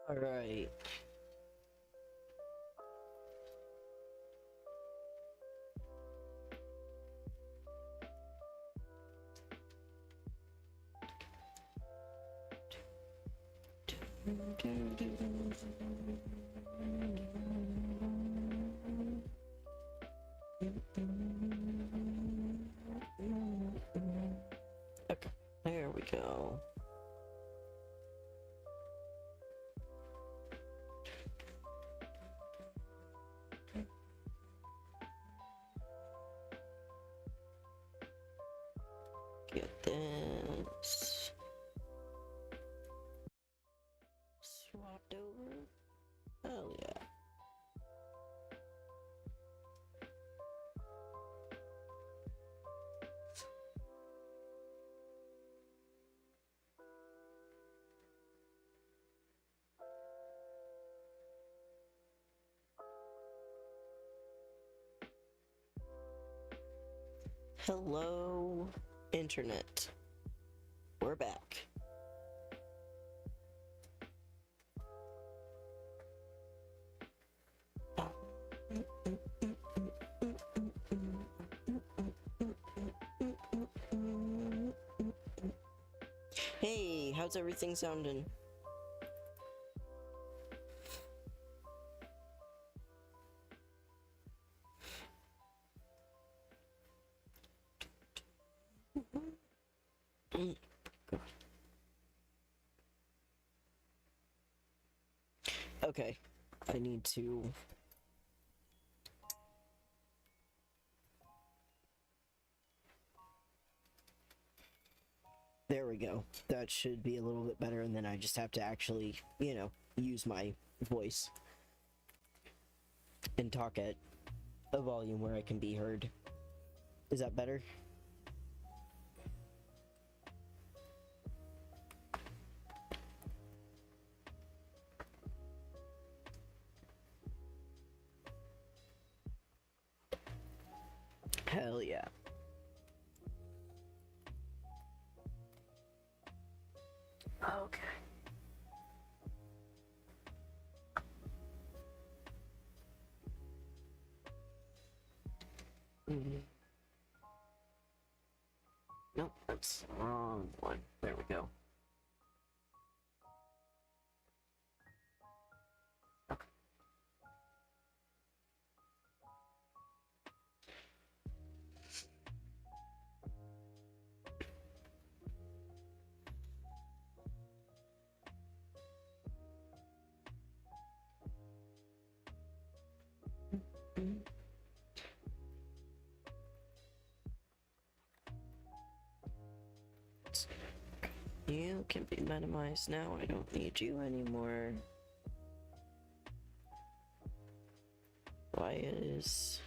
All right. Okay, there we go. Get this swapped over. Hell yeah. Hello, Internet. We're back. Hey, how's everything sounding? Okay, I need to... There we go. That should be a little bit better, and then I just have to actually, use my voice and talk at a volume where I can be heard. Is that better? Hell yeah. Okay. Nope, that's the wrong one. There we go. Okay. You can be minimized now. I don't need you anymore. Why is...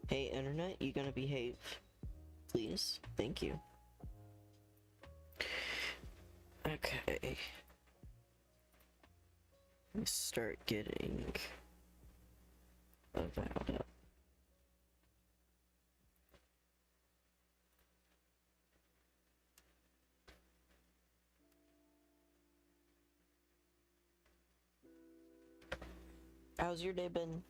Hey, Internet, you gonna behave? Please? Thank you. Okay. Let's start getting Avowed up. How's your day been?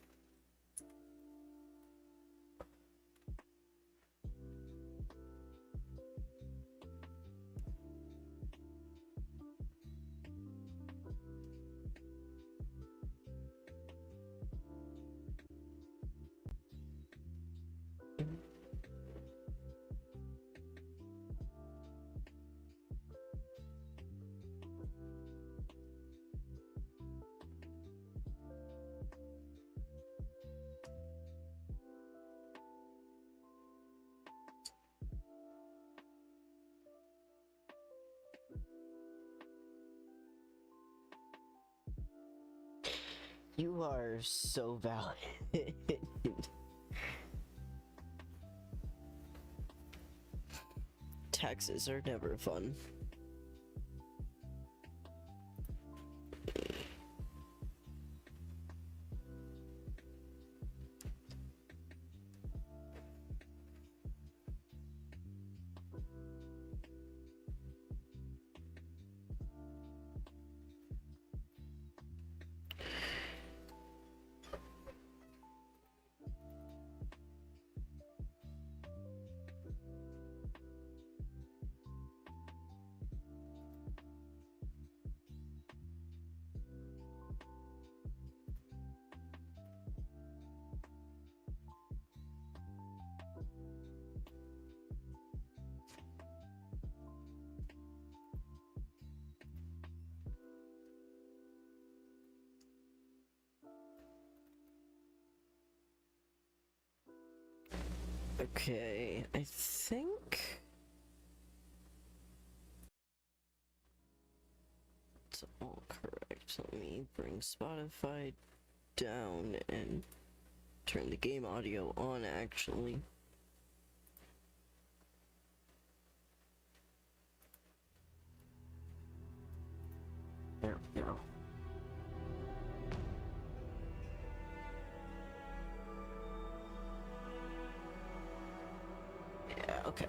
You are so valid. Taxes are never fun. Okay, I think it's all correct. Let me bring Spotify down and turn the game audio on, actually. There we go. Yeah, okay.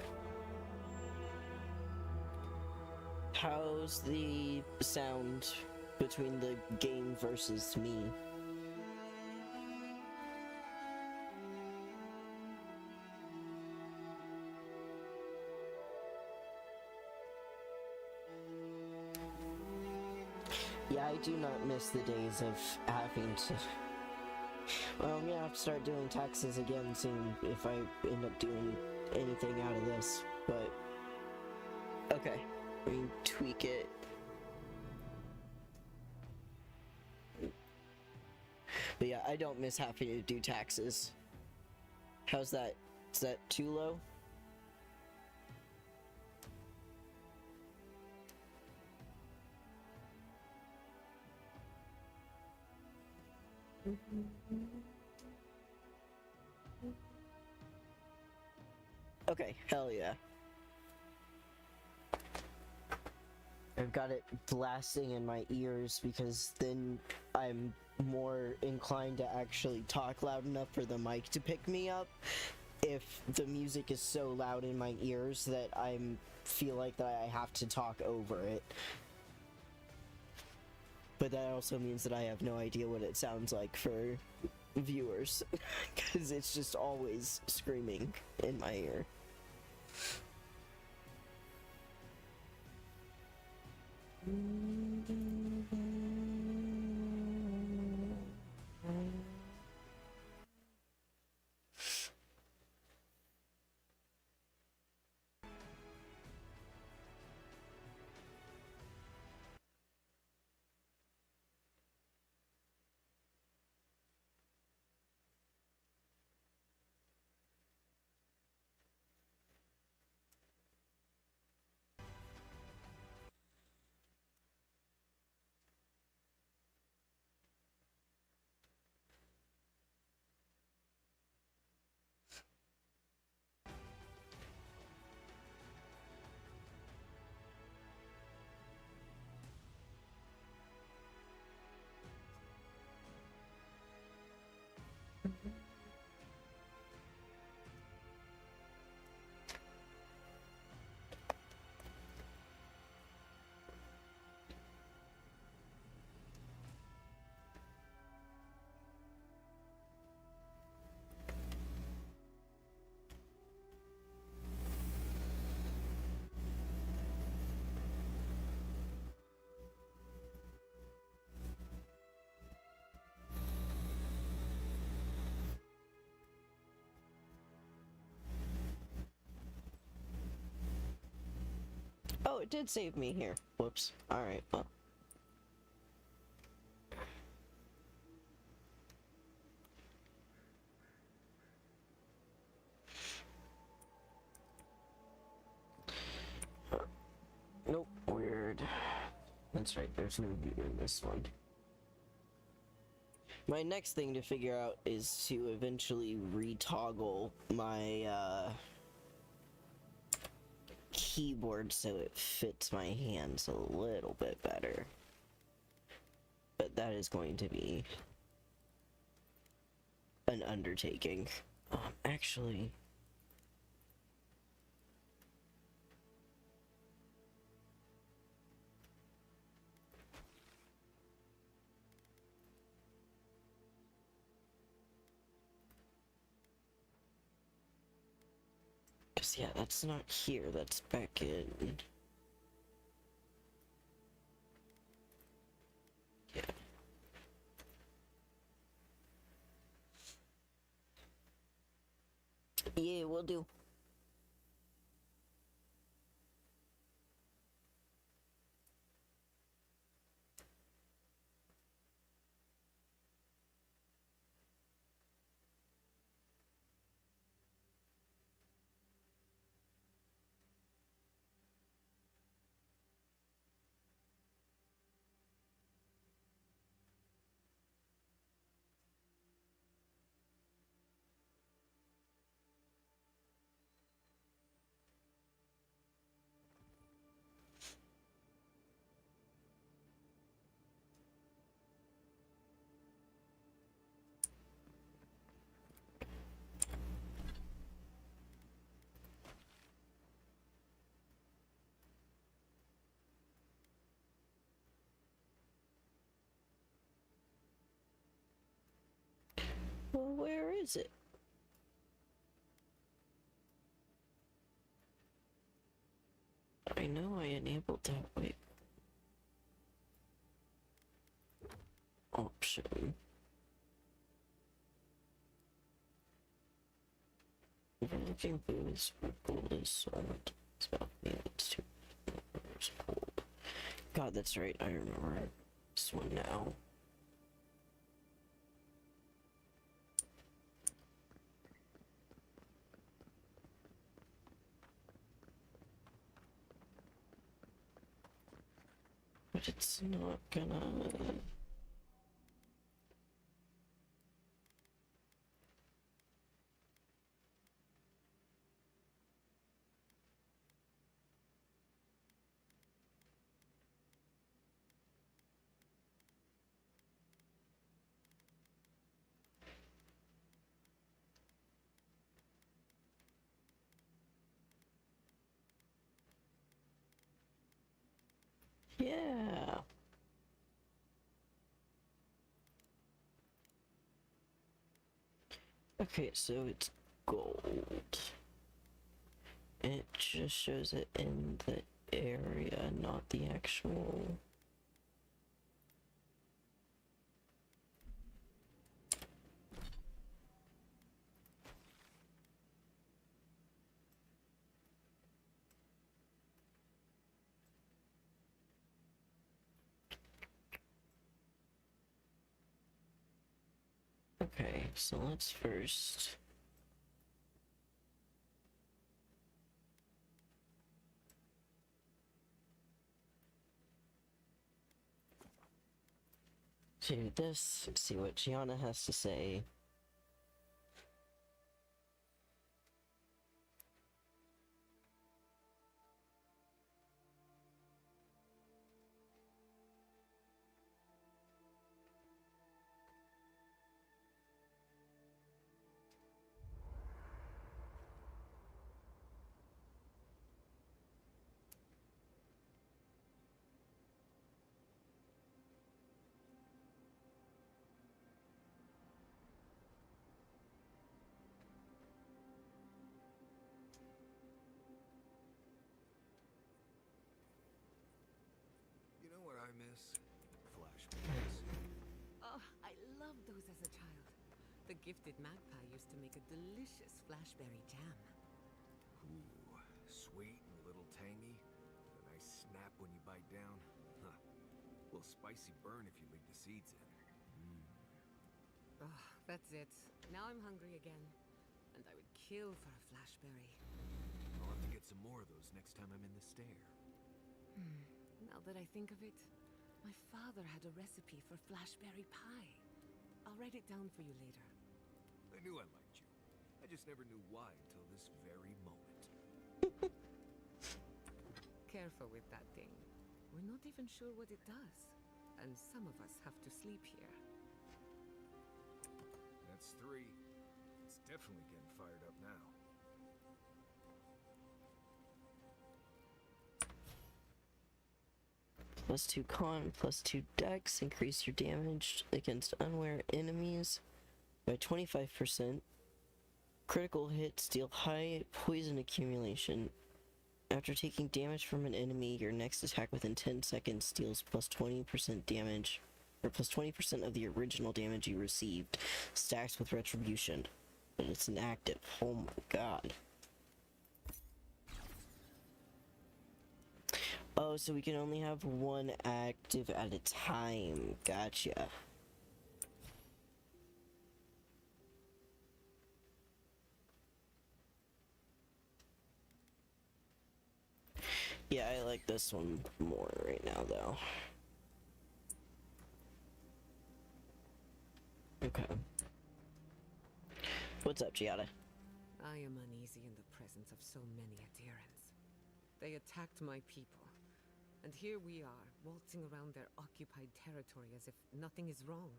How's the sound between the game versus me? Yeah, I do not miss the days of having to... Well, I'm gonna have to start doing taxes again soon if I end up doing anything out of this, but... Okay, let me tweak it. But yeah, I don't miss having to do taxes. How's that? Is that too low? Okay, hell yeah. I've got it blasting in my ears because then I'm more inclined to actually talk loud enough for the mic to pick me up if the music is so loud in my ears that I feel like that I have to talk over it. But that also means that I have no idea what it sounds like for viewers because it's just always screaming in my ear. Oh, it did save me here. Whoops. Alright, well. Nope, weird. That's right, there's no view in this one. My next thing to figure out is to eventually retoggle my keyboard so it fits my hands a little bit better. But that is going to be an undertaking. Actually... yeah, that's not here, that's back in. Yeah. Yeah, we'll do. Well, where is it? I know I enabled that. Wait. Option. Looking booze is sold. It's about it's 2 hours old. God, that's right. I remember this one now. But it's not gonna. Yeah. Okay, so it's gold. It just shows it in the area, not the actual. Okay, so let's first. Do this, see what Gianna has to say. You know what I miss? Flashbacks. Oh, I loved those as a child. The gifted magpie used to make a delicious flashberry jam. Ooh, sweet and a little tangy. With a nice snap when you bite down. Huh. A little spicy burn if you leave the seeds in. Oh, that's it. Now I'm hungry again. And I would kill for a flashberry. I'll have to get some more of those next time I'm in the stair. Now that I think of it, my father had a recipe for flashberry pie. I'll write it down for you later. I knew I liked you. I just never knew why until this very moment. Careful with that thing. We're not even sure what it does. And some of us have to sleep here. That's 3. It's definitely getting fired up now. +2 con, +2 dex, increase your damage against unaware enemies by 25%. Critical hits deal high poison accumulation. After taking damage from an enemy, your next attack within 10 seconds deals +20% damage, or +20% of the original damage you received, stacks with retribution. But it's inactive. Oh my god. Oh, so we can only have one active at a time. Gotcha. Yeah, I like this one more right now, though. Okay. What's up, Giada? I am uneasy in the presence of so many adherents. They attacked my people, and here we are, waltzing around their occupied territory as if nothing is wrong.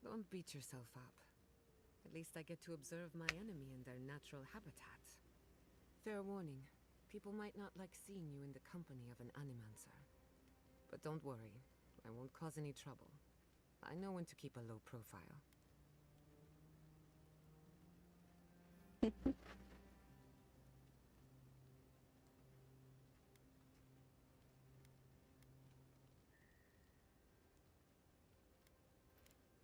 Don't beat yourself up. At least I get to observe my enemy in their natural habitat. Fair warning, people might not like seeing you in the company of an animancer. But don't worry, I won't cause any trouble. I know when to keep a low profile.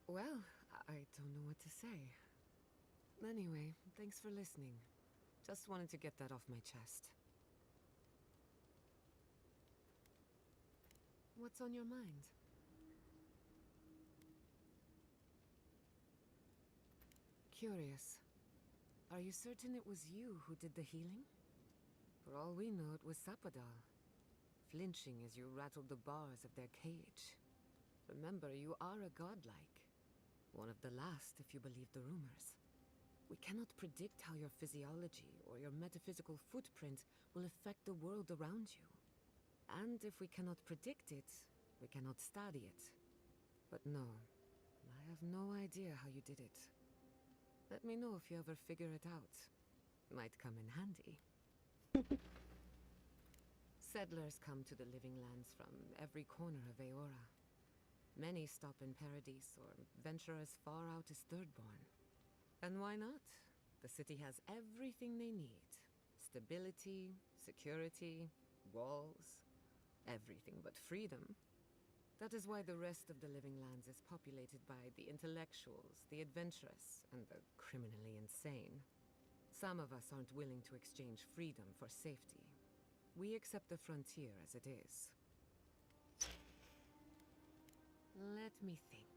Well, I don't know what to say. Anyway, thanks for listening. Just wanted to get that off my chest. What's on your mind? Curious. Are you certain it was you who did the healing? For all we know, it was Sapadal, flinching as you rattled the bars of their cage. Remember, you are a godlike. One of the last, if you believe the rumors. We cannot predict how your physiology or your metaphysical footprint will affect the world around you. And if we cannot predict it, we cannot study it. But no, I have no idea how you did it. Let me know if you ever figure it out. Might come in handy. Settlers come to the Living Lands from every corner of Eora. Many stop in Paradise or venture as far out as Thirdborn. And why not? The city has everything they need. Stability, security, walls, everything but freedom. That is why the rest of the Living Lands is populated by the intellectuals, the adventurous, and the criminally insane. Some of us aren't willing to exchange freedom for safety. We accept the frontier as it is. Let me think.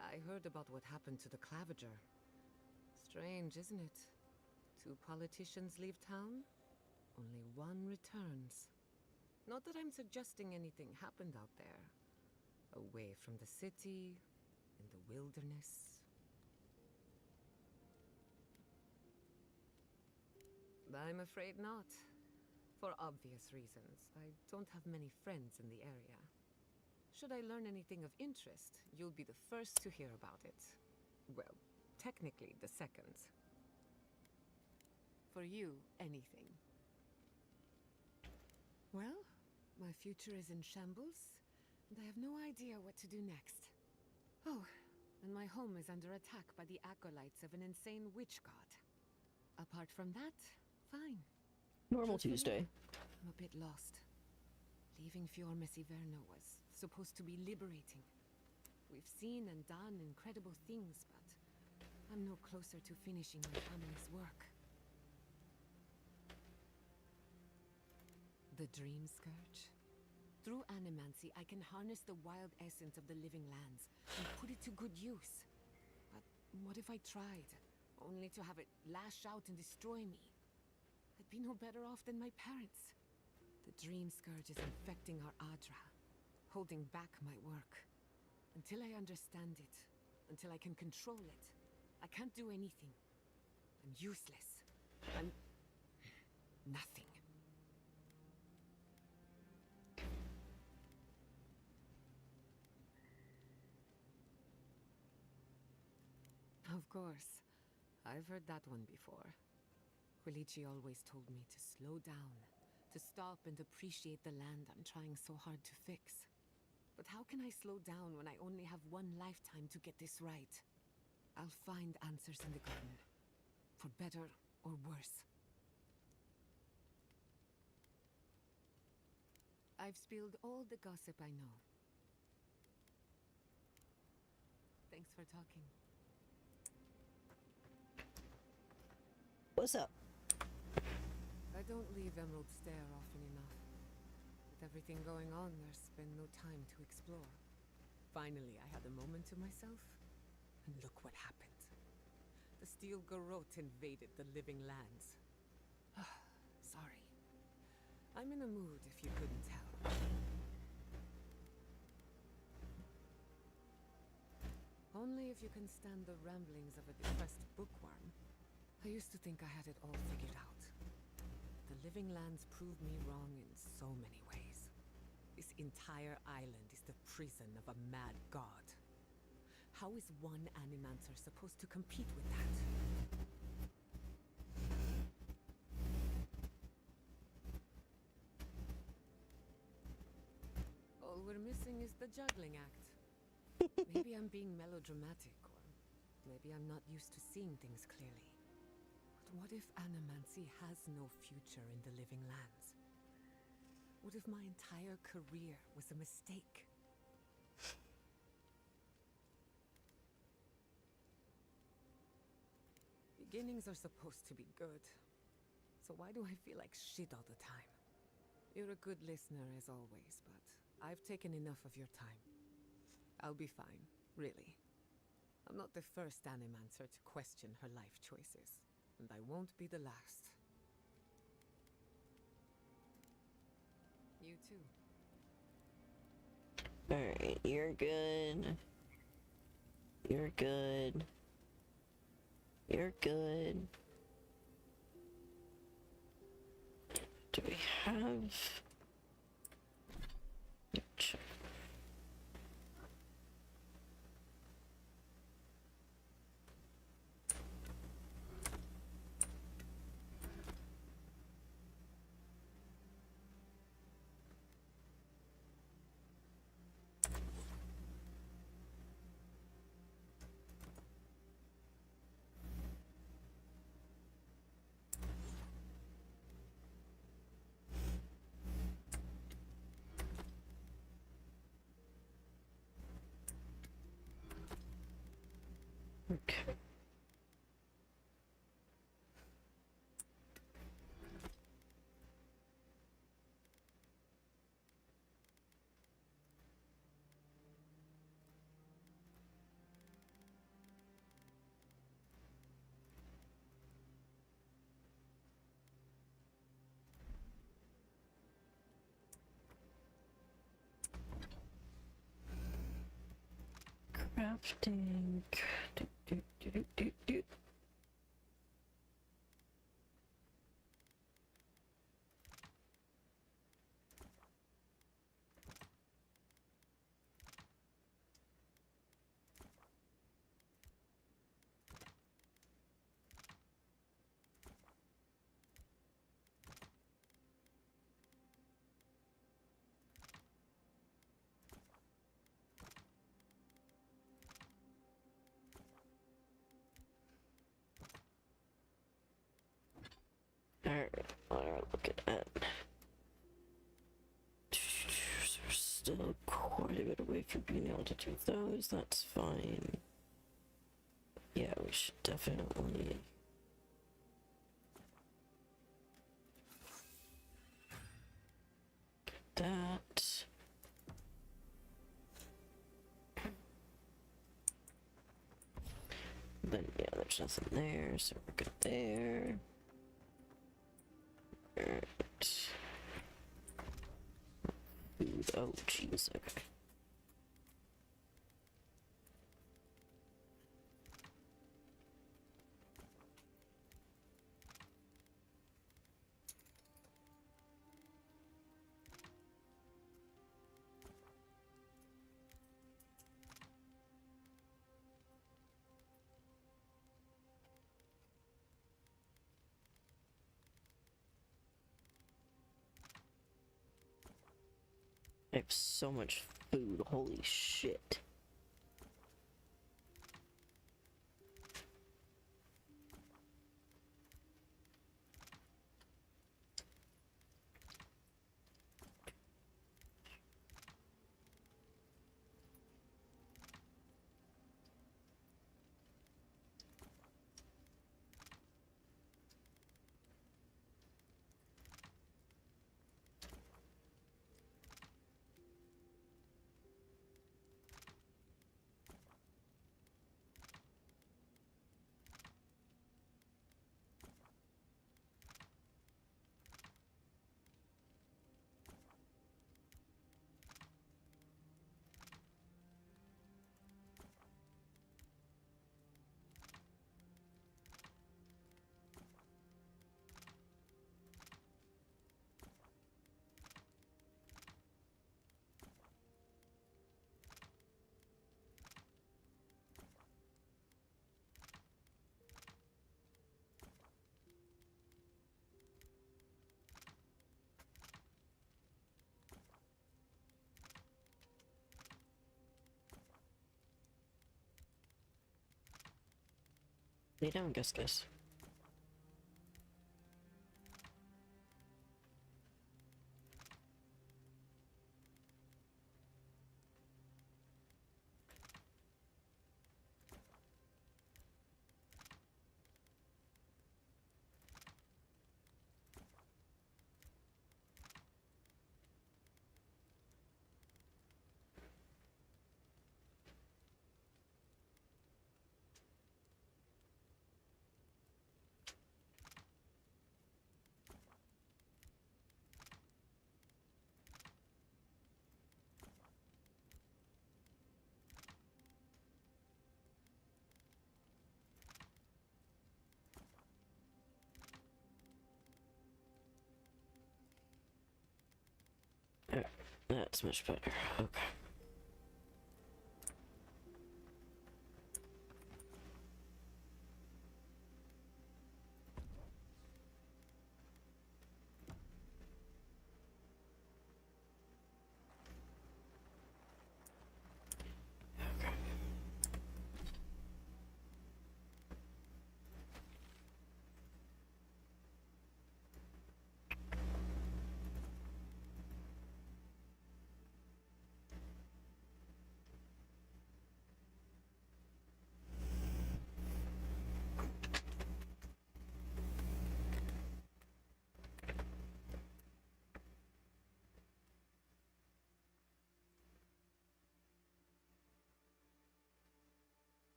I heard about what happened to the Clavager. Strange, isn't it? 2 politicians leave town, only one returns. Not that I'm suggesting anything happened out there. Away from the city, in the wilderness. I'm afraid not. For obvious reasons. I don't have many friends in the area. Should I learn anything of interest, you'll be the first to hear about it. Well, technically the second. For you, anything. Well, my future is in shambles, and I have no idea what to do next. Oh, and my home is under attack by the acolytes of an insane witch god. Apart from that, fine. Normal Truthfully, Tuesday. I'm a bit lost. Leaving Fior Messiverno was supposed to be liberating. We've seen and done incredible things, but I'm no closer to finishing my family's work. The Dream Scourge? Through animancy, I can harness the wild essence of the Living Lands and put it to good use. But what if I tried, only to have it lash out and destroy me? I'd be no better off than my parents. The Dream Scourge is infecting our Adra, holding back my work. Until I understand it, until I can control it, I can't do anything. I'm useless. I'm nothing. Of course. I've heard that one before. Quilici always told me to slow down, to stop and appreciate the land I'm trying so hard to fix. But how can I slow down when I only have one lifetime to get this right? I'll find answers in the garden. For better or worse. I've spilled all the gossip I know. Thanks for talking. What's up? I don't leave Emerald Stair often enough. With everything going on, there's been no time to explore. Finally, I had a moment to myself, and look what happened. The Steel Garrote invaded the Living Lands. Sorry. I'm in a mood, if you couldn't tell. Only if you can stand the ramblings of a depressed bookworm. I used to think I had it all figured out. The Living Lands proved me wrong in so many ways. This entire island is the prison of a mad god. How is one Animancer supposed to compete with that? song is the juggling act. Maybe I'm being melodramatic, or maybe I'm not used to seeing things clearly. But what if animancy has no future in the living lands? What if my entire career was a mistake? Beginnings are supposed to be good. So why do I feel like shit all the time? You're a good listener as always, but I've taken enough of your time. I'll be fine, really. I'm not the first Animancer to question her life choices, and I won't be the last. You too. Alright, you're good. You're good. You're good. Do we have... Okay. Crafting. Do. Alright, look at that. We're still quite a bit away from being able to do those, that's fine. Yeah, we should definitely... get that. Then, yeah, there's nothing there, so we're good there. Alright. Food, oh jeez, okay. I have so much food, holy shit. Lay down, Gus Gus. That's much better. Okay.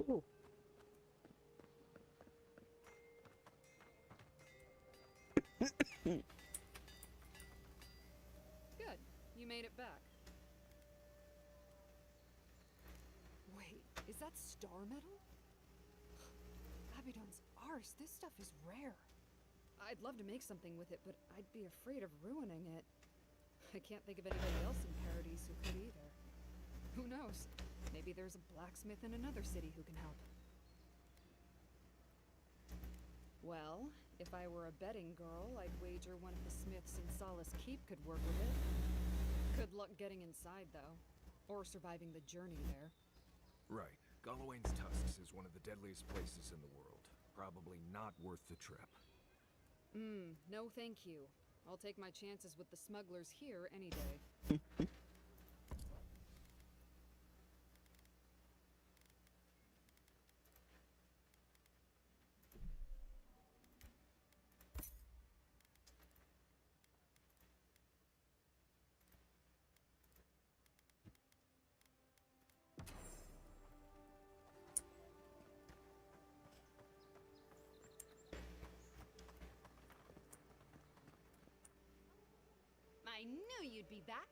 Ooh. Good. You made it back. Wait, is that star metal? Abaddon's arse. This stuff is rare. I'd love to make something with it, but I'd be afraid of ruining it. I can't think of anybody else in Paradise who could either. Who knows? Maybe there's a blacksmith in another city who can help. Well, if I were a betting girl, I'd wager one of the smiths in Solace Keep could work with it. Good luck getting inside, though. Or surviving the journey there. Right. Gallowayne's Tusks is one of the deadliest places in the world. Probably not worth the trip. No thank you. I'll take my chances with the smugglers here any day. I knew you'd be back.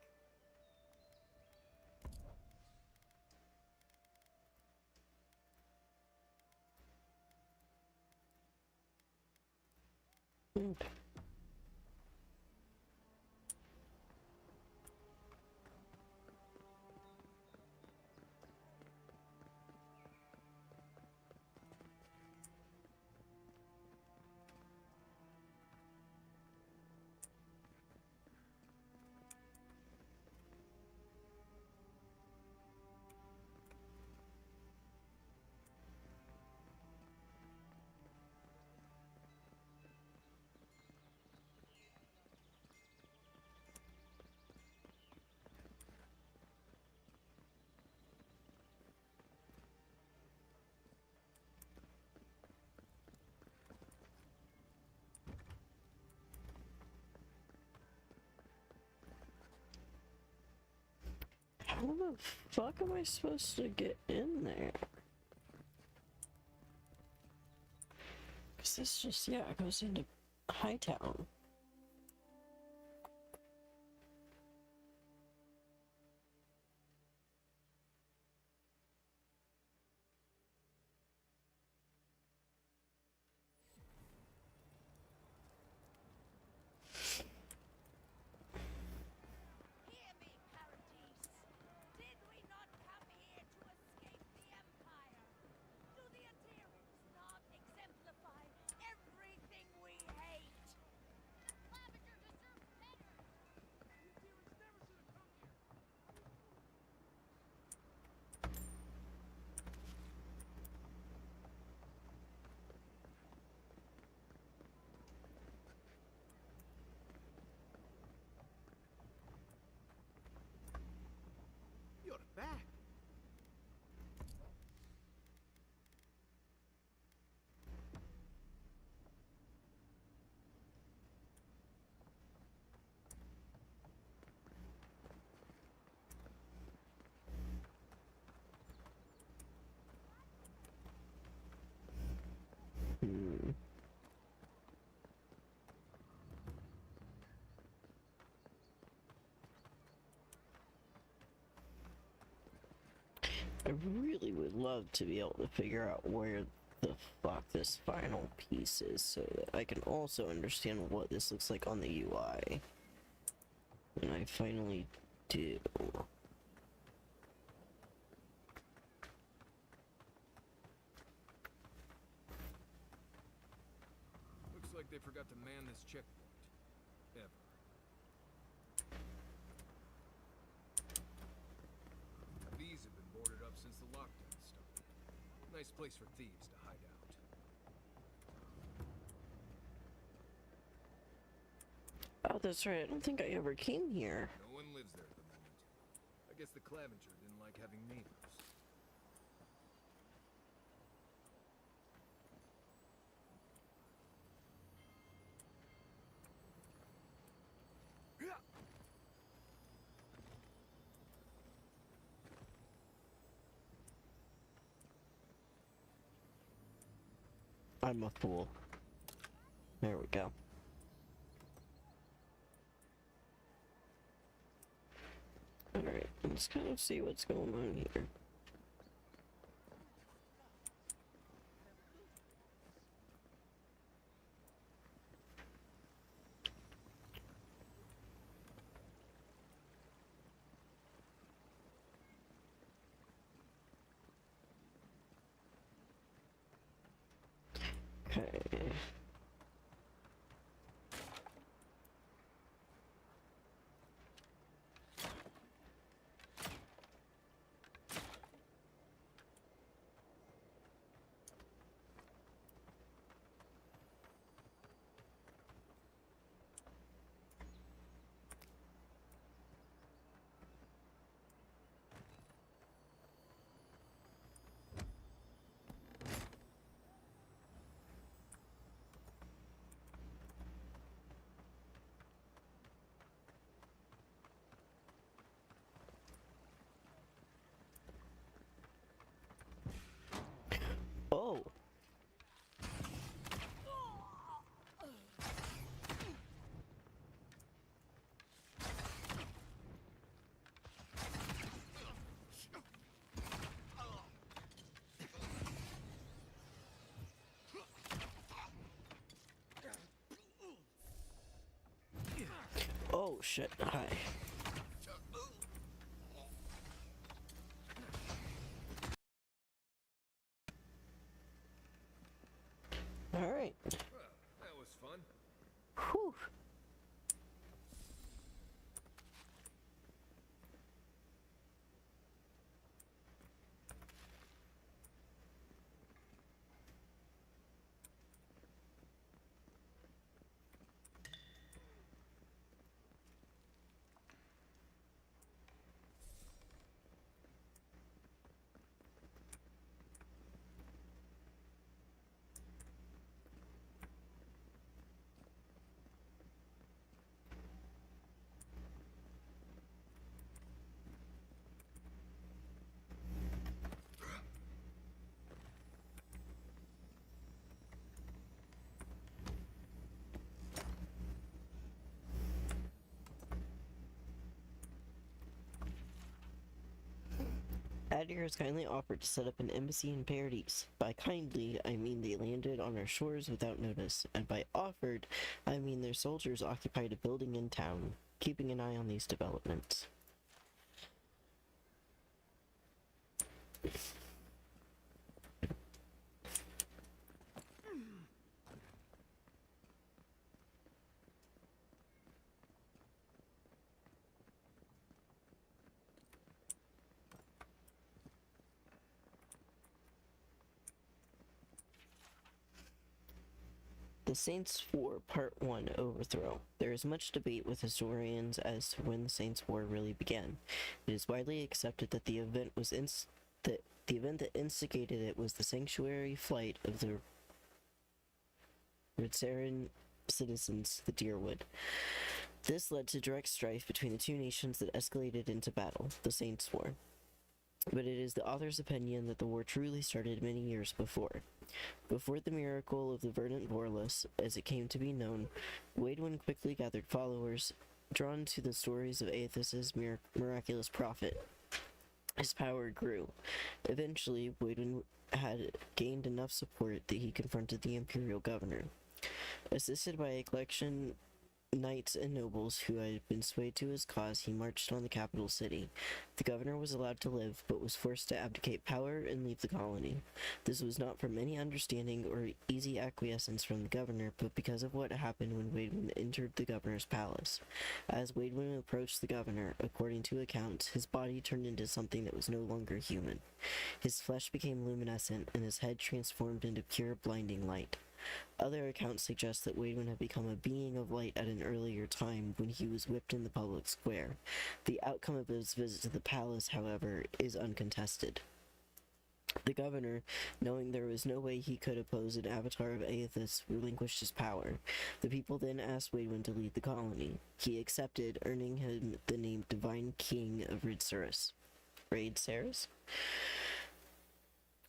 How the fuck am I supposed to get in there? Cause this just, yeah, it goes into Hightown. I really would love to be able to figure out where the fuck this final piece is so that I can also understand what this looks like on the UI. And I finally do. Looks like they forgot to man this checkpoint. Ever. These have been boarded up since the lockdown started. Nice place for thieves to hide out. Oh, that's right. I don't think I ever came here. No one lives there at the moment. I guess the Clavenger didn't like having neighbors. I'm a fool. There we go. Alright, let's kind of see what's going on here. Okay. Oh. Oh shit. Hi. Alright. Well, that was fun. Whew. Adir has kindly offered to set up an embassy in Paradise. By kindly, I mean they landed on our shores without notice, and by offered, I mean their soldiers occupied a building in town, keeping an eye on these developments. The Saints' War Part 1 Overthrow. There is much debate with historians as to when the Saints' War really began. It is widely accepted that the event that instigated it was the sanctuary flight of the Ritzaran citizens to the Deerwood. This led to direct strife between the two nations that escalated into battle, the Saints' War. but it is the author's opinion that the war truly started many years before. Before the miracle of the Verdant Vorlus, as it came to be known, Waidwin quickly gathered followers, drawn to the stories of Aethys's miraculous prophet. His power grew. Eventually, Waidwin had gained enough support that he confronted the imperial governor. Assisted by a collection knights and nobles who had been swayed to his cause, he marched on the capital city. The governor was allowed to live, but was forced to abdicate power and leave the colony. This was not from any understanding or easy acquiescence from the governor, but because of what happened when Waidwin entered the governor's palace. As Waidwin approached the governor, according to accounts, his body turned into something that was no longer human. His flesh became luminescent, and his head transformed into pure, blinding light. Other accounts suggest that Waidwin had become a being of light at an earlier time when he was whipped in the public square. The outcome of his visit to the palace, however, is uncontested. The governor, knowing there was no way he could oppose an avatar of Aethys, relinquished his power. The people then asked Waidwin to lead the colony. He accepted, earning him the name Divine King of Raidceris.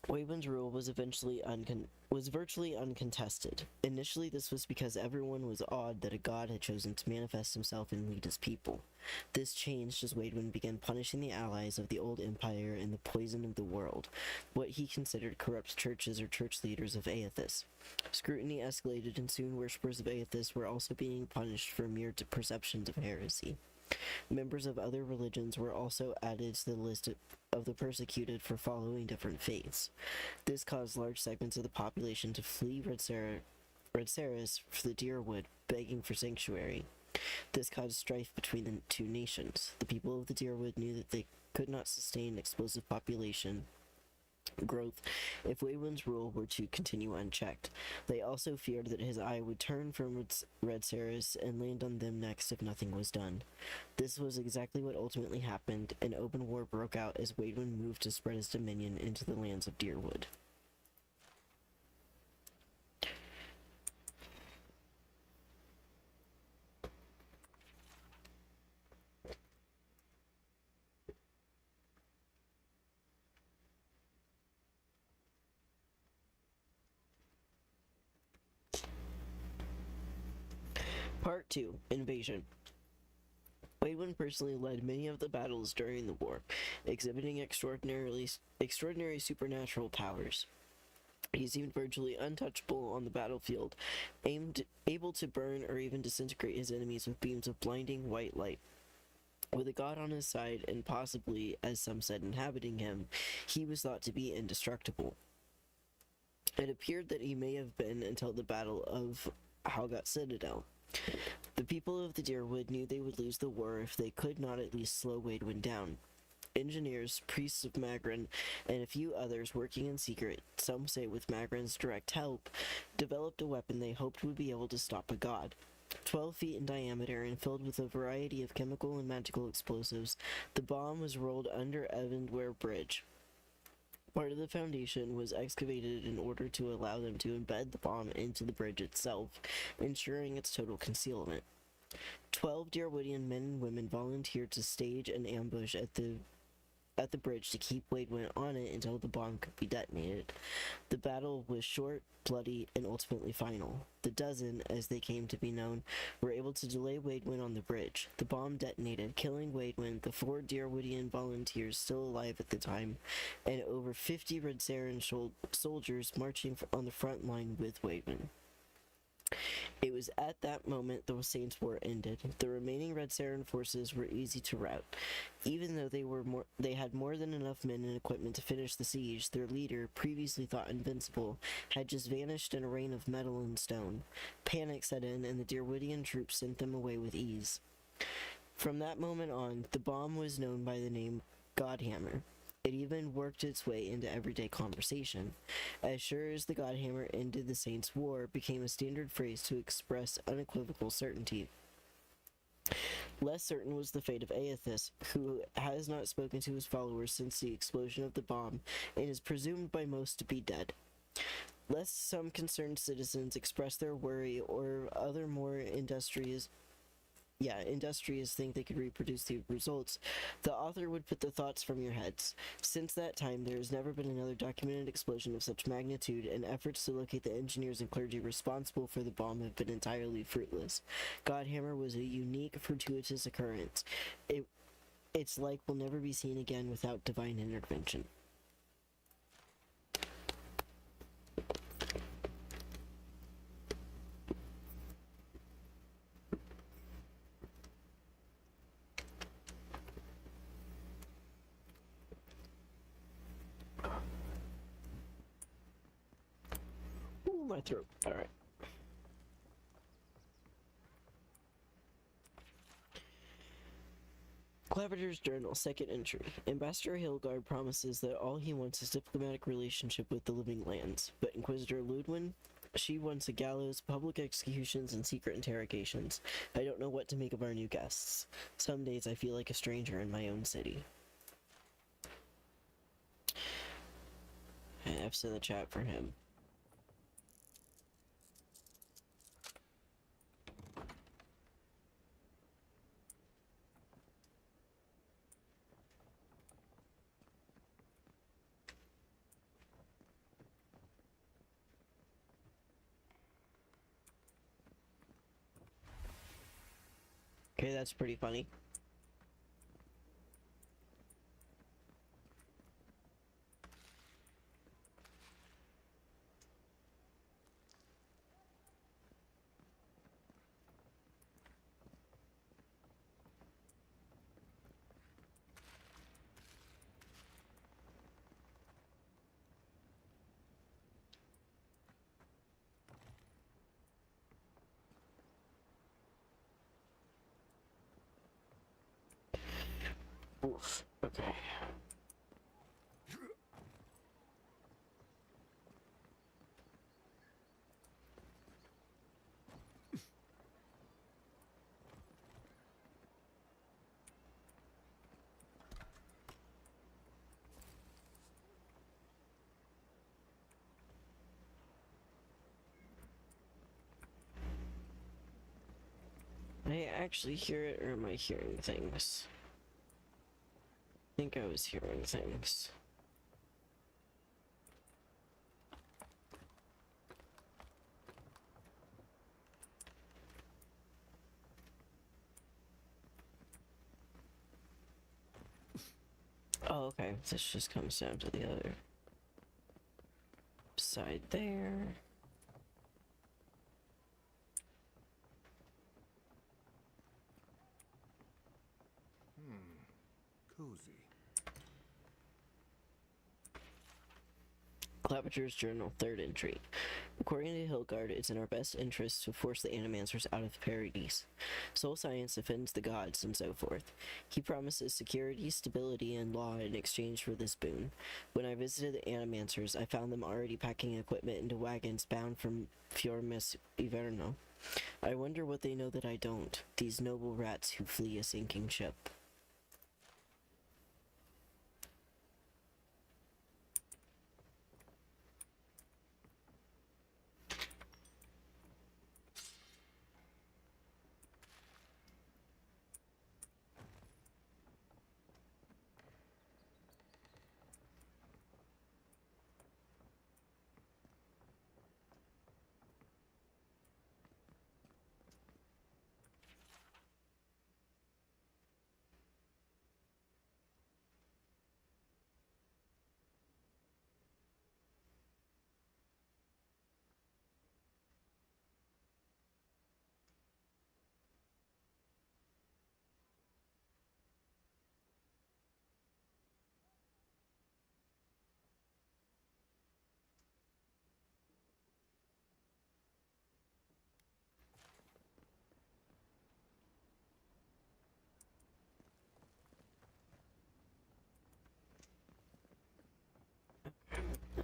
Waidwin's rule was virtually uncontested. Initially, this was because everyone was awed that a god had chosen to manifest himself and lead his people. This changed as Waidwin began punishing the allies of the old empire and the poison of the world, what he considered corrupt churches or church leaders of Aethys. Scrutiny escalated, and soon worshippers of Aethys were also being punished for mere perceptions of heresy. Members of other religions were also added to the list of the persecuted for following different faiths. This caused large segments of the population to flee Raidceris for the Deerwood, begging for sanctuary. This caused strife between the two nations. The people of the Deerwood knew that they could not sustain explosive population growth if Waidwin's rule were to continue unchecked. They also feared that his eye would turn from Raidceris and land on them next if nothing was done. This was exactly what ultimately happened. An open war broke out as Waidwin moved to spread his dominion into the lands of Deerwood. Part 2. Invasion. Waidwin personally led many of the battles during the war, exhibiting extraordinary supernatural powers. He seemed virtually untouchable on the battlefield, able to burn or even disintegrate his enemies with beams of blinding white light. With a god on his side, and possibly, as some said, inhabiting him, he was thought to be indestructible. It appeared that he may have been until the Battle of Halgat Citadel. The people of the Deerwood knew they would lose the war if they could not at least slow Waidwin down. Engineers, priests of Magran, and a few others working in secret, some say with Magran's direct help, developed a weapon they hoped would be able to stop a god. 12 feet in diameter and filled with a variety of chemical and magical explosives, the bomb was rolled under Evandware Bridge. Part of the foundation was excavated in order to allow them to embed the bomb into the bridge itself, ensuring its total concealment. 12 Deerwoodian men and women volunteered to stage an ambush at the bridge to keep Waidwin on it until the bomb could be detonated. The battle was short, bloody, and ultimately final. The Dozen, as they came to be known, were able to delay Waidwin on the bridge. The bomb detonated, killing Waidwin, the 4 Deerwoodian volunteers still alive at the time, and over 50 Raidceran soldiers marching on the front line with Waidwin. It was at that moment the Saints' War ended. The remaining Raidceran forces were easy to rout. Even though they had more than enough men and equipment to finish the siege, their leader, previously thought invincible, had just vanished in a rain of metal and stone. Panic set in, and the Deerwoodian troops sent them away with ease. From that moment on, the bomb was known by the name Godhammer. It even worked its way into everyday conversation. As sure as the Godhammer ended the Saints' War became a standard phrase to express unequivocal certainty. Less certain was the fate of Aethys, who has not spoken to his followers since the explosion of the bomb and is presumed by most to be dead. Lest some concerned citizens express their worry or other more industrious industrious think they could reproduce the results, the author would put the thoughts from your heads. Since that time, there has never been another documented explosion of such magnitude, and efforts to locate the engineers and clergy responsible for the bomb have been entirely fruitless. Godhammer was a unique, fortuitous occurrence. Its like will never be seen again without divine intervention. Ooh, my throat. Alright. Claviger's Journal, second entry. Ambassador Hilgard promises that all he wants is diplomatic relationship with the living lands, but Inquisitor Ludwin, she wants a gallows, public executions, and secret interrogations. I don't know what to make of our new guests. Some days I feel like a stranger in my own city. F's in the chat for him. Okay, that's pretty funny. Oof, okay. I actually hear it, or am I hearing things? I think I was hearing things. Oh, okay. This just comes down to the other side there. Cozy. Claviger's Journal, third entry. According to Hilgard, it's in our best interest to force the Animancers out of Paradise. Soul Science defends the gods, and so forth. He promises security, stability, and law in exchange for this boon. When I visited the Animancers, I found them already packing equipment into wagons bound from Fjormus Iverno. I wonder what they know that I don't, these noble rats who flee a sinking ship.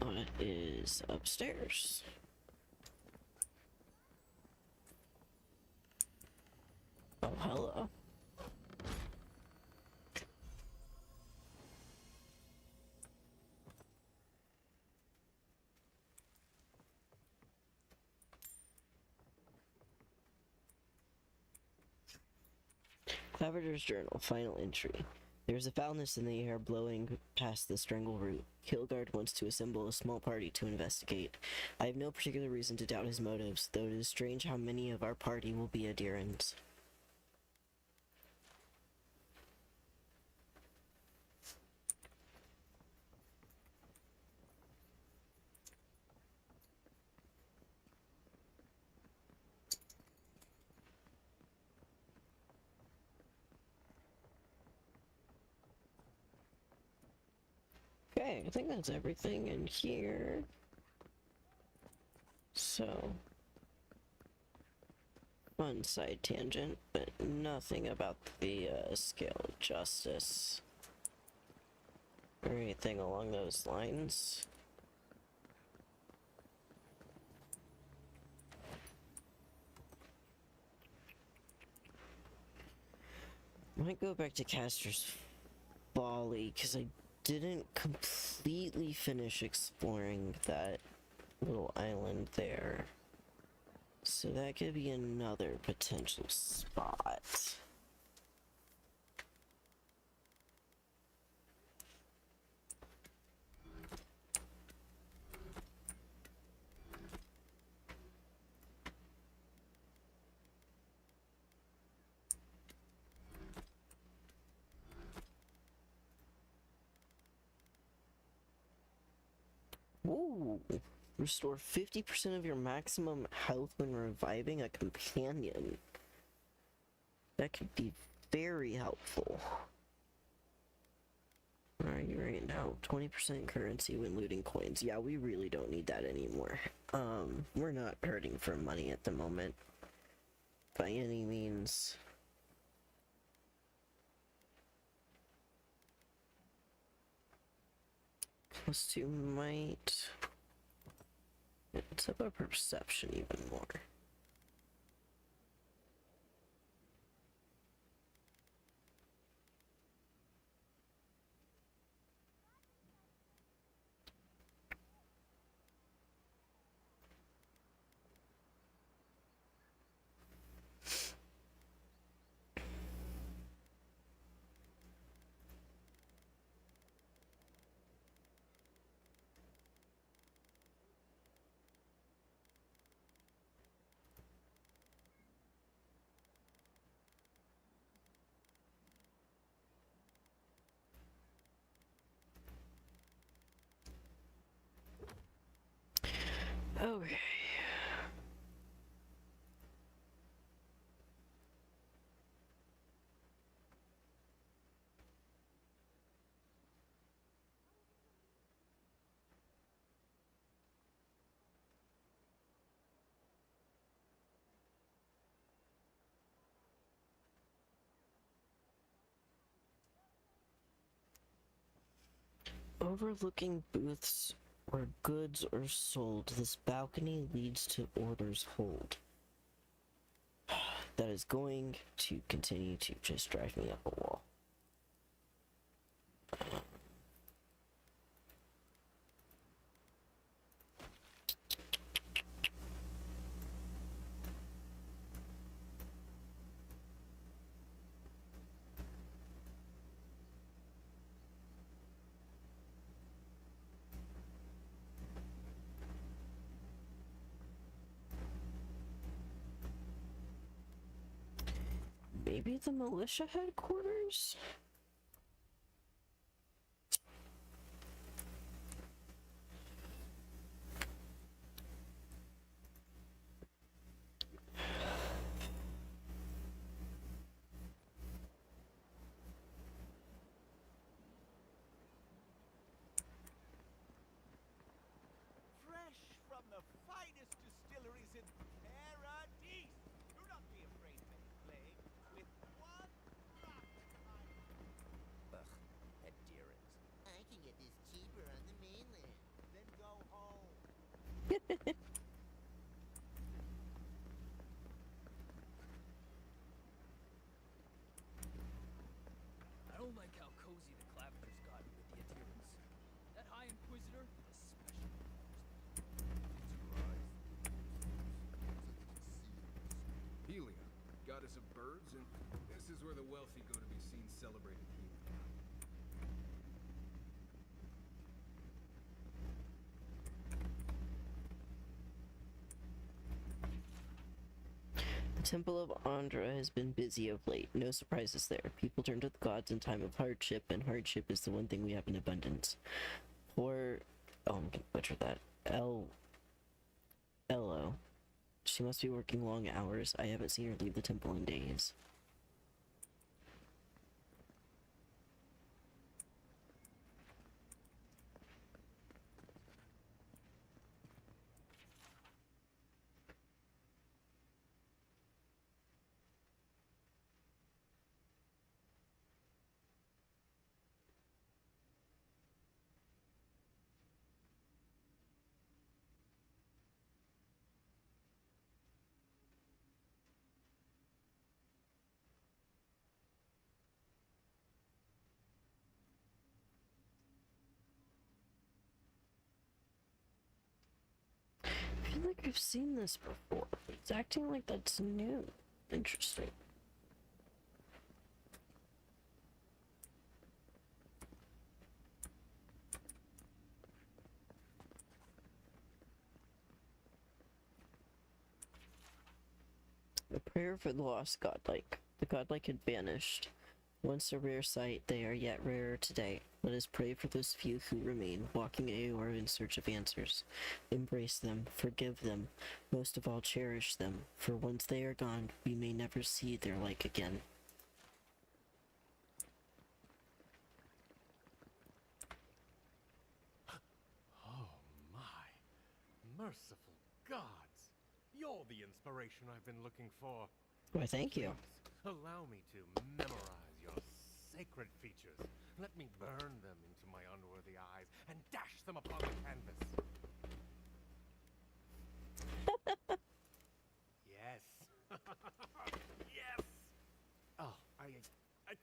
What is upstairs? Oh, hello. Claviger's journal, final entry. There is a foulness in the air blowing past the strangle root. Kilgard wants to assemble a small party to investigate. I have no particular reason to doubt his motives, though it is strange how many of our party will be adherents. Okay, I think that's everything in here. So, fun side tangent, but nothing about the scale of justice or anything along those lines. Might go back to Castor's Folly, because I didn't completely finish exploring that little island there. So that could be another potential spot. Ooh, restore 50% of your maximum health when reviving a companion. That could be very helpful. Alright, right now, 20% currency when looting coins. Yeah, we really don't need that anymore. We're not hurting for money at the moment. By any means. +2 might. Let's up our perception even more. Okay. Overlooking booths where goods are sold, this balcony leads to Order's Hold. That is going to continue to just drive me up a wall. Maybe the militia headquarters? Fresh from the finest distilleries in Paradise. Do not be afraid of any plague. With one drop of adherence. I can get this cheaper on the mainland. Then go home. I don't like how cozy the Clavigers got with the adherents. That High Inquisitor, especially. Helium, goddess goddess of birds, and this is where the wealthy go to be seen celebrating healing. The Temple of Andra has been busy of late. No surprises there. People turn to the gods in time of hardship, and hardship is the one thing we have in abundance. Poor... Oh, I'm gonna butcher that. Elo. She must be working long hours. I haven't seen her leave the temple in days. I feel like I've seen this before. It's acting like that's new. Interesting. A prayer for the lost godlike. The godlike had vanished. Once a rare sight, they are yet rarer today. Let us pray for those few who remain, walking Aor in search of answers. Embrace them, forgive them, most of all cherish them, for once they are gone, we may never see their like again. Oh my, merciful gods! You're the inspiration I've been looking for. Why, thank you. Please, allow me to memorize your sacred features. Let me burn them into my unworthy eyes and dash them upon the canvas. Yes. Yes! Oh, I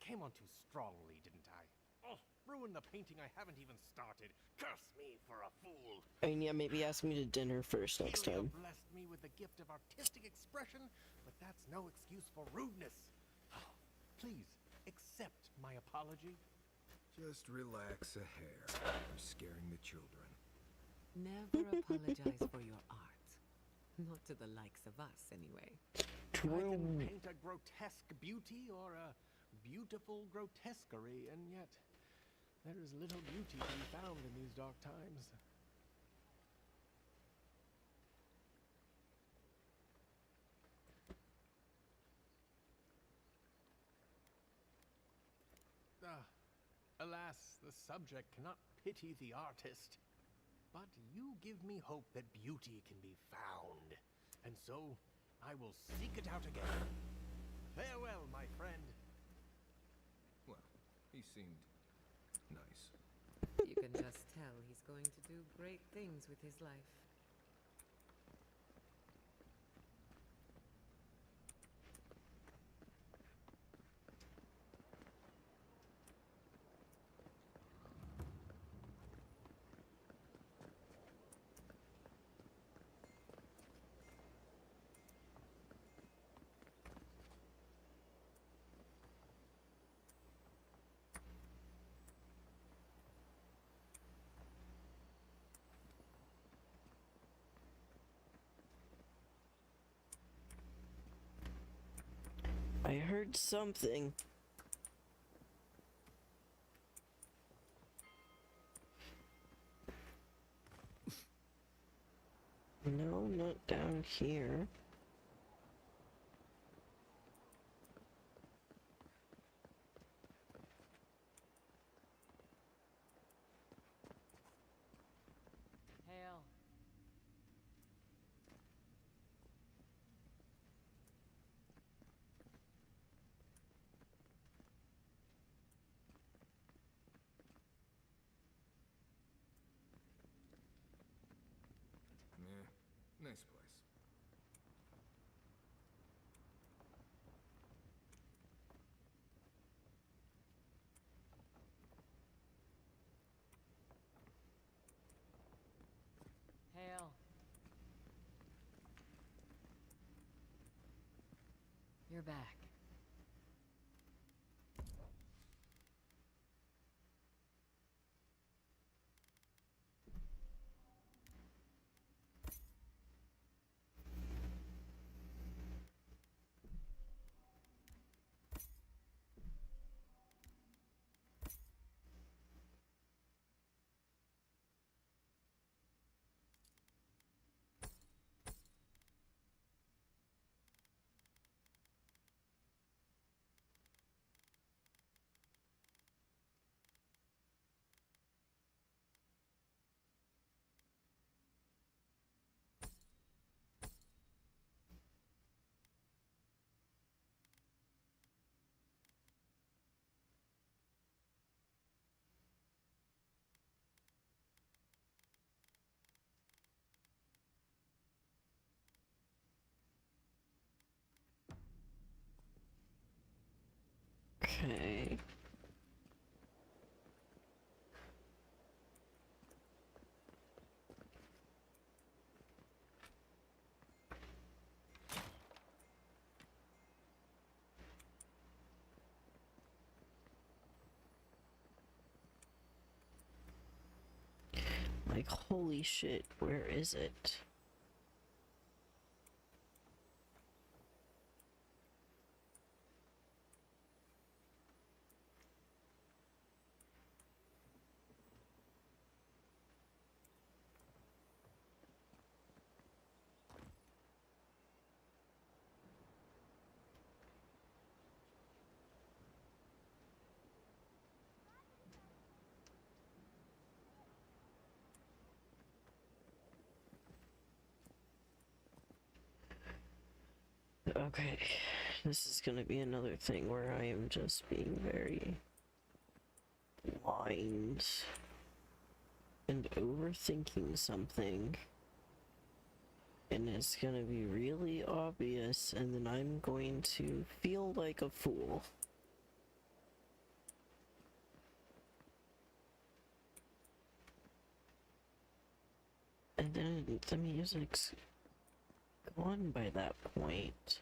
came on too strongly, didn't I? Oh, ruined the painting I haven't even started. Curse me for a fool. I mean, yeah, maybe ask me to dinner first next Helium time. blessed me with the gift of artistic expression, but that's no excuse for rudeness. Please, accept my apology. Just relax a hair. You're scaring the children. Never apologize for your art. Not to the likes of us, anyway. I can paint a grotesque beauty or a beautiful grotesquerie, and yet there is little beauty to be found in these dark times. Alas, the subject cannot pity the artist. But you give me hope that beauty can be found, and so I will seek it out again. Farewell, my friend. Well, he seemed nice. You can just tell he's going to do great things with his life. I heard something. No, not down here. Hail. Yeah, nice place. you're back. Okay. Like, holy shit, where is it? Okay, this is gonna be another thing where I am just being very blind and overthinking something, and it's gonna be really obvious, and then I'm going to feel like a fool. And then the music's gone by that point.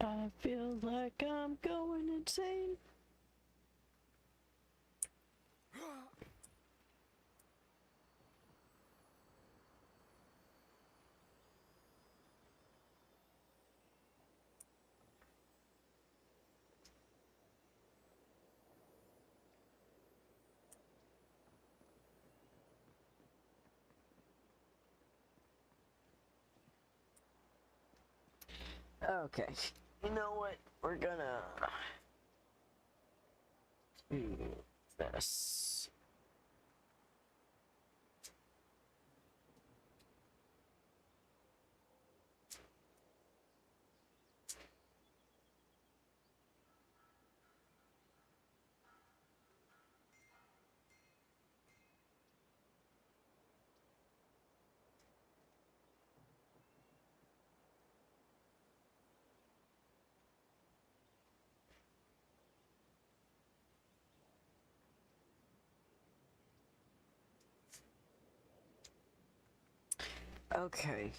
I feel like I'm going insane. Okay, you know what? We're gonna do this. Okay.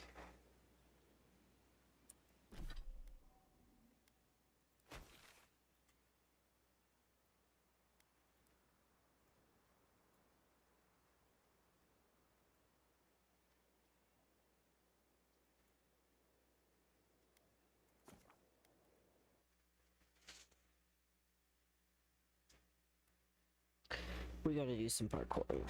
We gotta do some parkouring.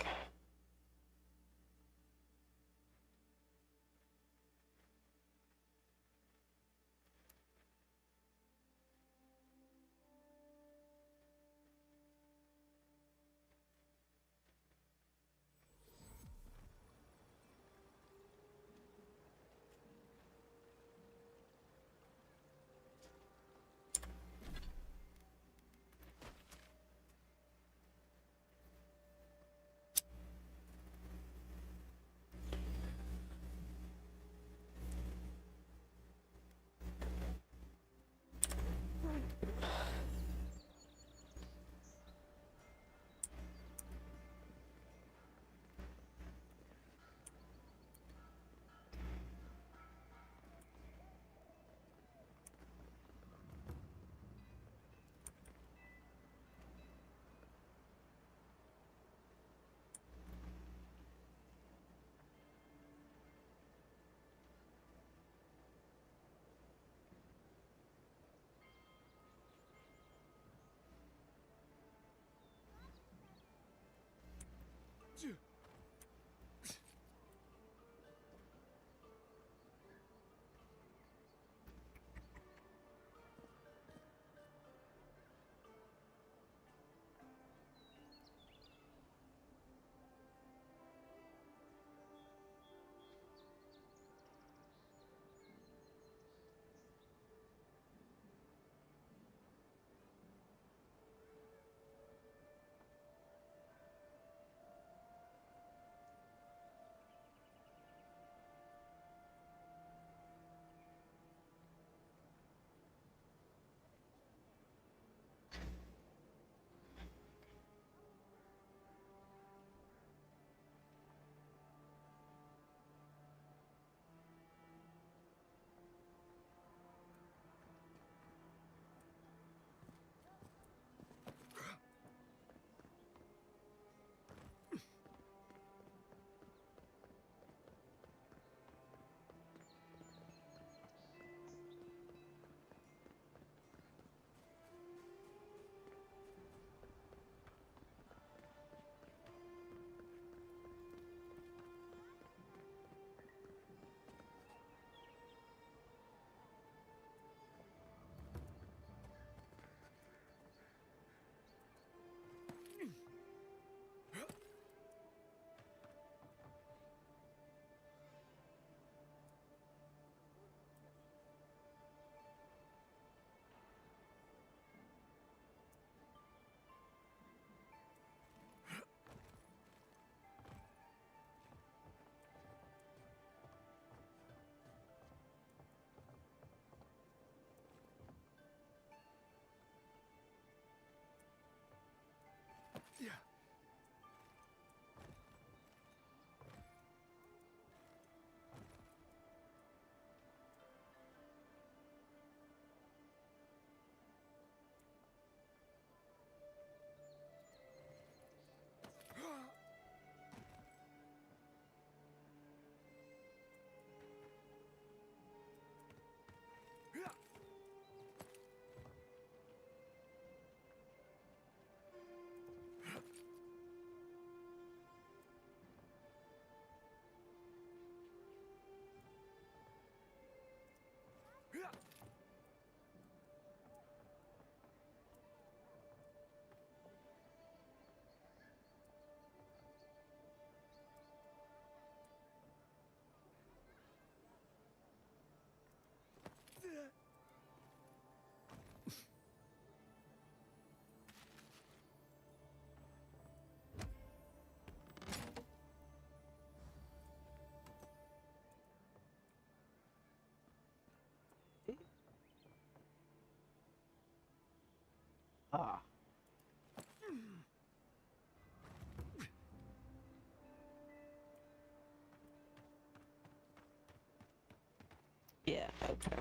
Yeah, okay.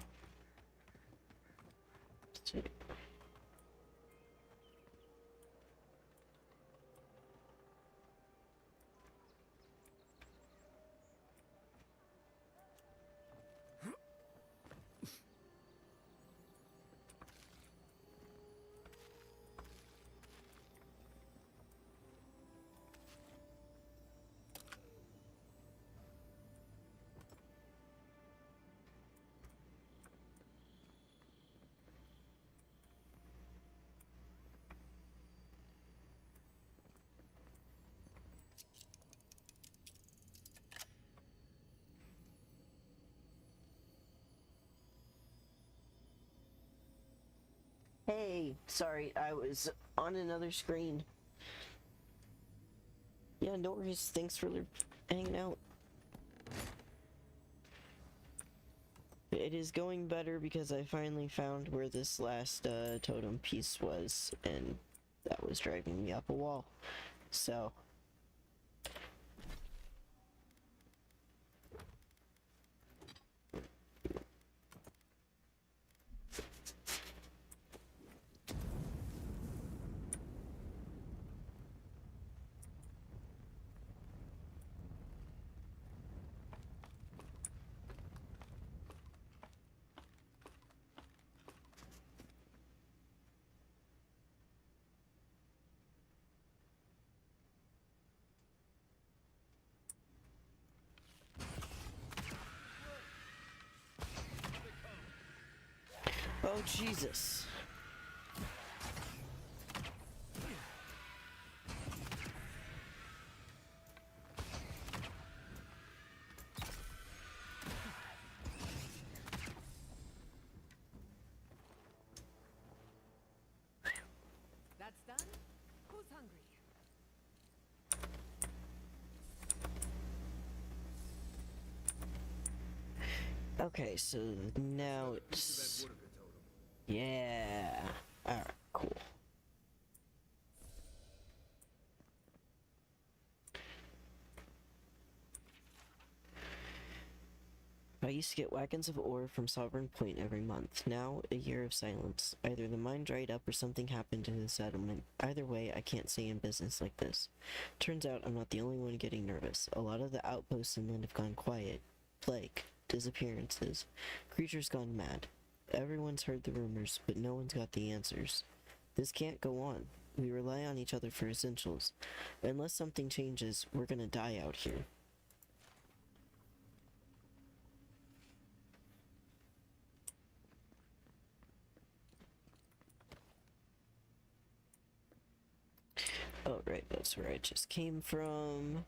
Sweet. Hey, sorry, I was on another screen. Yeah, no worries. Thanks for hanging out. It is going better because I finally found where this last totem piece was, and that was driving me up a wall. So, oh Jesus. That's done? Who's hungry? Okay, so now it's... Yeah. Alright, cool. I used to get wagons of ore from Sovereign Point every month. Now, a year of silence. Either the mine dried up or something happened to the settlement. Either way, I can't stay in business like this. Turns out I'm not the only one getting nervous. A lot of the outposts inland have gone quiet. Plague. Disappearances. Creatures gone mad. Everyone's heard the rumors, but no one's got the answers. This can't go on. We rely on each other for essentials. Unless something changes, we're gonna die out here. Oh, right, that's where I just came from.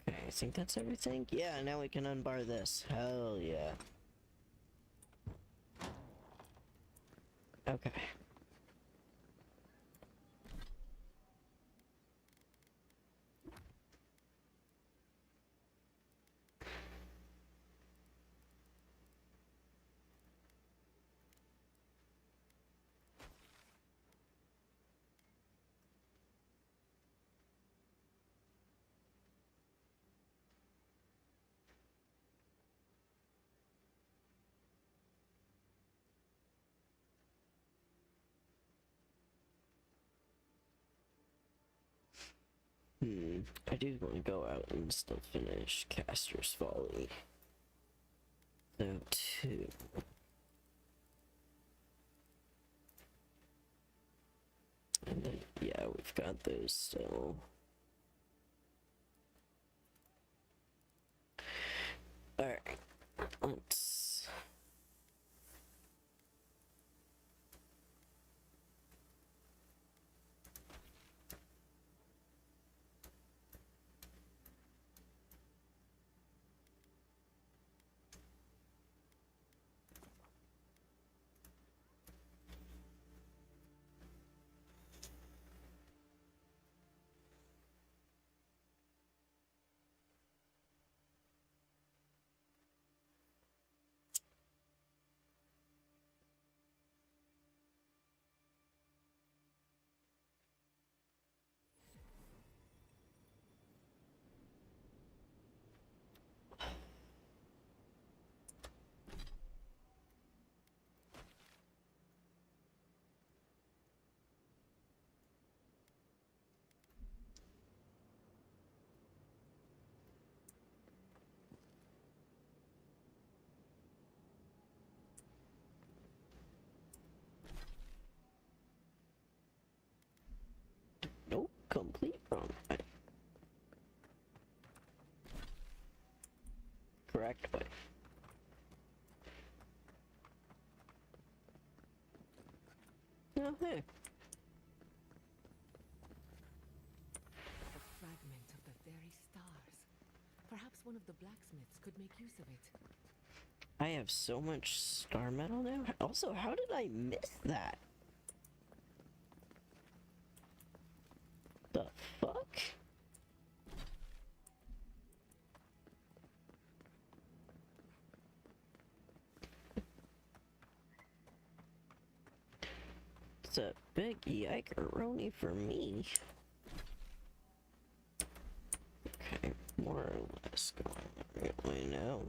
Okay, I think that's everything. Yeah, now we can unbar this. Hell yeah. Okay. I do want to go out and still finish Caster's Folly. So, 2. And then, yeah, we've got those still. Alright, let's... correct way. Oh, hey. A fragment of the very stars. Perhaps one of the blacksmiths could make use of it. I have so much star metal now. Also, how did I miss that? The fuck? It's a big yikeroni for me. Okay, more or less going the right way now.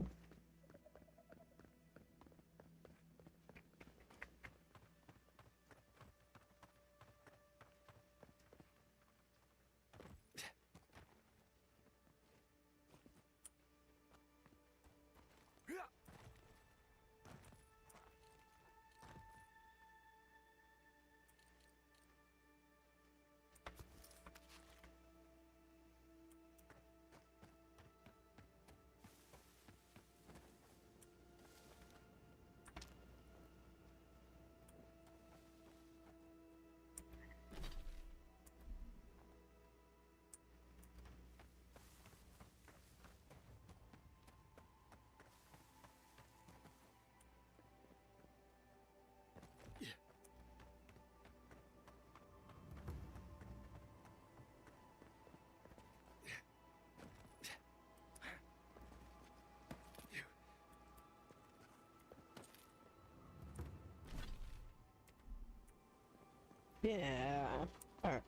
Yeah. Alright.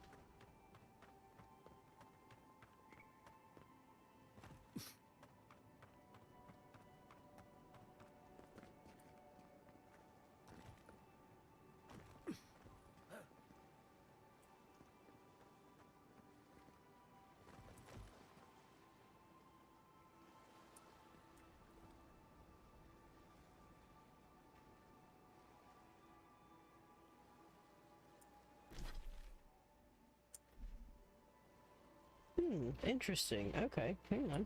Interesting. Okay, hang on.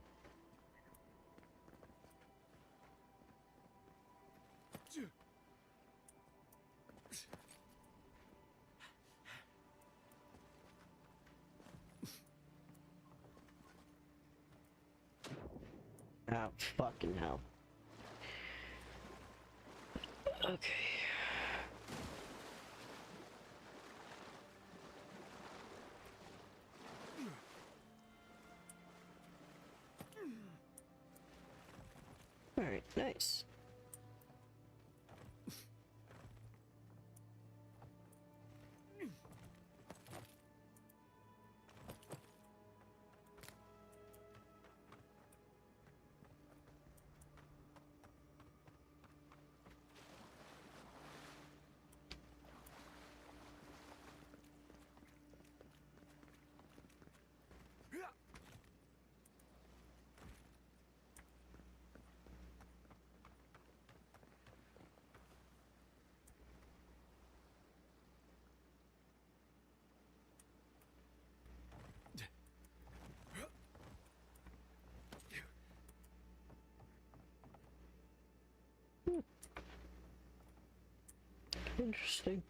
Oh, fucking hell. Okay. Alright, nice. Interesting.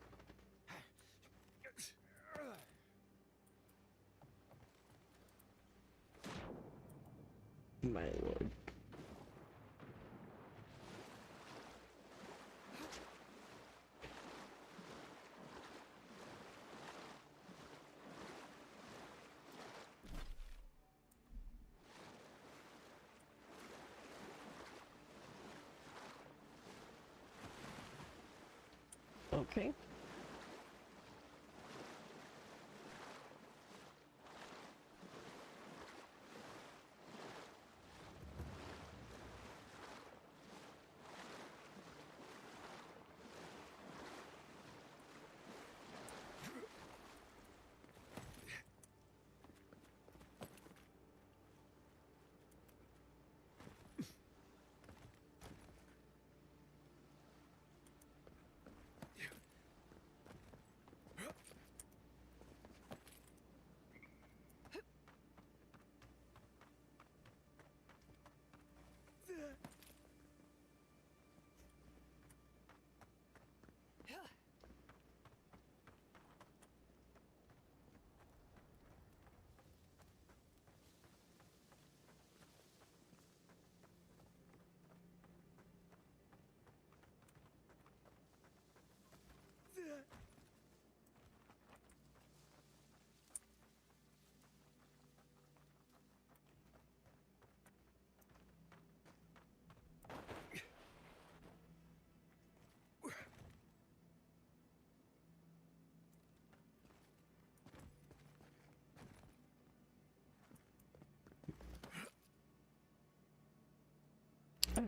My lord. Okay.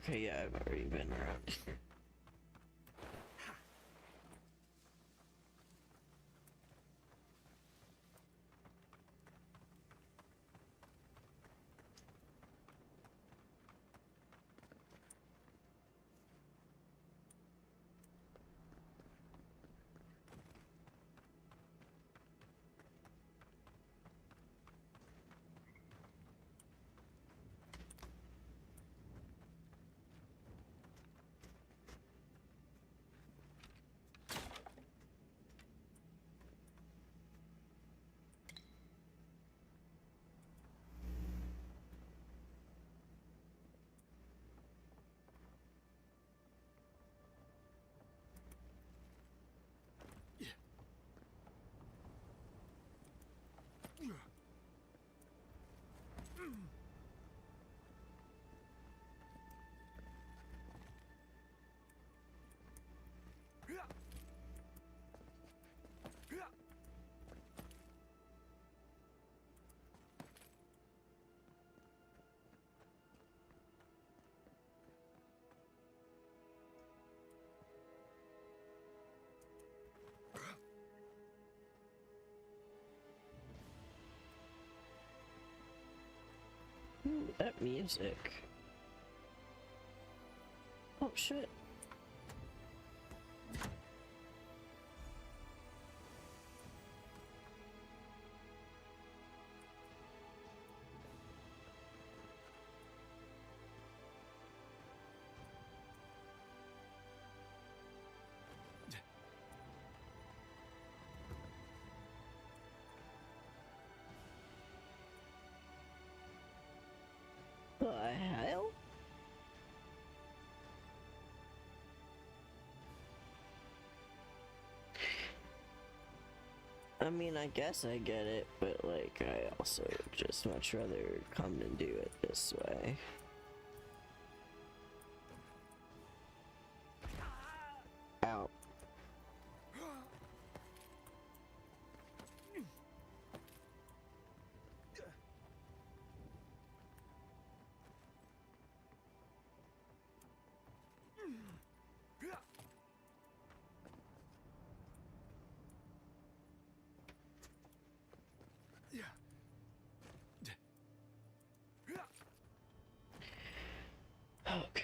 Okay, yeah, I've already been around here. Ooh, that music. Oh shit. The hell? I mean, I guess I get it, but like, I also just much rather come and do it this way. Ow. Okay.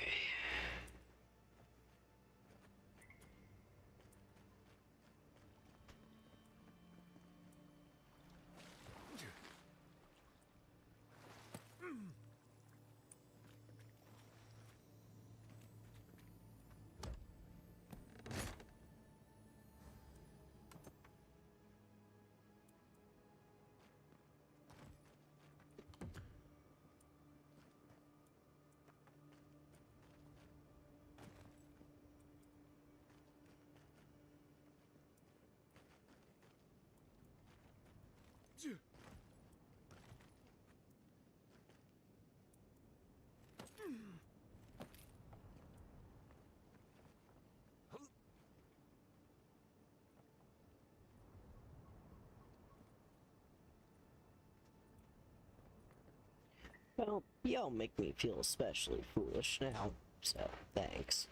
Well, y'all make me feel especially foolish now, so thanks.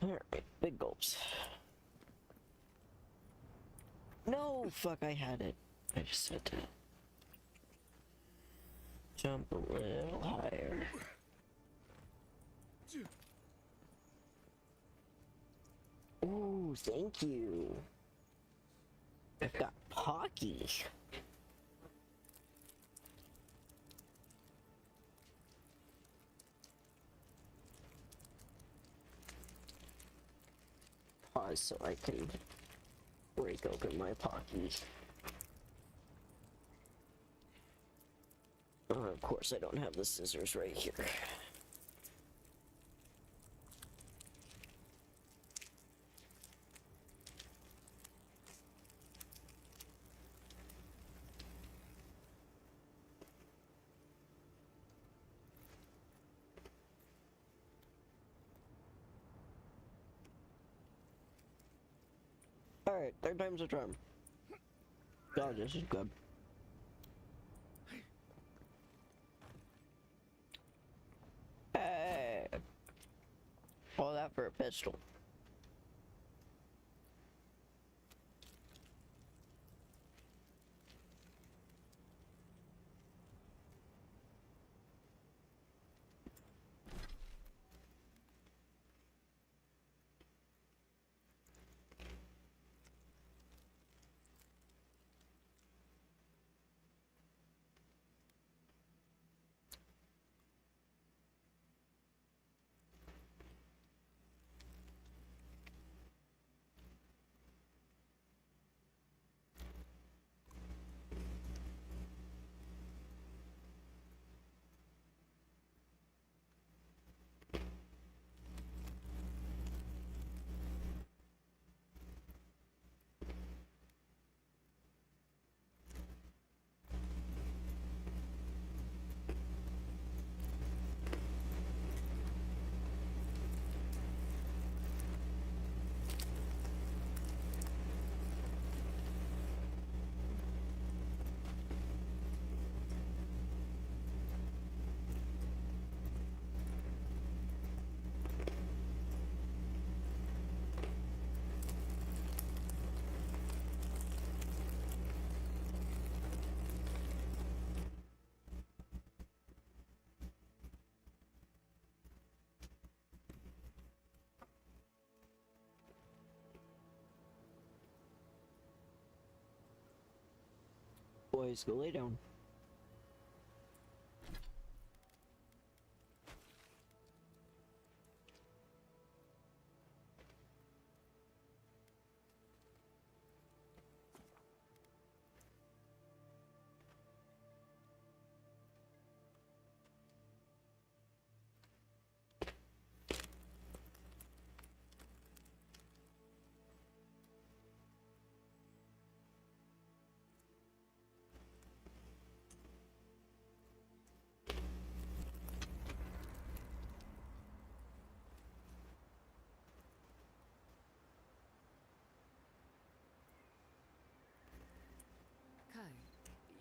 Alright, big gulps. No, fuck, I had it. I just had to jump a little higher. Ooh, thank you. I've got Pocky. Pause so I can break open my Pocky. Of course, I don't have the scissors right here. Alright, third time's a charm. God, this is good. pistol. Boys, go lay down. Kai,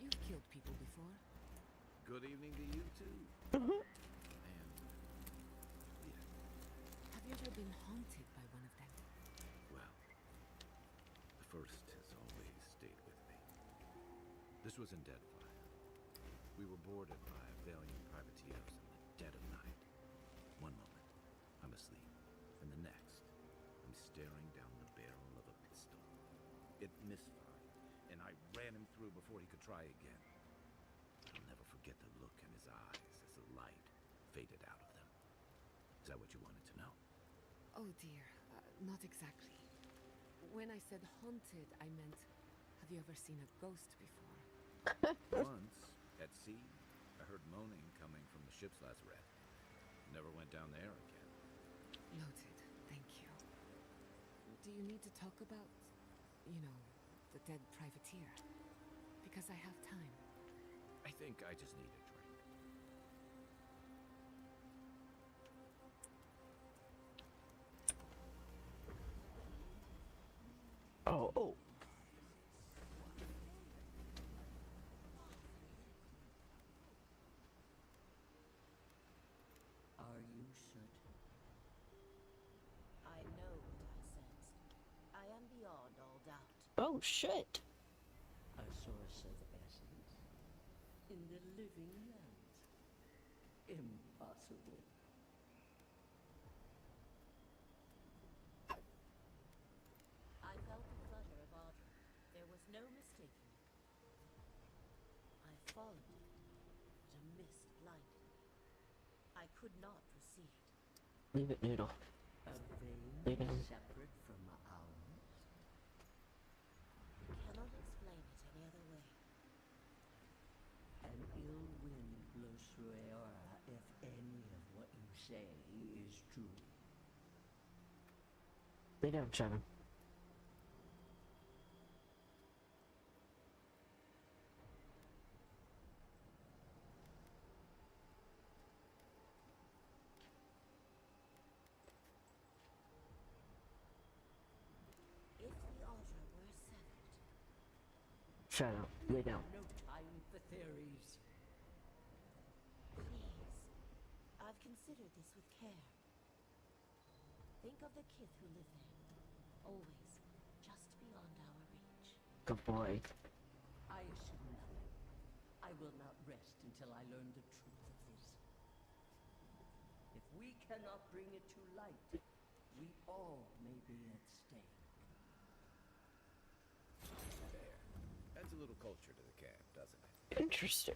you've killed people before. Good evening to you too. Uh-huh. And yeah, Have you ever been haunted by one of them? well, the first has always stayed with me. This was in Deadfire. We were boarded by Avowed privateers in the dead of night. One moment, I'm asleep, and the next, I'm staring down the barrel of a pistol. It misfired, and I ran him through before he could try again. I'll never forget the look in his eyes as the light faded out of them. Is that what you wanted to know? Oh dear, not exactly. When I said haunted, I meant, have you ever seen a ghost before? Once, at sea, I heard moaning coming from the ship's lazarette. Never went down there again. Noted, thank you. Do you need to talk about, you know, the dead privateer? Because I have time. I think I just need a drink. Oh. Are you certain? I know what I sensed. I am beyond all doubt. Oh, shit. A source of essence? In the living lands? Impossible. I felt the flutter of Audra. There was no mistaking it. I followed it, but a mist blinded me. I could not proceed. Leave it, Noodle. A Lay vein down. separate from ours? Cannot explain it any other way. An ill wind blows through Aora if any of what you say is true. Lay down, Shadow. If the Audra were severed, Shadow, lay down. no time for theories. Please, I've considered this with care. Think of the kith who live there. Always just beyond our reach. Good boy. I assume nothing. I will not rest until I learn the truth of this. If we cannot bring it to light, we all may be at stake. There. Adds a little culture to the camp, doesn't it? Interesting.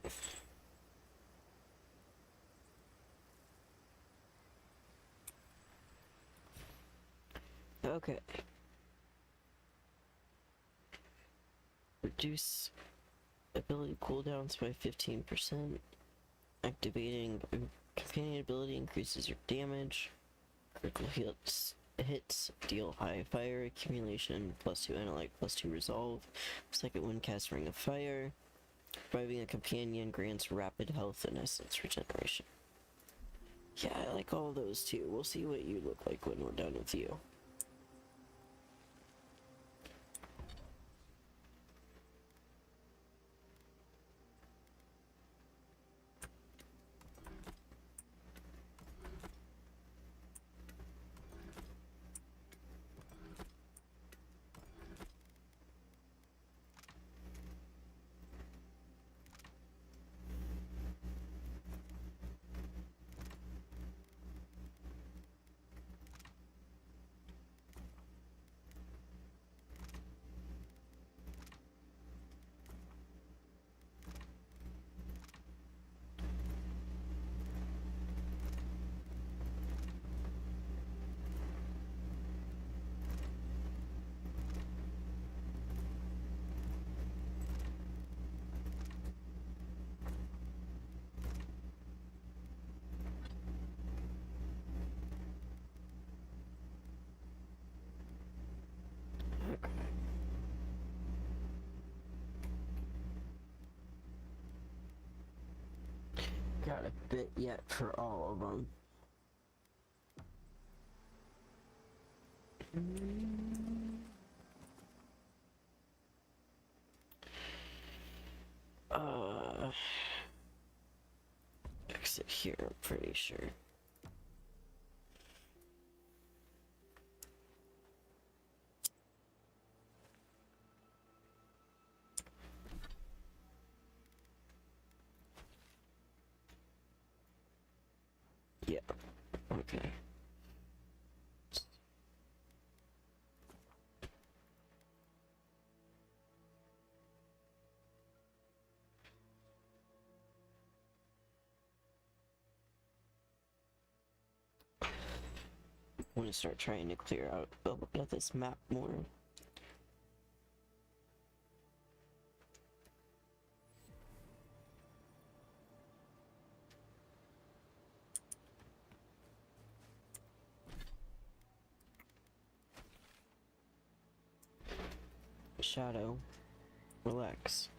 Okay. Reduce ability cooldowns by 15%. Activating a companion ability increases your damage. Critical hits deal high fire accumulation, +2 intellect, +2 resolve. Second one cast ring of fire. Reviving a companion grants rapid health and essence regeneration. Yeah, I like all those too. We'll see what you look like when we're done with you. Got a bit yet for all of them. Exit here, I'm pretty sure. Yeah, okay. I'm gonna start trying to clear out this map more. Shadow, relax.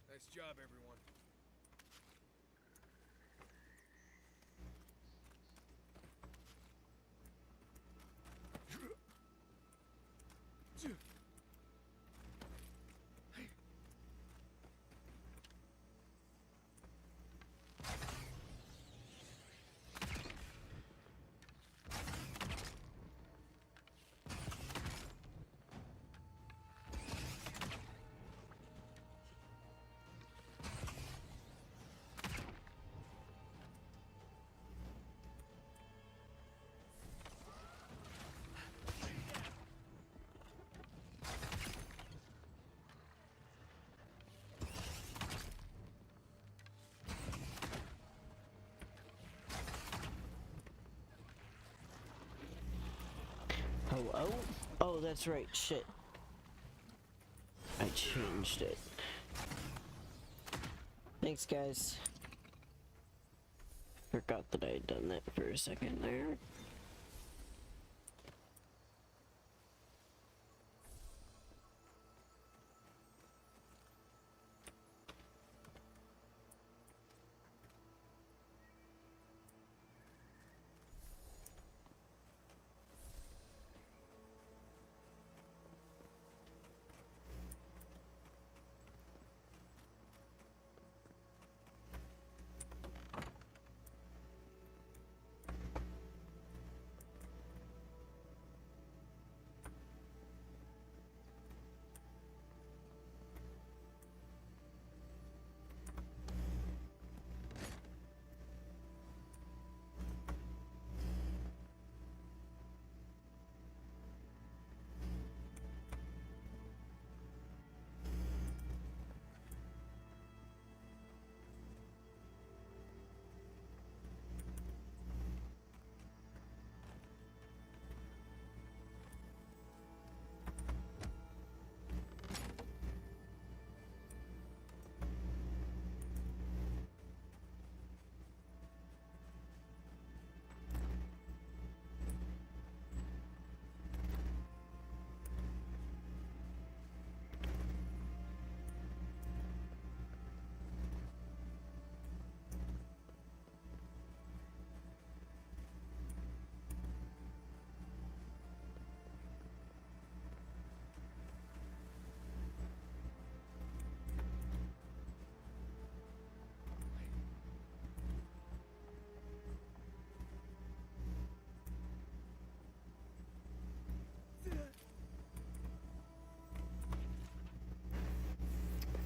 Nice job, everyone. Hello? Oh, that's right, shit. I changed it. Thanks, guys. Forgot that I had done that for a second there.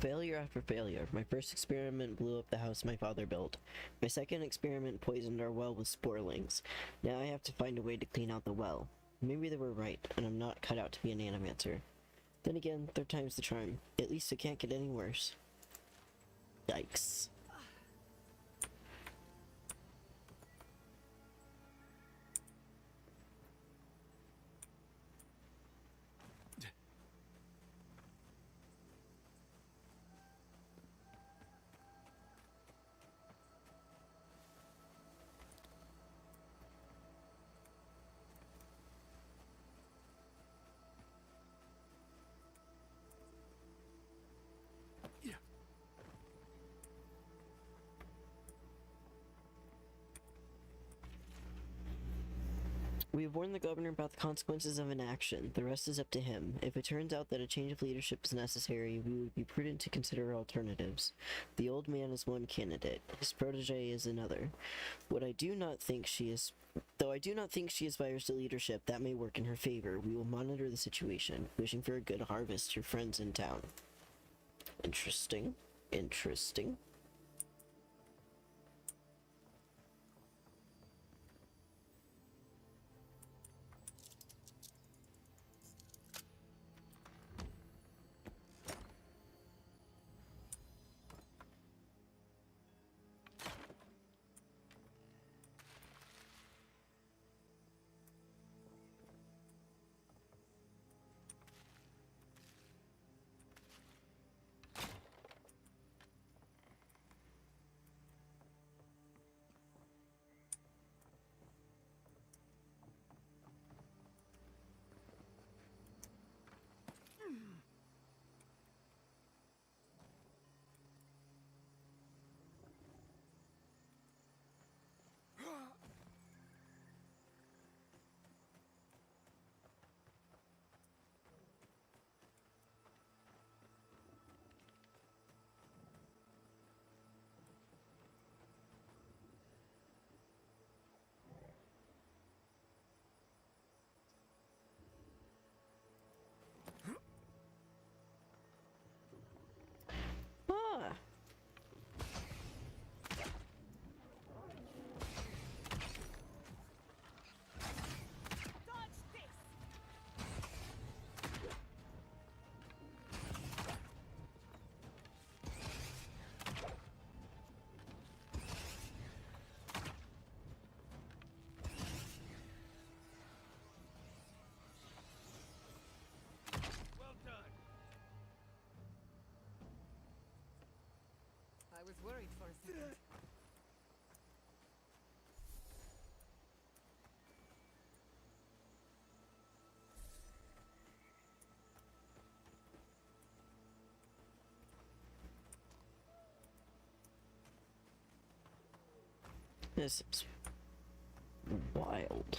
Failure after failure. My first experiment blew up the house my father built. My second experiment poisoned our well with sporlings. Now I have to find a way to clean out the well. Maybe they were right, and I'm not cut out to be an animancer. Then again, third time's the charm. At least it can't get any worse. Yikes. We have warned the governor about the consequences of inaction. The rest is up to him. If it turns out that a change of leadership is necessary, we would be prudent to consider alternatives. The old man is one candidate. His protege is another. Though I do not think she aspires to leadership, that may work in her favor. We will monitor the situation. Wishing for a good harvest to your friends in town. Interesting. Interesting. Ah! Well done. I was worried for a second. This is wild.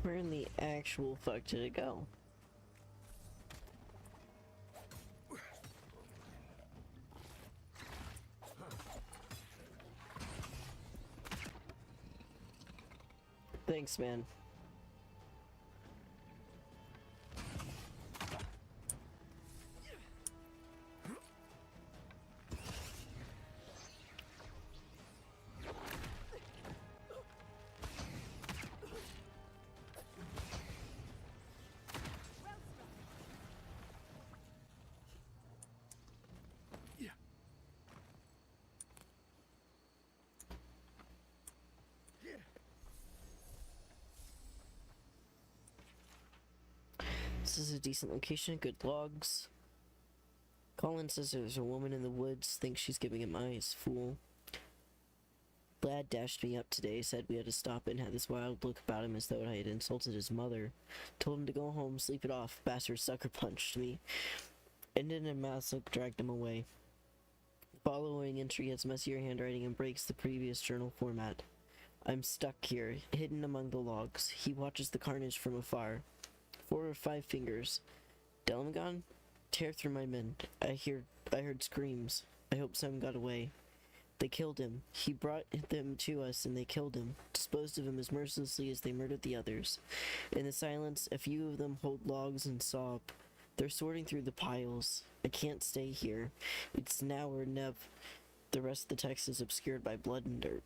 Where in the actual fuck did it go? Thanks, man. is a decent location, good logs. Colin says there's a woman in the woods, thinks she's giving him eyes, fool. Lad dashed me up today, said we had to stop and had this wild look about him as though I had insulted his mother. Told him to go home, sleep it off, bastard sucker punched me. Ended in a mass look, dragged him away. Following entry has messier handwriting and breaks the previous journal format. I'm stuck here, hidden among the logs. He watches the carnage from afar. 4 or 5 fingers. Delmagon? Tear through my men. I heard screams. I hope some got away. They killed him. He brought them to us and they killed him. Disposed of him as mercilessly as they murdered the others. In the silence, a few of them hold logs and sob. They're sorting through the piles. I can't stay here. It's now or never. The rest of the text is obscured by blood and dirt.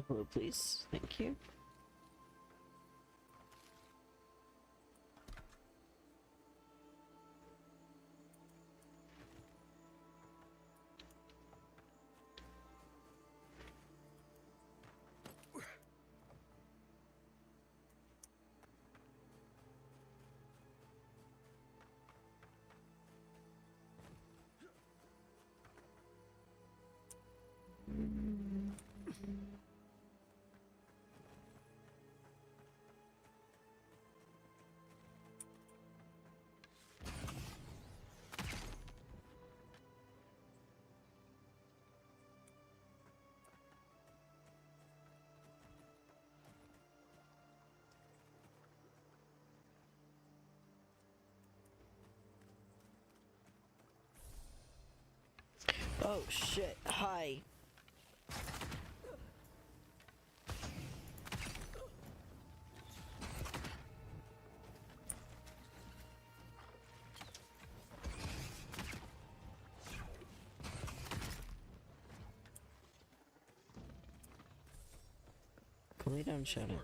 Hello, please. Thank you. Oh shit, hi. Go lay down, Shadow.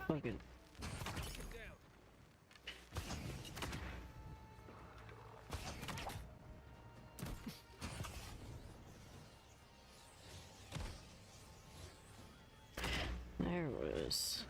Fucking. There it was.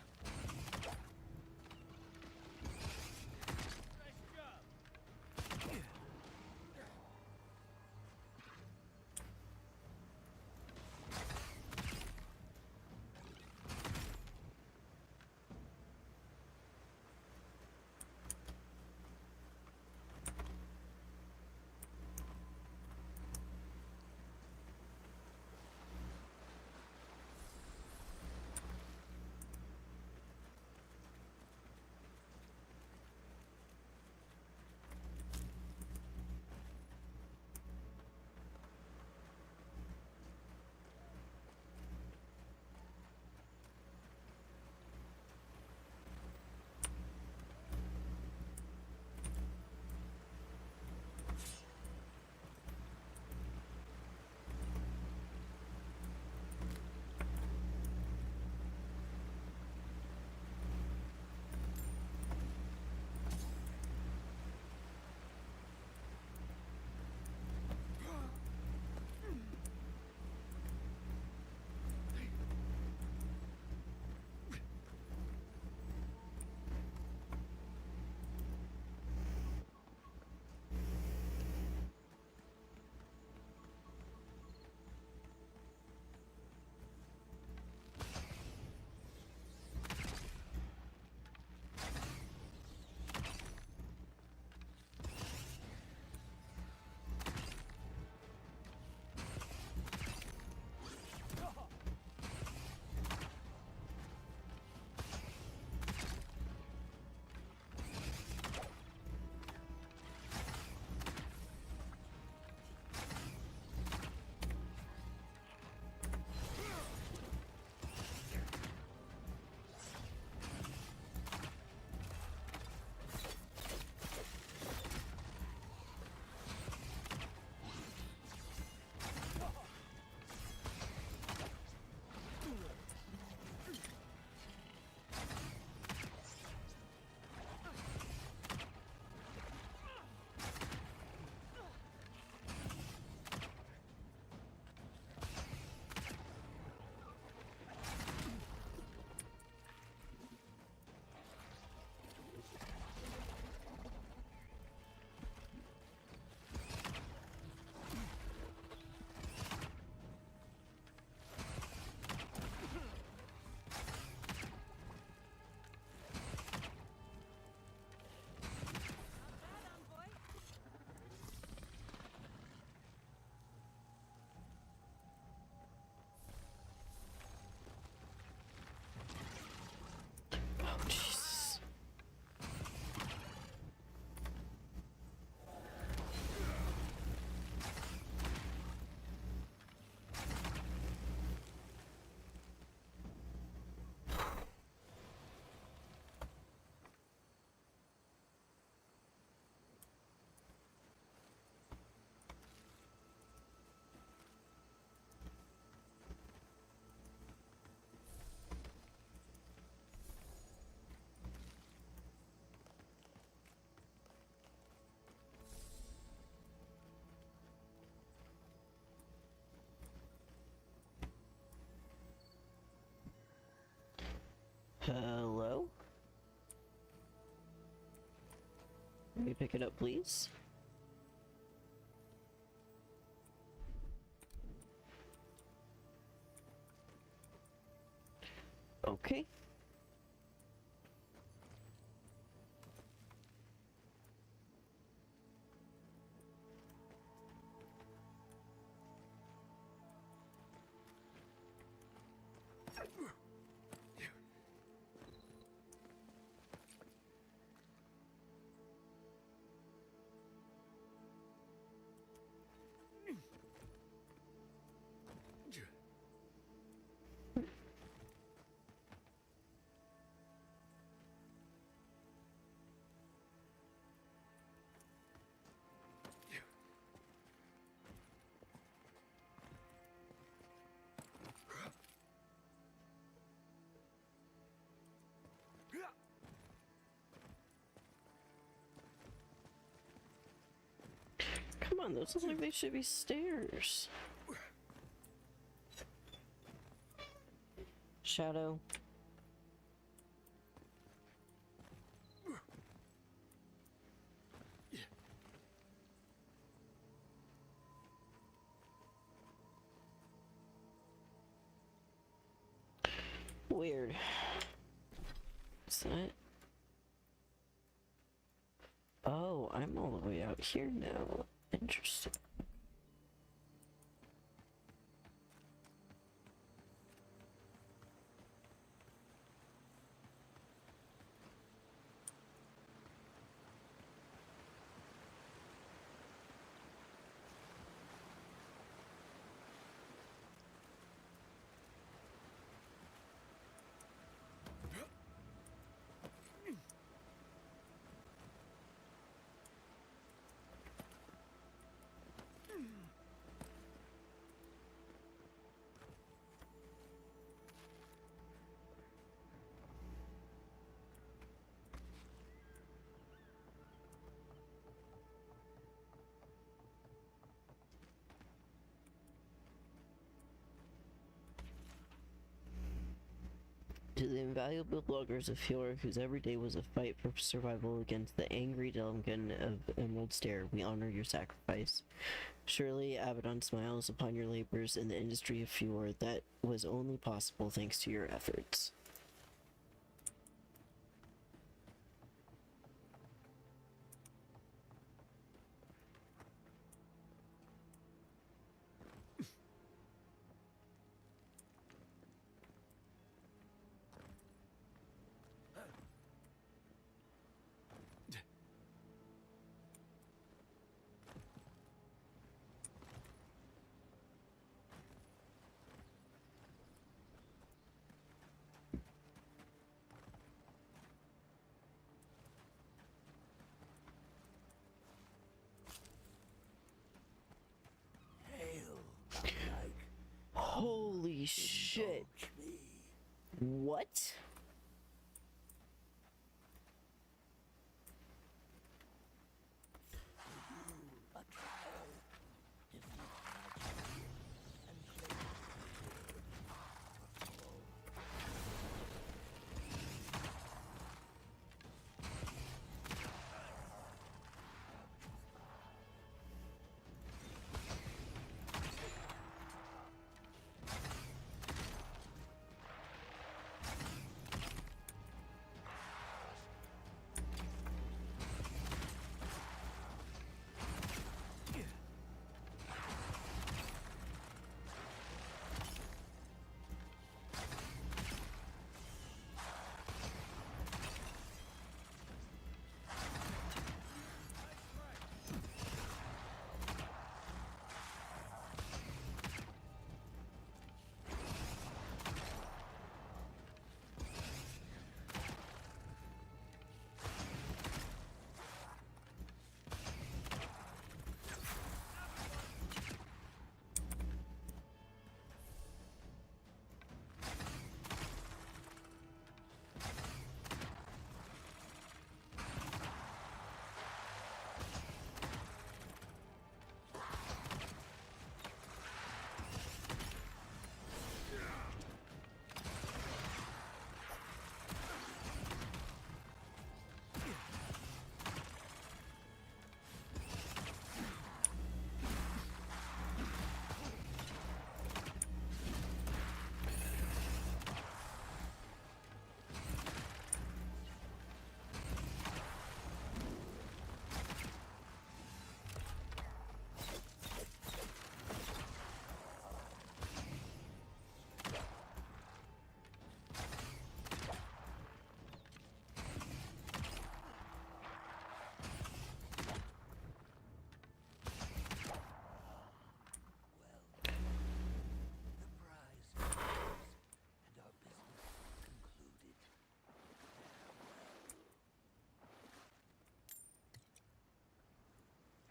Hello? Let me pick it up, please. Okay. Come on, those look like they should be stairs. Shadow. Weird. Is that? Oh, I'm all the way out here now. Interesting. To the invaluable loggers of Fjord, whose every day was a fight for survival against the angry Duncan of Emerald Stair, we honor your sacrifice. Surely Abaddon smiles upon your labors in the industry of Fjord that was only possible thanks to your efforts. Holy shit. What?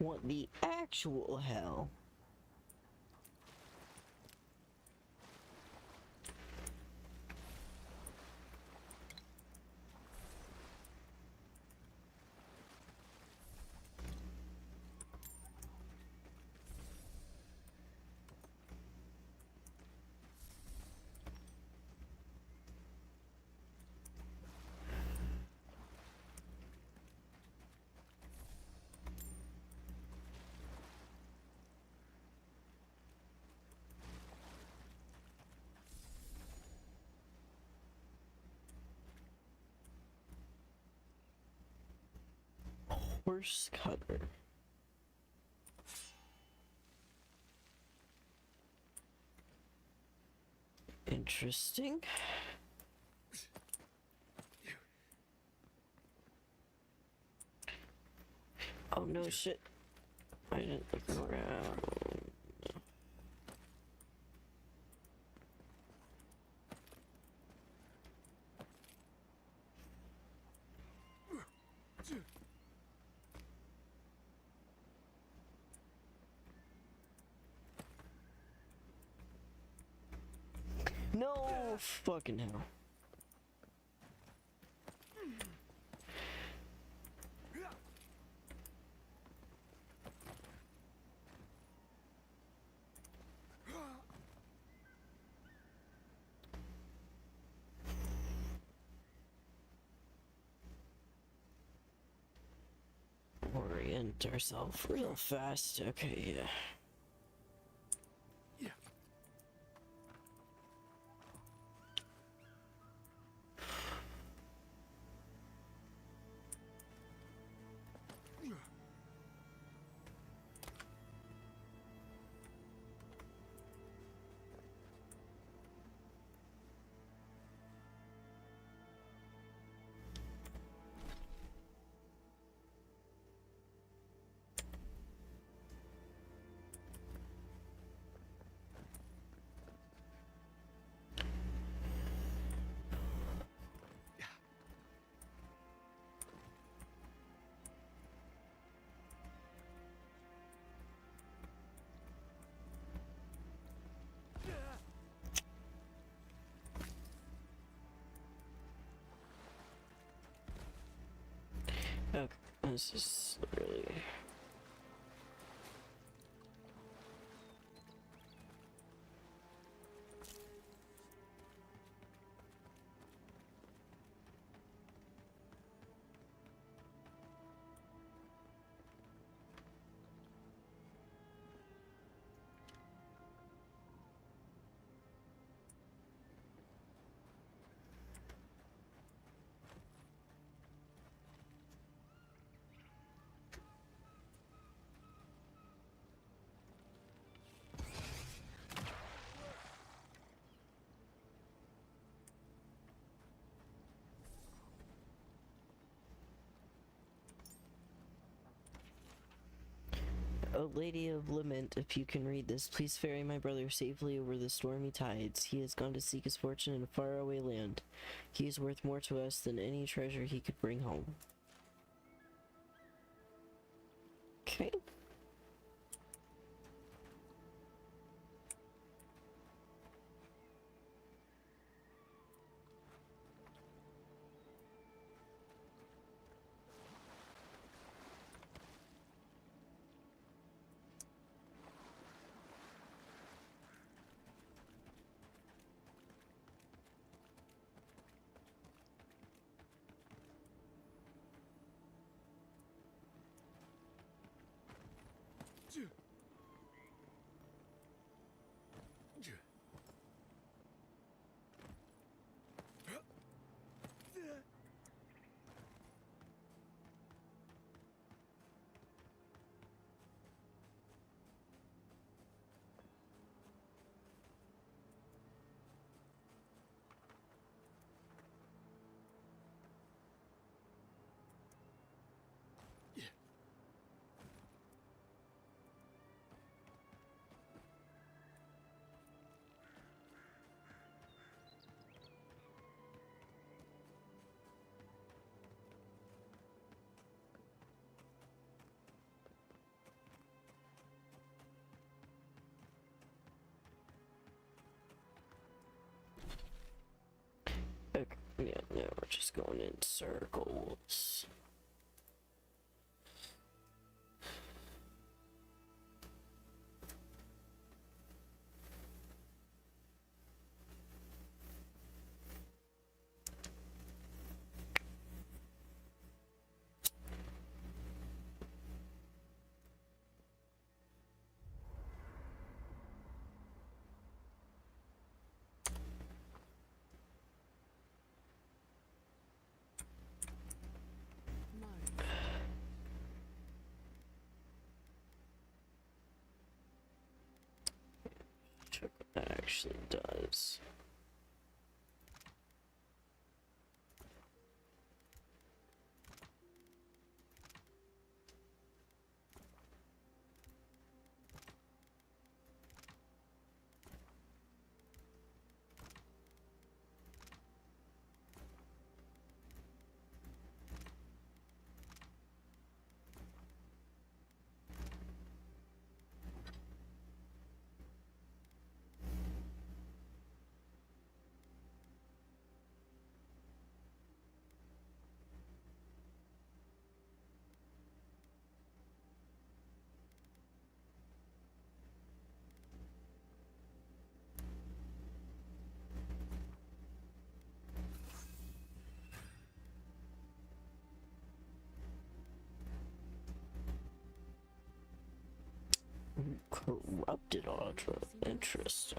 What the actual hell? Horse cutter. Interesting. Oh no shit. I didn't look around. No fucking hell. Orient ourselves real fast. Okay, yeah. Okay, this is really... O Lady of Lament, if you can read this, please ferry my brother safely over the stormy tides. He has gone to seek his fortune in a faraway land. He is worth more to us than any treasure he could bring home. Okay. just going in circles. Check what that actually does. Corrupted Audra. Interesting.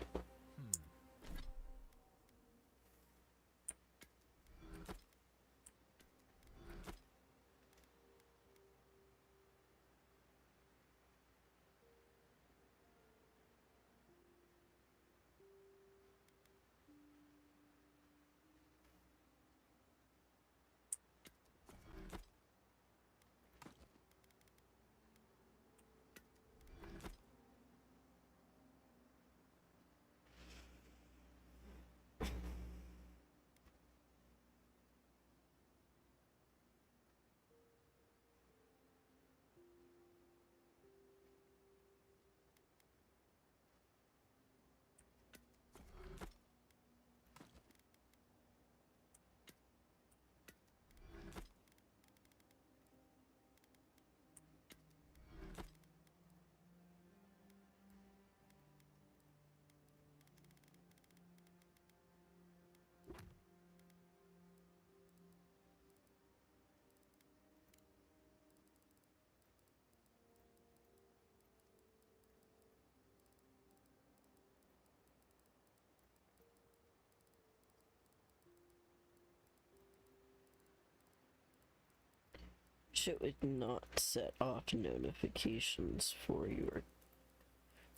It would not set off notifications for your...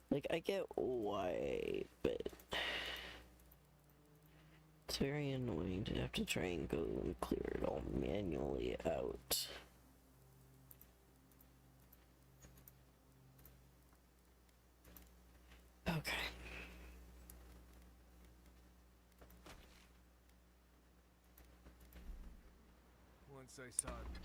Like, I get why, but... It's very annoying to have to try and go and clear it all manually out. Okay. Once I saw it.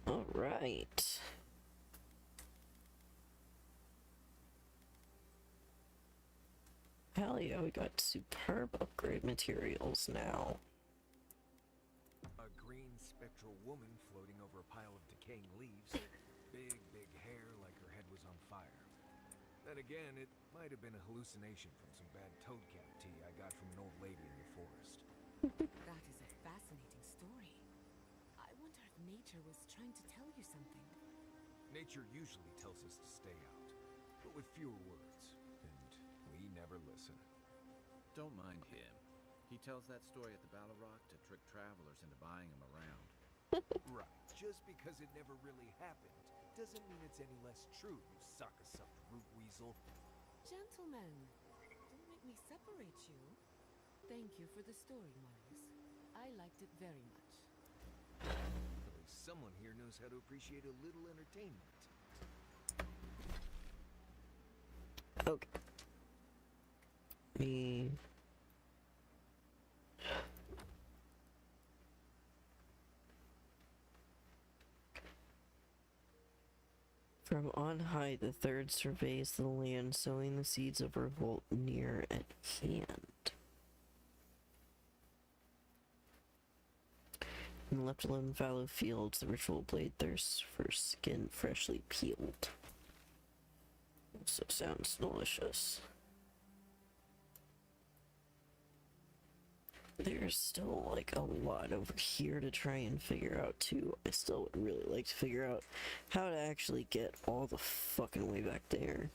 All right. Hell yeah, we got superb upgrade materials now. A green spectral woman floating over a pile of decaying leaves. Big hair like her head was on fire. Then again, it might have been a hallucination from some bad toadcat tea I got from an old lady in the forest. That is a fascinating story. I wonder if nature was trying to tell you something. Nature usually tells us to stay out, but with fewer words, and we never listen. Don't mind him. He tells that story at the Battle Rock to trick travelers into buying him around. Right. Just because it never really happened doesn't mean it's any less true, you sock-a-sucked root weasel. Gentlemen, don't make me separate you. Thank you for the story, Miles. I liked it very much. At least someone here knows how to appreciate a little entertainment. Okay. Me. From on high, the third surveys the land, sowing the seeds of revolt near at hand. In left alone fallow fields, the ritual blade thirsts for skin freshly peeled. Also sounds delicious. There's still like a lot over here to try and figure out too. I still would really like to figure out how to actually get all the fucking way back there.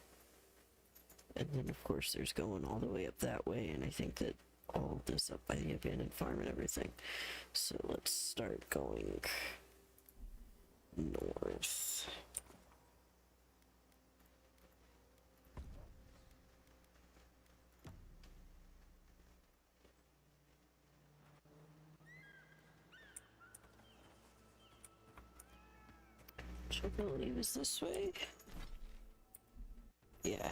And then of course there's going all the way up that way, and I think that all of this up by the abandoned farm and everything. So let's start going north. Which I believe is this way. Yeah.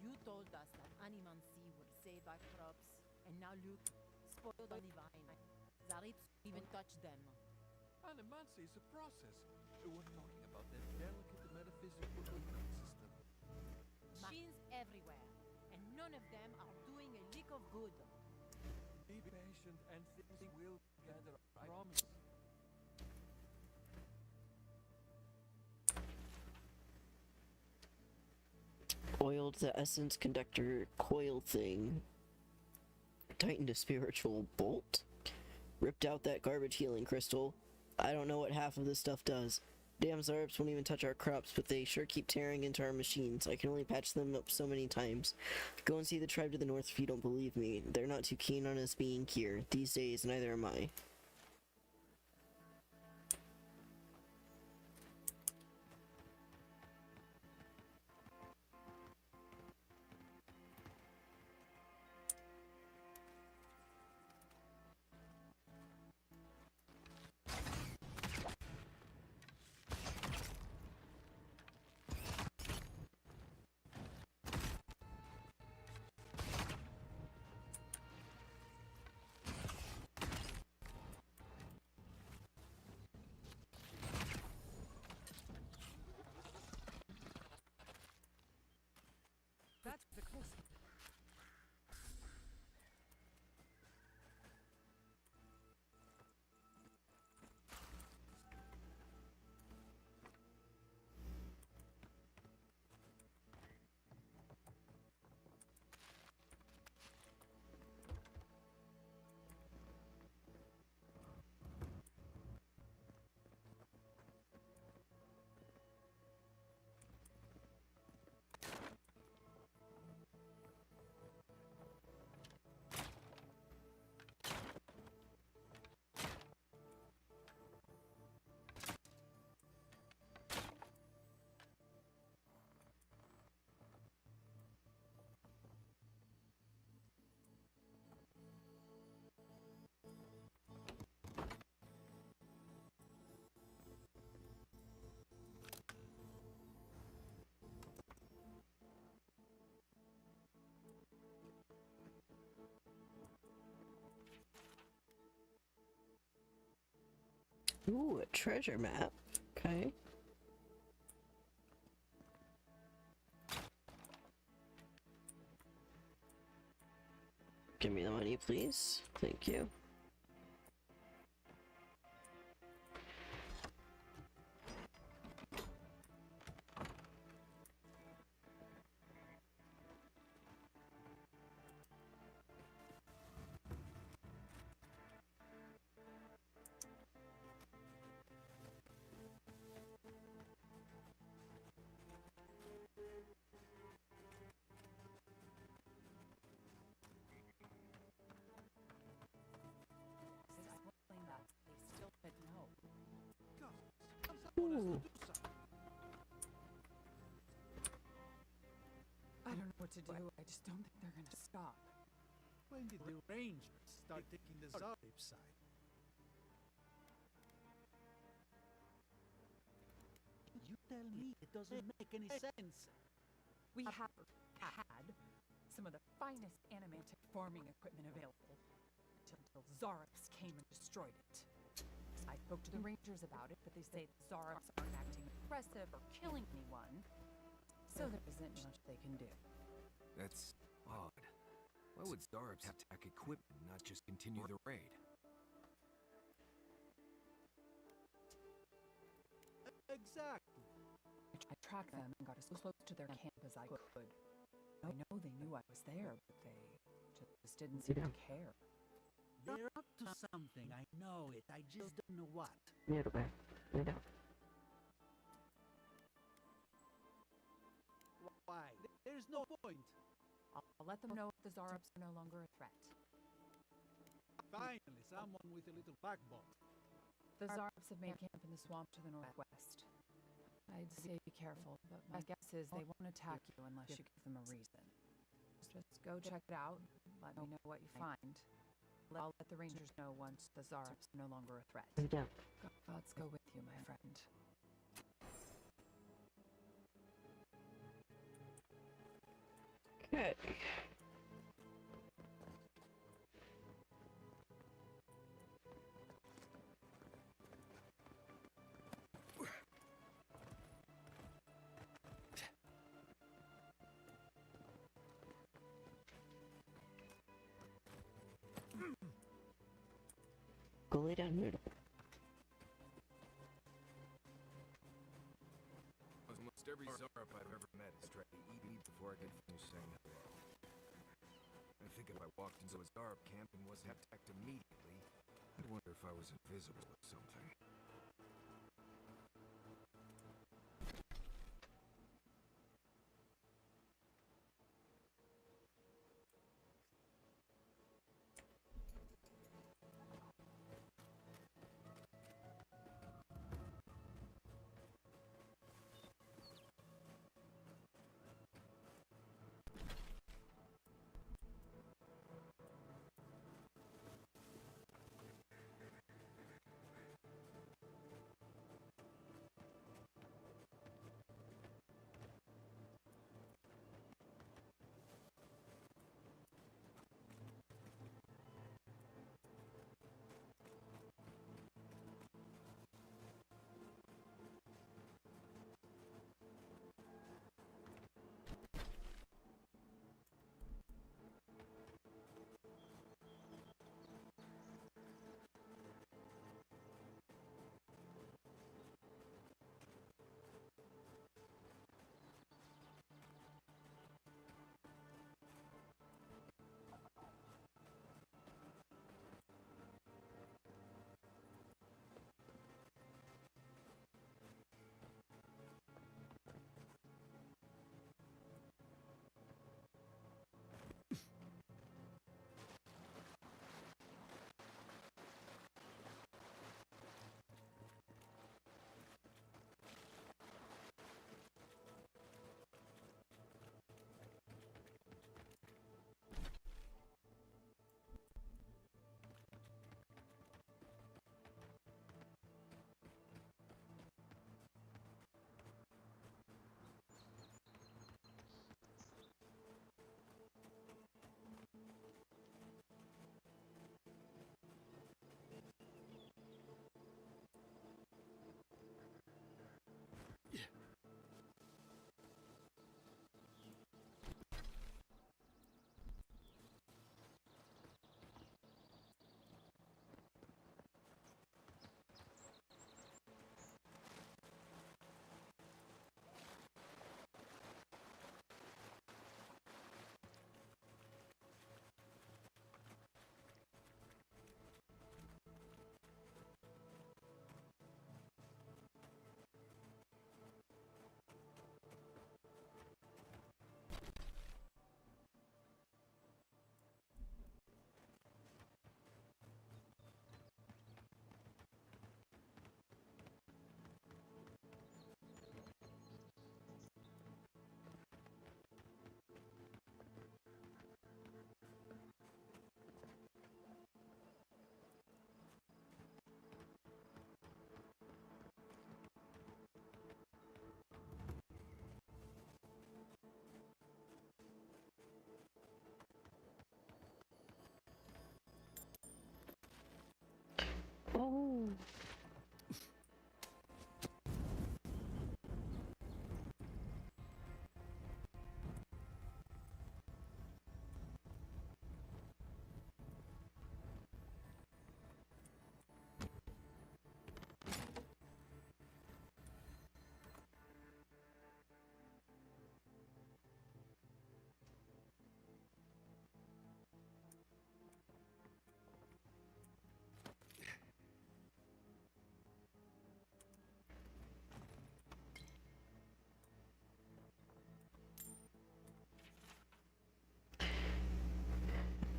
You told us that Animancy would save our crops, and now look, spoiled on the vine. Zarits even touch them. Animancy is a process. We're talking about that delicate metaphysical movement system. Machines everywhere, and none of them are doing a lick of good. Be patient and things will gather, I promise. Oiled the essence conductor coil thing. Tightened a spiritual bolt. Ripped out that garbage healing crystal. I don't know what half of this stuff does. Damn Zarps won't even touch our crops, but they sure keep tearing into our machines. I can only patch them up so many times. Go and see the tribe to the north if you don't believe me. They're not too keen on us being here. These days, neither am I. That's the close. Ooh, a treasure map. Okay. Give me the money, please. Thank you. to do. I just don't think they're gonna stop. When did the Rangers start taking the Zarip's side? You tell me it doesn't make any sense. We have had some of the finest animantic farming equipment available until Zarops came and destroyed it. I spoke to the Rangers about it, but they say the Zarops aren't acting aggressive or killing anyone, so there isn't much they can do. That's odd. Why would Zarops attack equipment, not just continue the raid? Exactly. I tracked them and got as close to their camp as I could. I know they knew I was there, but they just didn't seem to care. They're up to something, I know it. I just don't know what. Why? There's no point. I'll let them know if the Zarops are no longer a threat. Finally, someone with a little backbone. The Zarops have made camp in the swamp to the northwest. I'd say be careful, but my guess is they won't attack you unless you give them a reason. Just go check it out, let me know what you find. I'll let the Rangers know once the Zarops are no longer a threat. Gods go with you, my friend. Okay. Go lay down, Noodle. Almost every Zarop I've ever met has tried to eat me before I could finish saying hello. I think if I walked into a Zarop camp and wasn't attacked immediately, I'd wonder if I was invisible or something. No.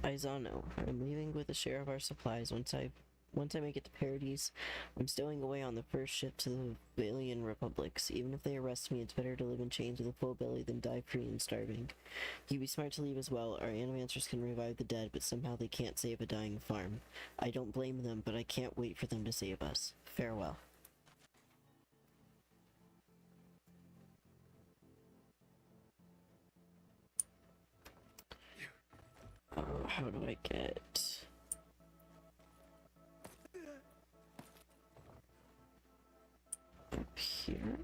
Aizano, I'm leaving with a share of our supplies. Once I make it to Paradise, I'm stowing away on the first ship to the Valian Republics. Even if they arrest me, it's better to live in chains with a full belly than die free and starving. You'd be smart to leave as well. Our animancers can revive the dead, but somehow they can't save a dying farm. I don't blame them, but I can't wait for them to save us. Farewell. Oh, how do I get... up here?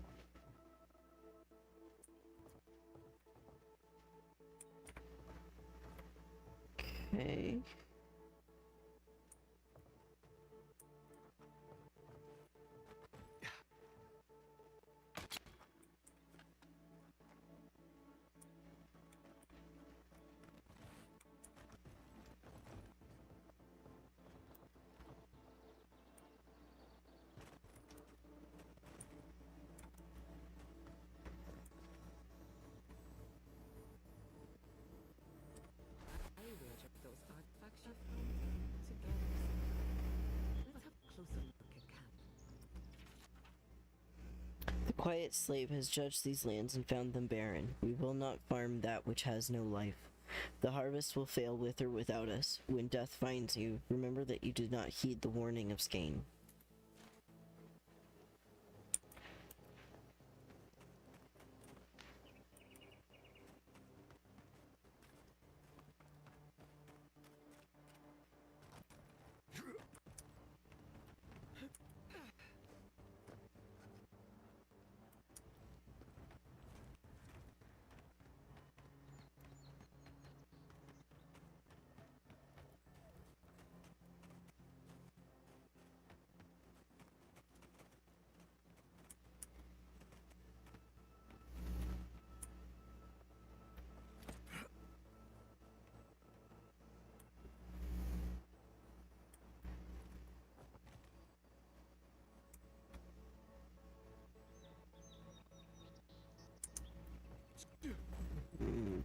Okay. I will check those artifacts you found together. Let's have a closer look at camp. The quiet slave has judged these lands and found them barren. We will not farm that which has no life. The harvest will fail with or without us. When death finds you, remember that you did not heed the warning of Skane.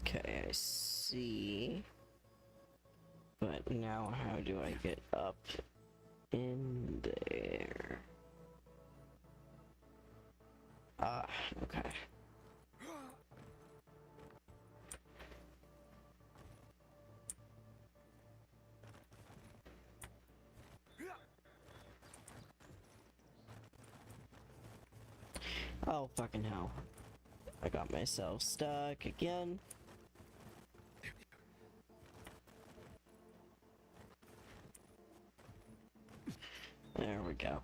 Okay, I see. But now how do I get up in there? Ah, okay. Oh, fucking hell. I got myself stuck again. There we go.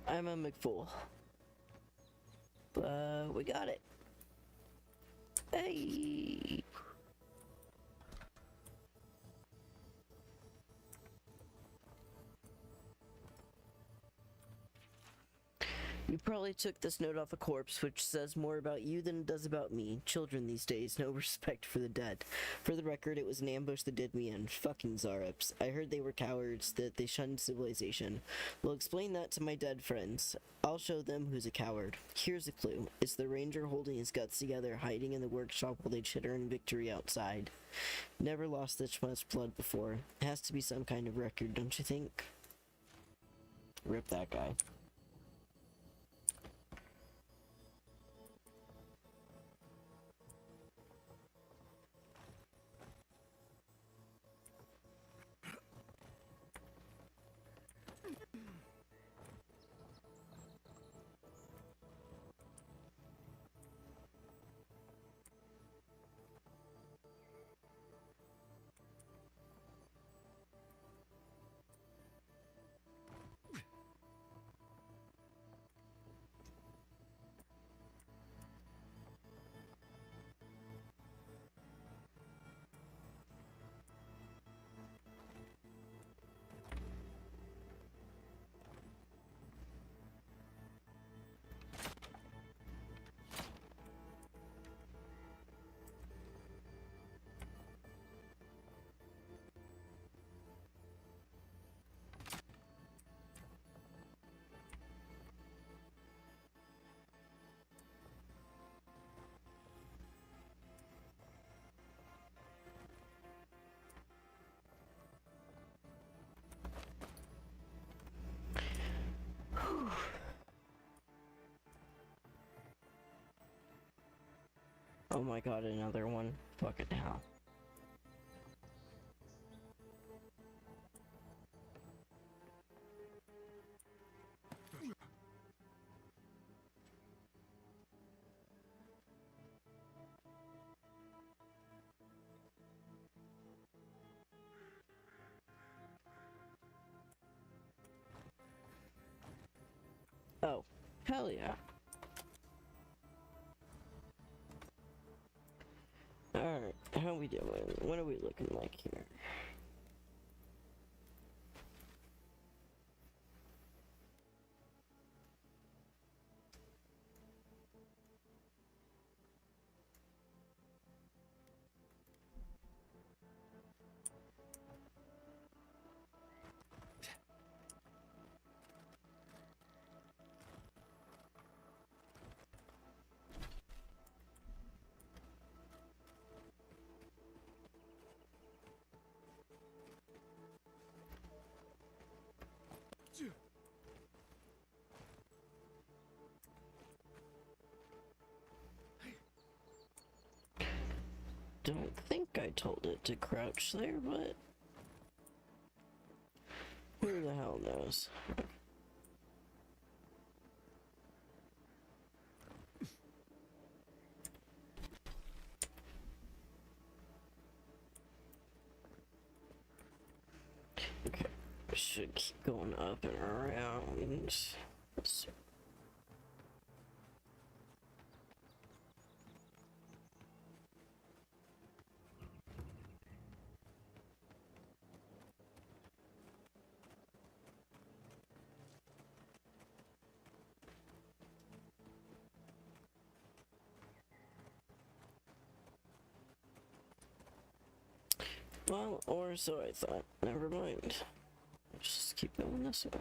I'm a McFool. But we got it. Hey! You probably took this note off a corpse, which says more about you than it does about me. Children these days, no respect for the dead. For the record, it was an ambush that did me in. Fucking Zareps. I heard they were cowards, that they shunned civilization. We'll explain that to my dead friends. I'll show them who's a coward. Here's a clue. It's the ranger holding his guts together, hiding in the workshop while they chitter in victory outside. Never lost this much blood before. It has to be some kind of record, don't you think? Rip that guy. Oh my god, another one. Fucking hell. Oh, hell yeah. Alright, how we doing? What are we looking like here? Don't think I told it to crouch there, but who the hell knows? Okay, should keep going up and around. Let's well, or so I thought. Never mind. Let's just keep going this way.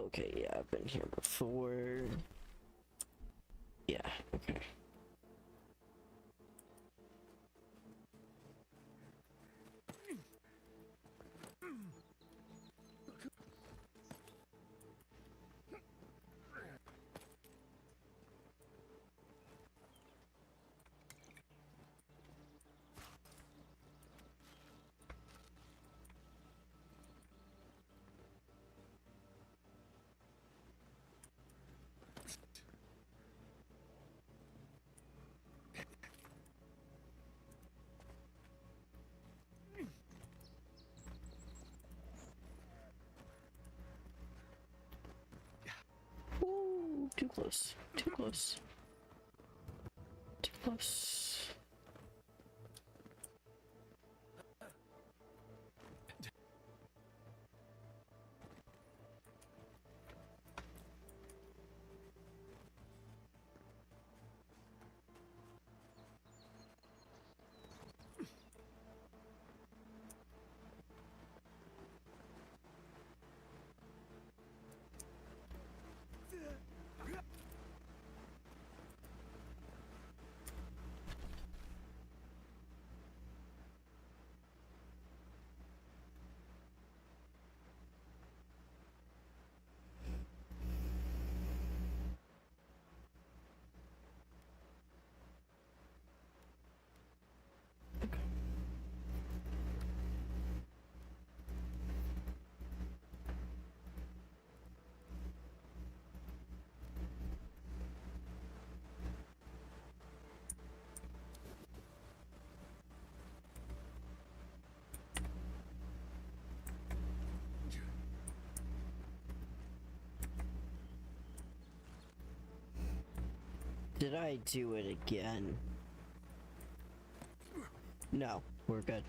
Okay, yeah, I've been here before. Yeah, okay. Ooh, too close. Too close. Too close. Did I do it again? No, we're good.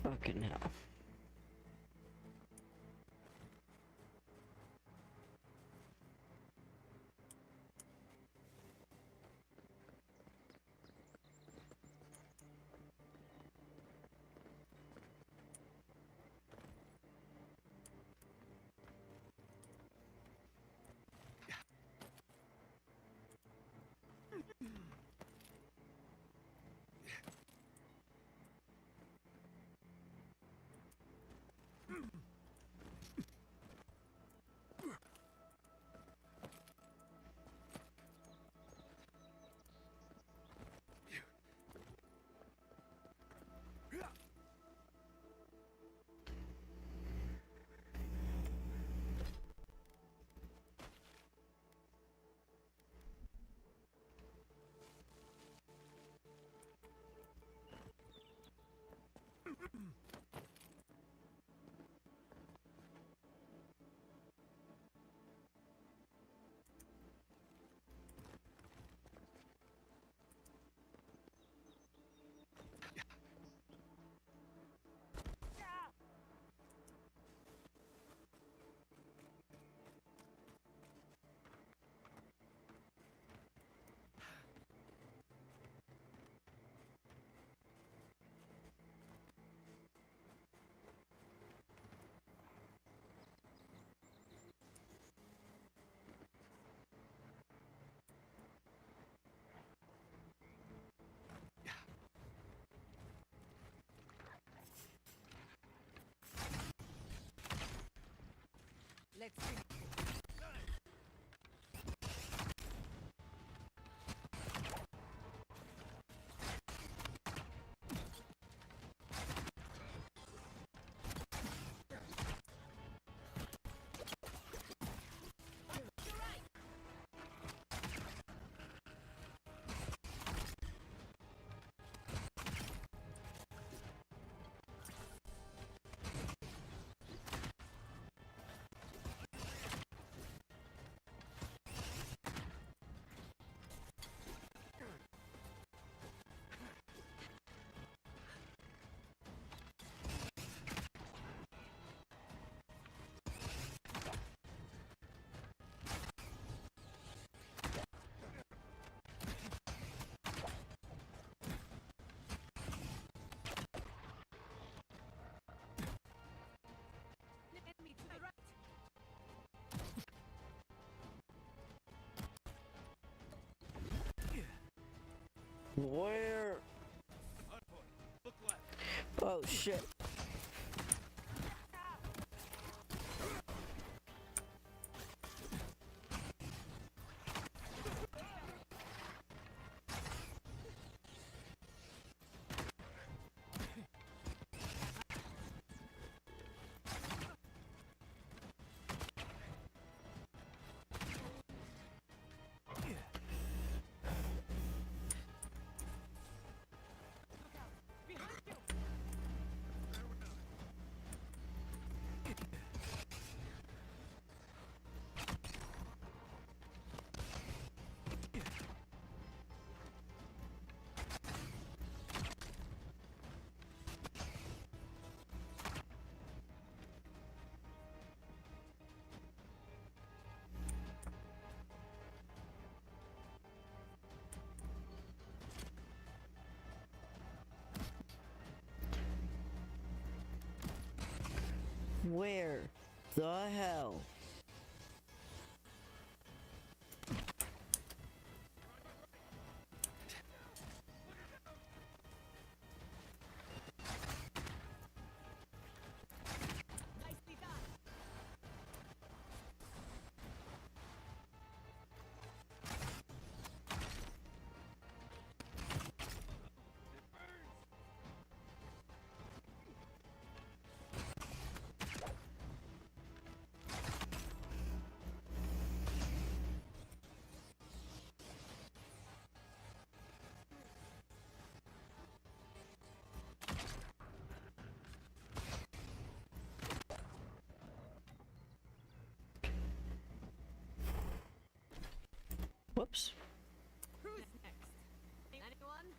Fucking hell. Let's finish. Where? Look left. Oh shit. Where the hell? Nicely done. Whoops. Who's next? Anyone?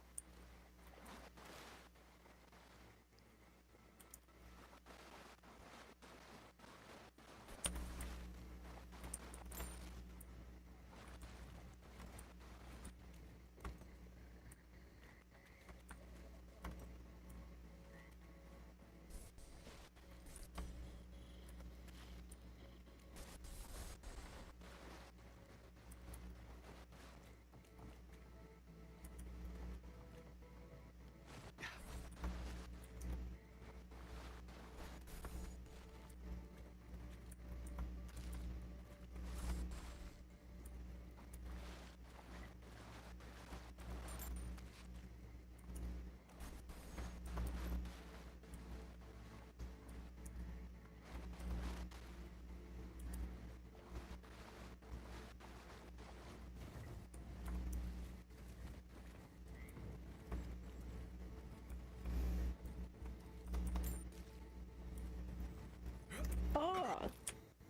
Oh,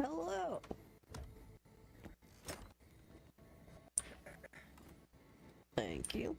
hello. Thank you.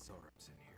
Zarps in here.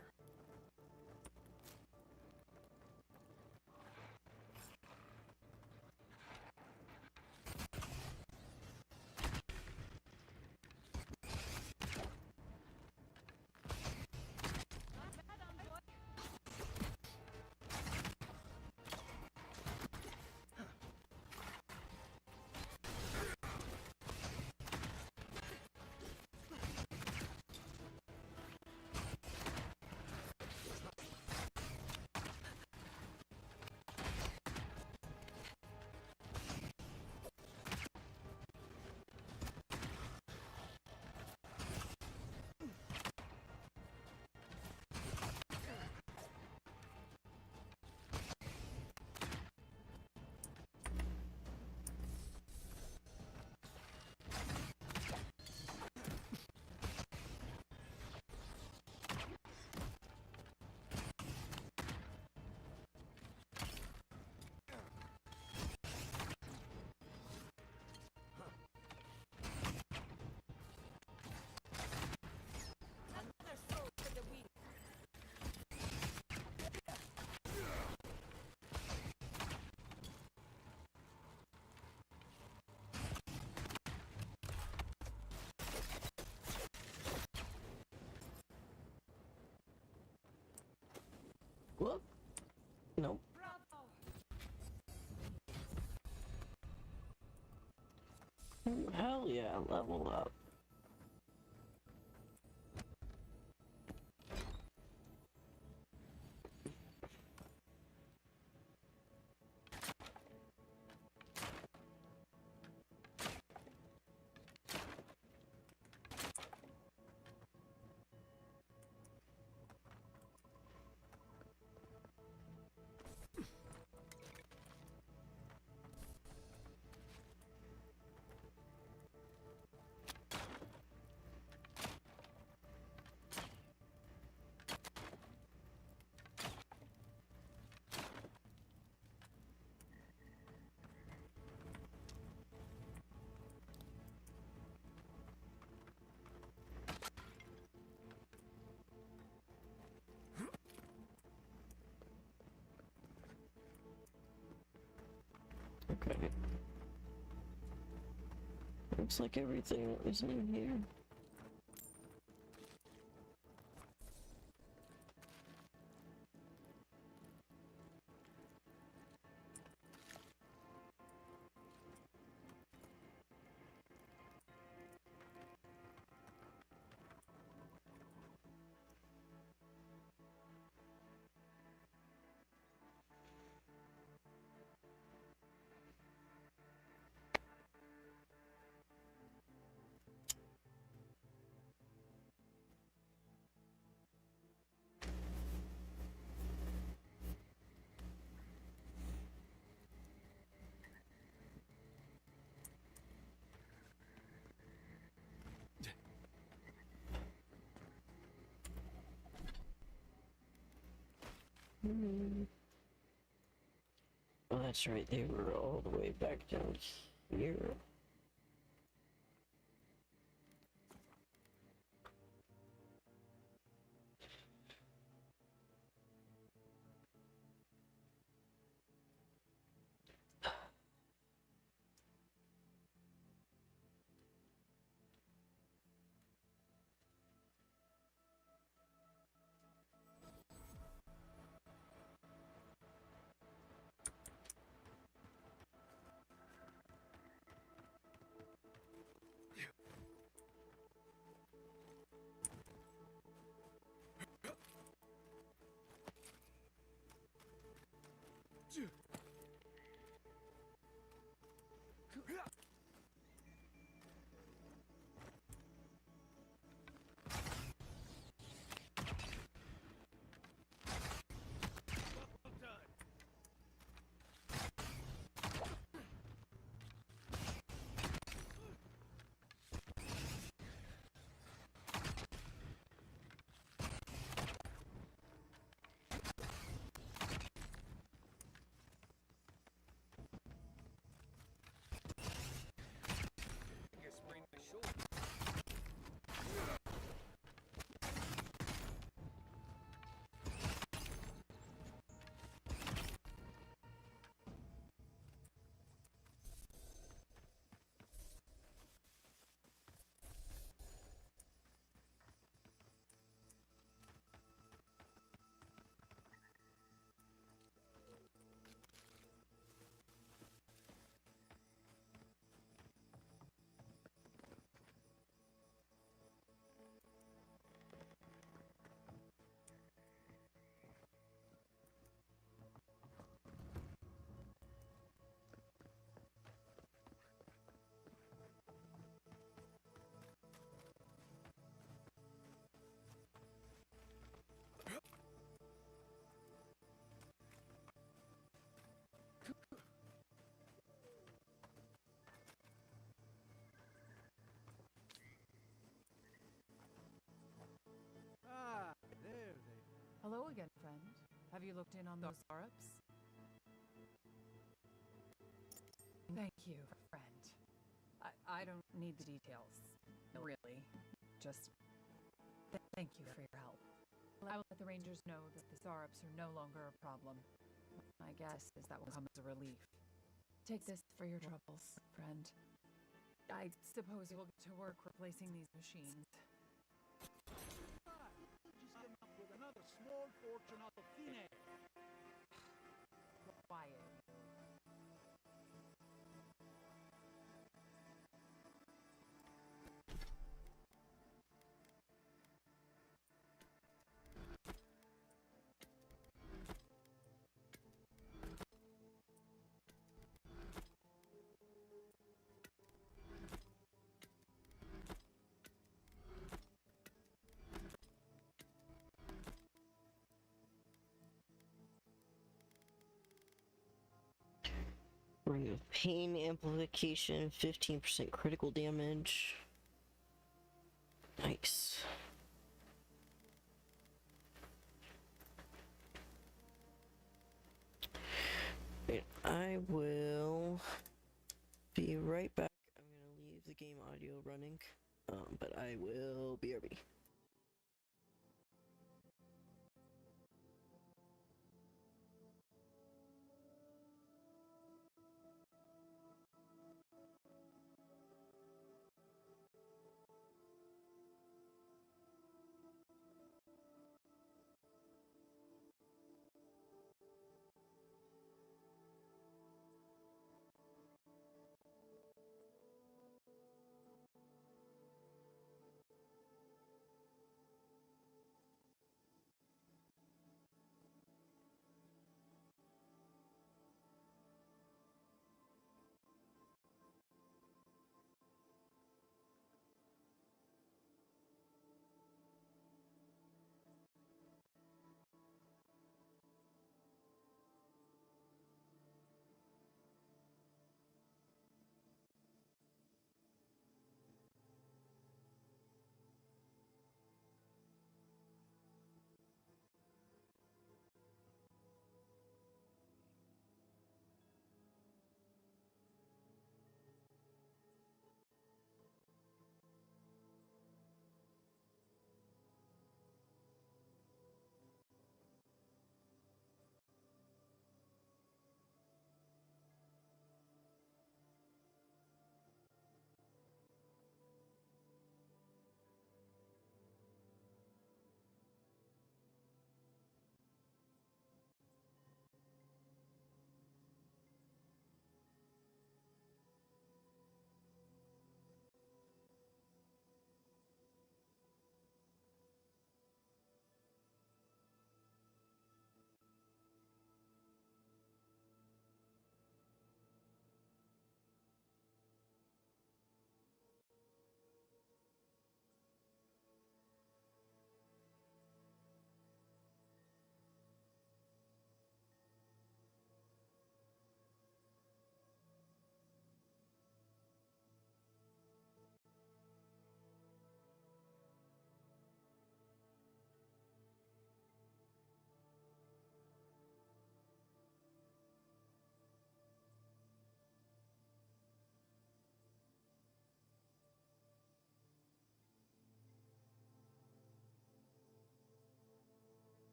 Whoop. Nope. Hell yeah, level up. Okay. Looks like everything is in here. Oh, that's right, they were all the way back down here. Have you looked in on those syrups? Thank you, friend. I don't need the details, really. Just thank you for your help. I will let the Rangers know that the syrups are no longer a problem. My guess is that will come as a relief. Take this for your troubles, friend. I suppose you'll get to work replacing these machines. Just came up with another small fortune out of thin air. Quiet. Ring of Pain amplification, 15% critical damage. Nice. Wait, I will be right back. I'm gonna leave the game audio running, but I will be RB.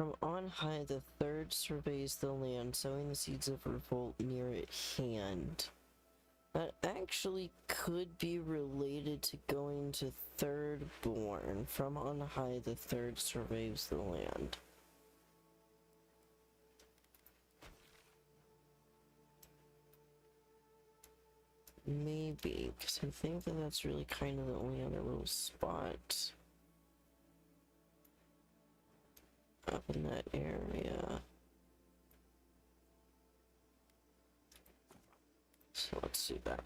From on high, the third surveys the land, sowing the seeds of revolt near at hand. That actually could be related to going to third born. From on high, the third surveys the land. Maybe, because I think that that's really kind of the only other little spot up in that area. So let's do that.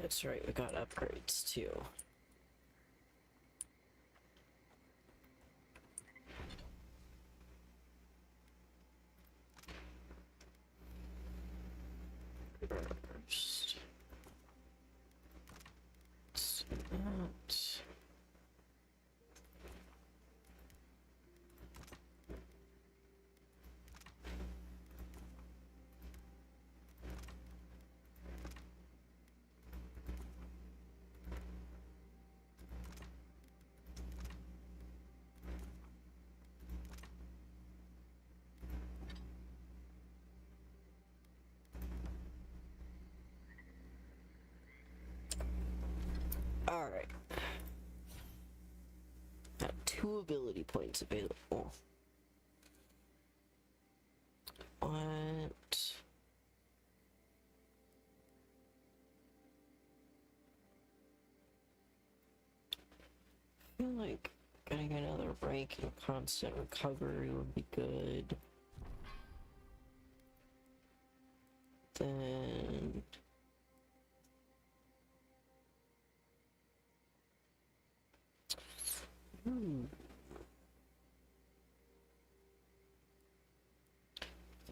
That's right, we got upgrades too. First, let's do that. Alright. Got 2 ability points available. What? I feel like getting another rank in constant recovery would be good. Then...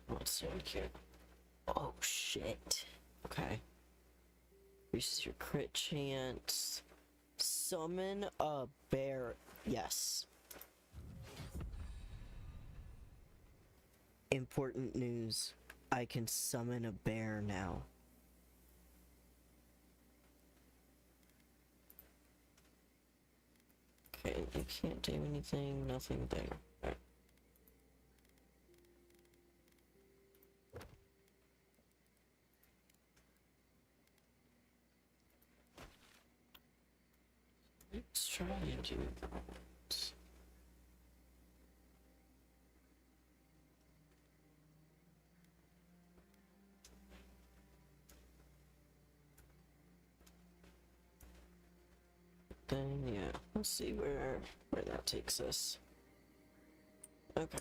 What's in here? Oh shit. Okay. Increases your crit chance. Summon a bear. Yes. Important news. I can summon a bear now. Okay, you can't do anything, nothing there. Right. Let's try and do that. Then yeah, let's see where that takes us. Okay.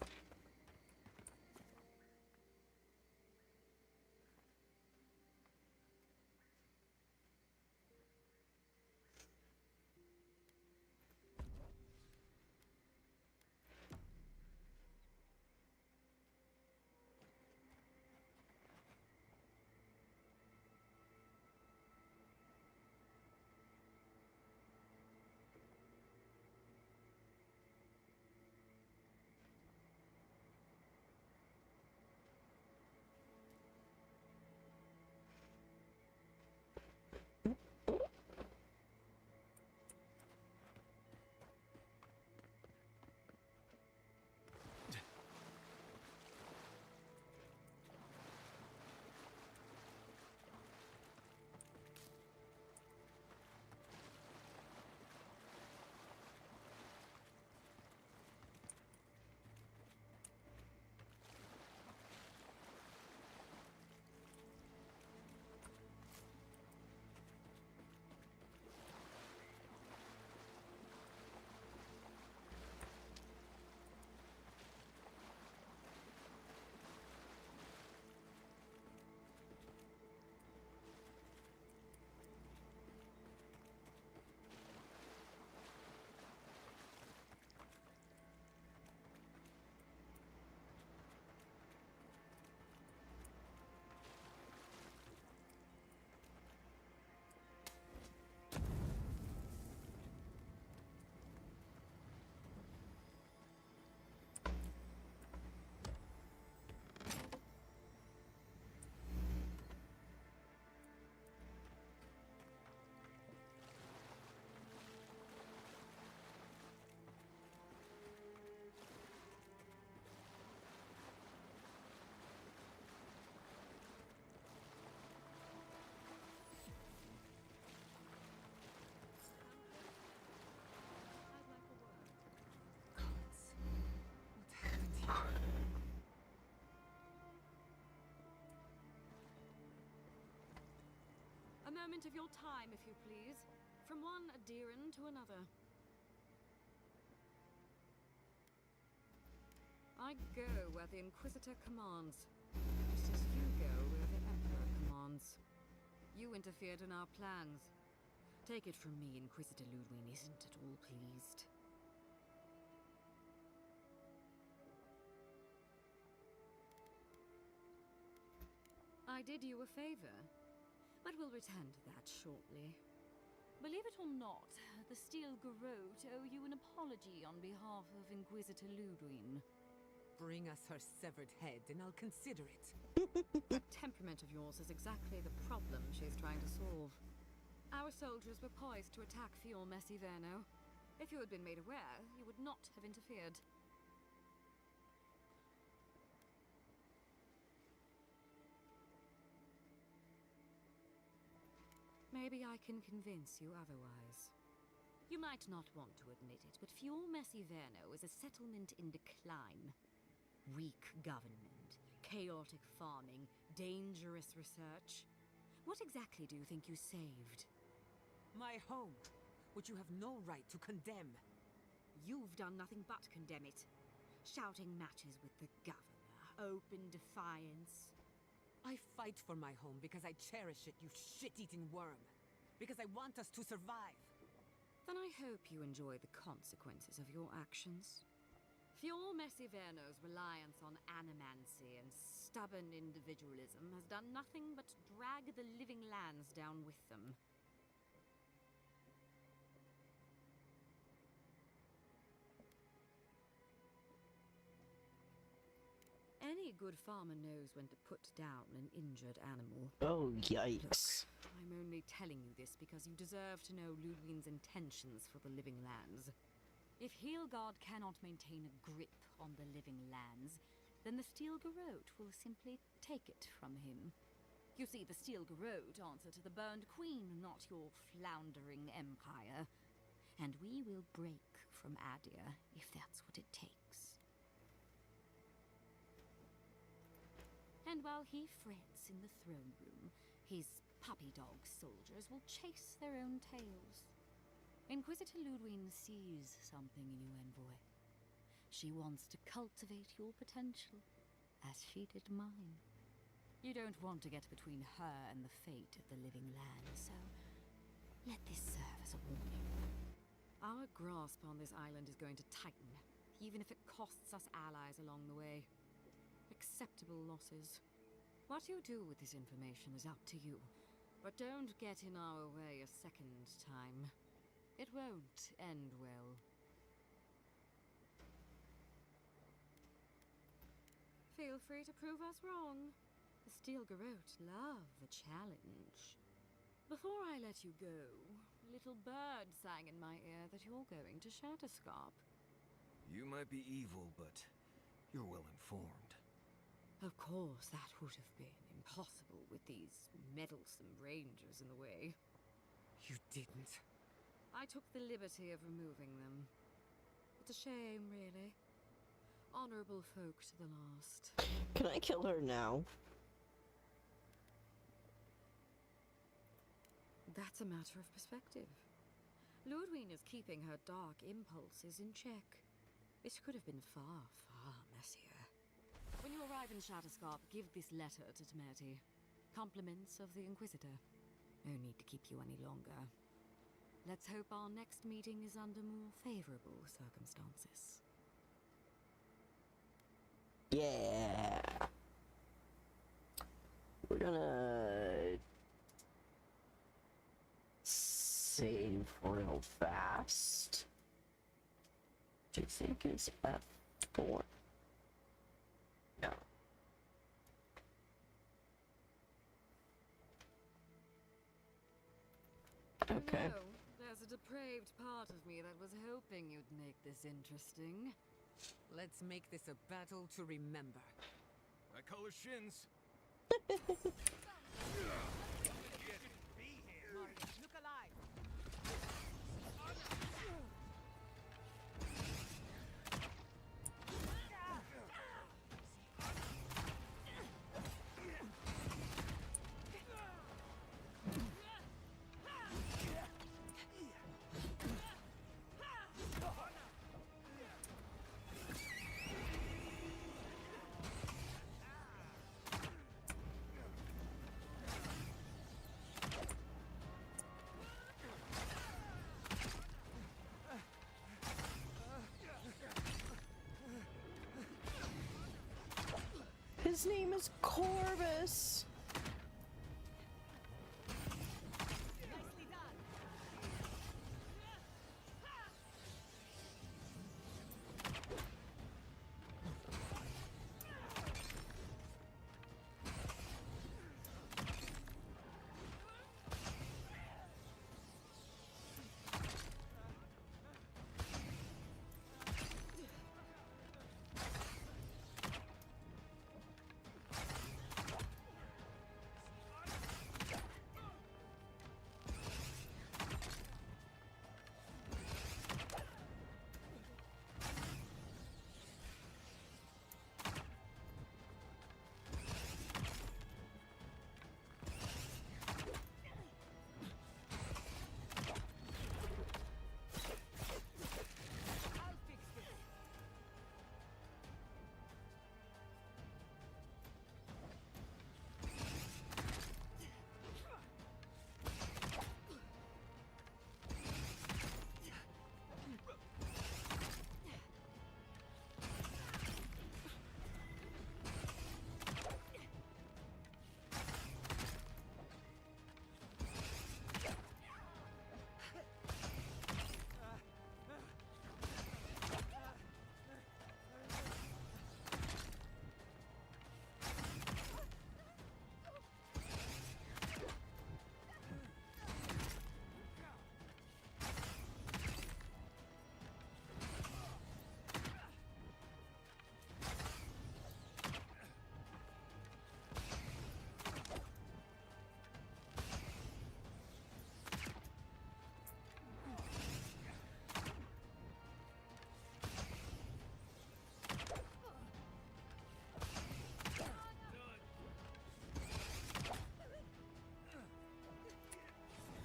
moment of your time, if you please. From one Adiran to another. I go where the Inquisitor commands, just as you go where the Emperor commands. You interfered in our plans. Take it from me, Inquisitor Ludwig isn't at all pleased. I did you a favor, but we'll return to that shortly. Believe it or not, the Steel Garrote owe you an apology on behalf of Inquisitor Ludwig. Bring us her severed head, and I'll consider it. That temperament of yours is exactly the problem she's trying to solve. Our soldiers were poised to attack Fior Messiverno. If you had been made aware, you would not have interfered. Maybe I can convince you otherwise. You might not want to admit it, but Fior Messiverno is a settlement in decline. Weak government, chaotic farming, dangerous research. What exactly do you think you saved? My home, which you have no right to condemn. You've done nothing but condemn it. Shouting matches with the governor, open defiance. I fight for my home because I cherish it, you shit-eating worm. Because I want us to survive. Then I hope you enjoy the consequences of your actions. Fior Messiverno's reliance on animancy and stubborn individualism has done nothing but drag the living lands down with them. Any good farmer knows when to put down an injured animal. Oh, yikes. Look, I'm only telling you this because you deserve to know Ludwig's intentions for the living lands. If Heelgard cannot maintain a grip on the living lands, then the Steel Garrote will simply take it from him. You see, the Steel Garrote answer to the Burned Queen, not your floundering empire. And we will break from Adir if that's what it takes. And while he frets in the throne room, his puppy dog soldiers will chase their own tails. Inquisitor Ludwig sees something in you, envoy. She wants to cultivate your potential, as she did mine. You don't want to get between her and the fate of the living land, so let this serve as a warning. Our grasp on this island is going to tighten, even if it costs us allies along the way. Acceptable losses. What you do with this information is up to you, but don't get in our way a second time. It won't end well. Feel free to prove us wrong. The Steel Garrote love a challenge. Before I let you go, a little bird sang in my ear that you're going to Shatterscarp. You might be evil, but you're well informed. Of course, that would have been impossible with these meddlesome rangers in the way. You didn't. I took the liberty of removing them. It's a shame, really. Honorable folk to the last. Can I kill her now? That's a matter of perspective. Ludwig is keeping her dark impulses in check. It could have been far, far messier. When you arrive in Shatterscarp, give this letter to Temerty. Compliments of the Inquisitor. No need to keep you any longer. Let's hope our next meeting is under more favorable circumstances. Yeah. We're gonna save real fast. Which I think is F4. No. Okay. No, there's a depraved part of me that was hoping you'd make this interesting. Let's make this a battle to remember. I call her shins. Look alive! his name is Corvus.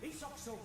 Isoxo!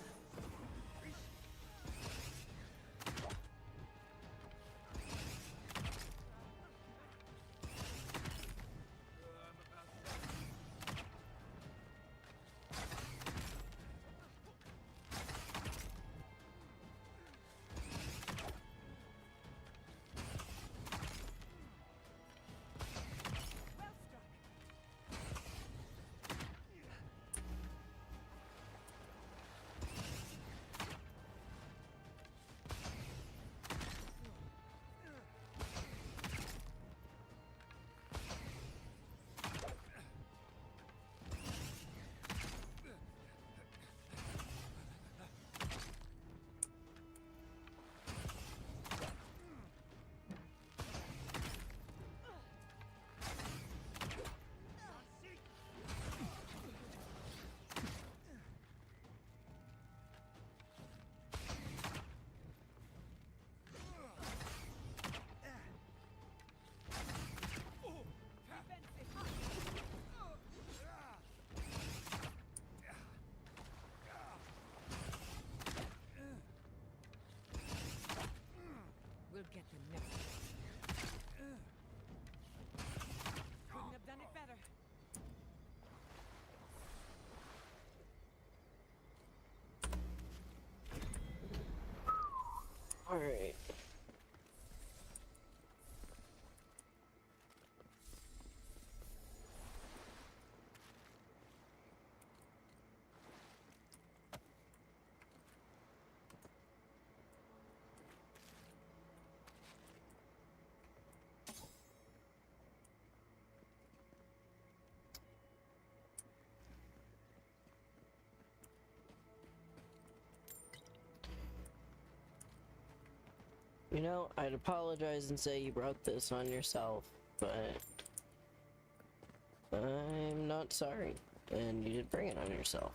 We'll get them next time. Couldn't have done it better. All right. You know, I'd apologize and say you brought this on yourself, but I'm not sorry, and you did bring it on yourself.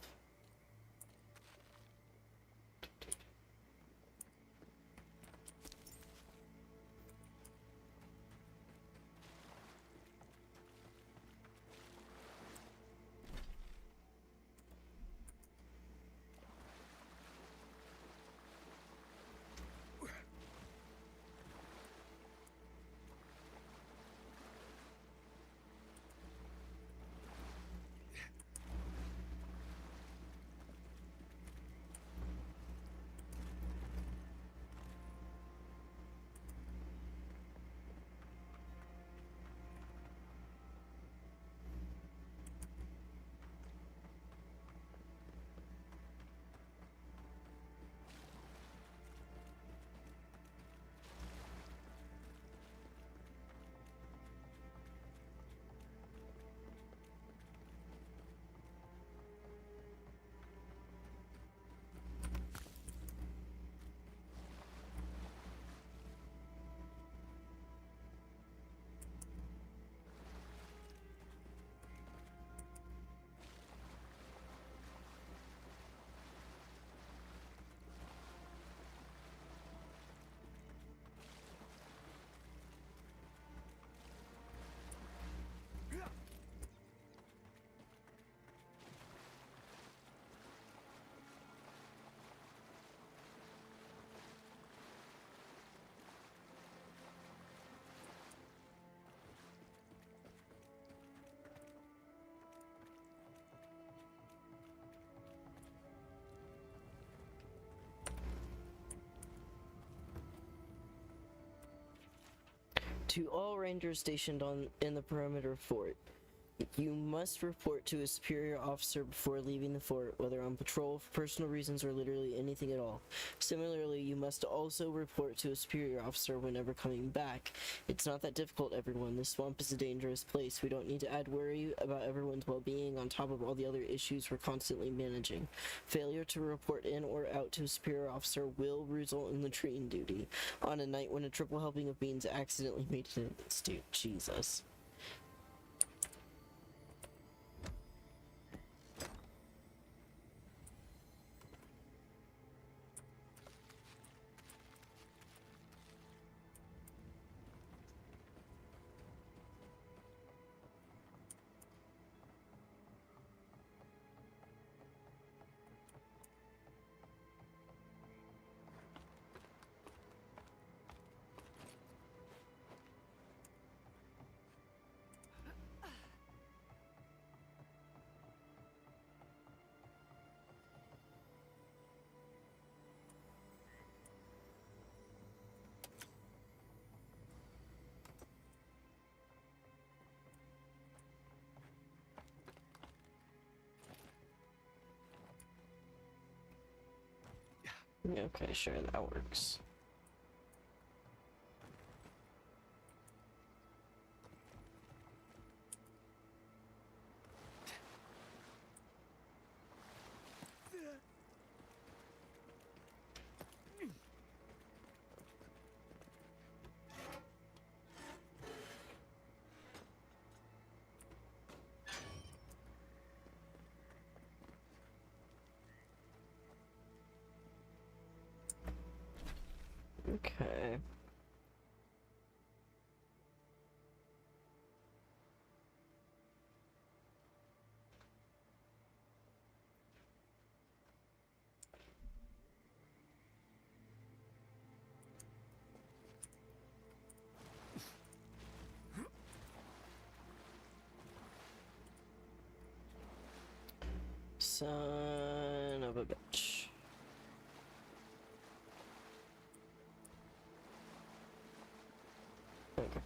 To all rangers stationed in the perimeter fort, you must report to a superior officer before leaving the fort, whether on patrol, for personal reasons, or literally anything at all. Similarly, you must also report to a superior officer whenever coming back. It's not that difficult, everyone. This swamp is a dangerous place. We don't need to add worry about everyone's well-being on top of all the other issues we're constantly managing. Failure to report in or out to a superior officer will result in latrine duty on a night when a triple helping of beans accidentally made it in. Dude, Jesus. Okay, sure, that works. Okay. Son of a bitch. Okay.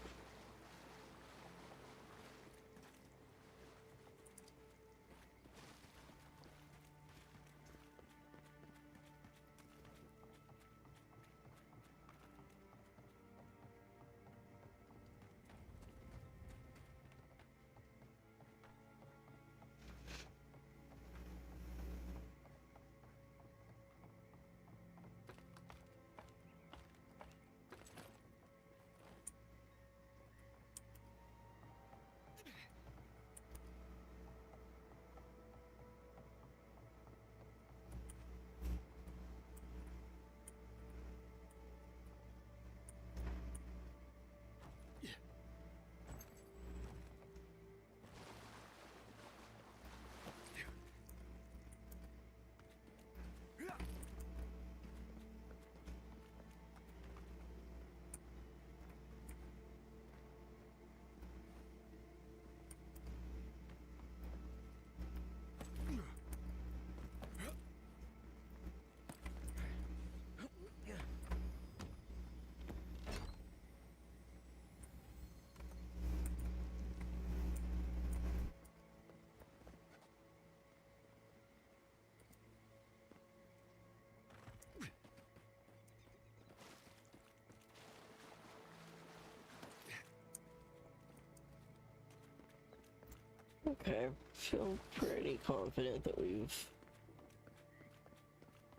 Okay, feel pretty confident that we've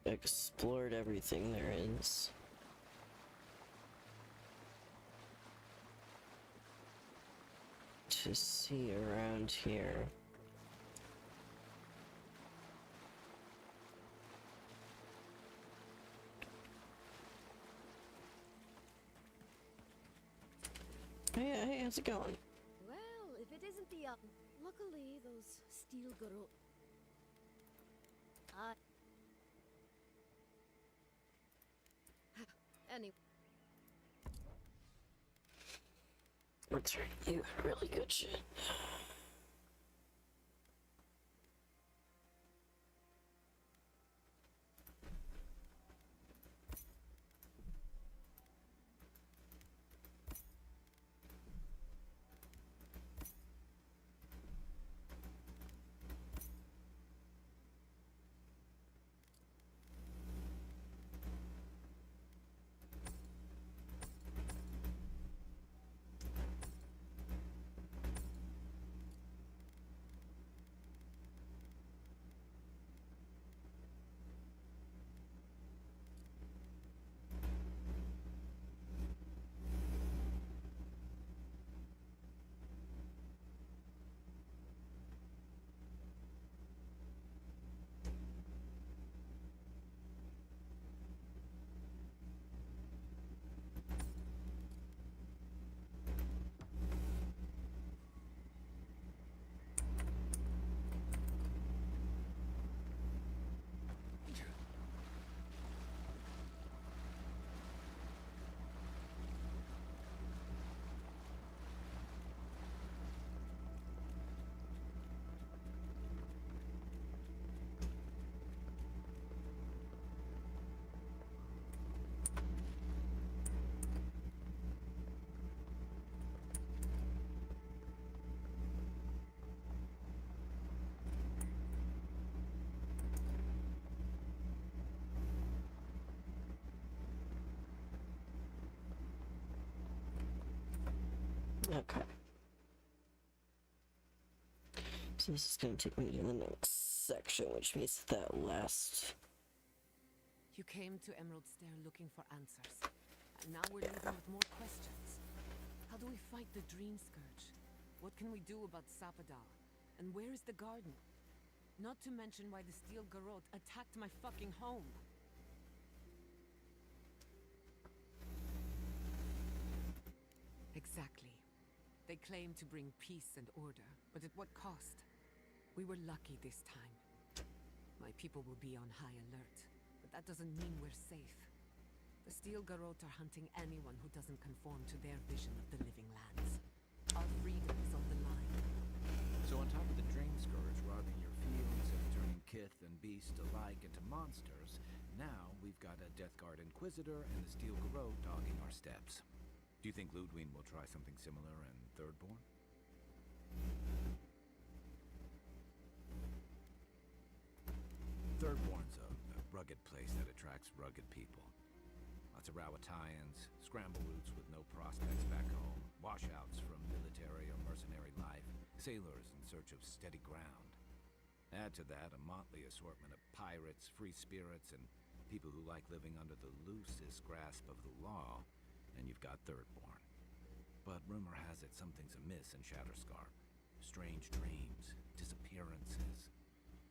explored everything there is. To see around here. Hey, how's it going? Well, if it isn't the, luckily those steel girl... Anyway. Return you really good shit. Okay. So this is going to take me to the next section, which means that last. You came to Emerald Stair looking for answers, and now we're leaving with more questions. How do we fight the Dream Scourge? What can we do about Sapadal? And where is the garden? Not to mention why the Steel Garrote attacked my fucking home. Exactly. They claim to bring peace and order, but at what cost? We were lucky this time. My people will be on high alert, but that doesn't mean we're safe. The Steel Garrote are hunting anyone who doesn't conform to their vision of the living lands. Our freedom is on the line. So on top of the Dream Scourge robbing your fields and turning kith and beast alike into monsters, now we've got a Death Guard Inquisitor and the Steel Garrote dogging our steps. Do you think Ludwig will try something similar in Thirdborn? Thirdborn's a rugged place that attracts rugged people. Lots of Rawatayans, scramble routes with no prospects back home, washouts from military or mercenary life, sailors in search of steady ground. Add to that a motley assortment of pirates, free spirits, and people who like living under the loosest grasp of the law, and you've got Thirdborn. But rumor has it something's amiss in Shatterscarp. Strange dreams, disappearances,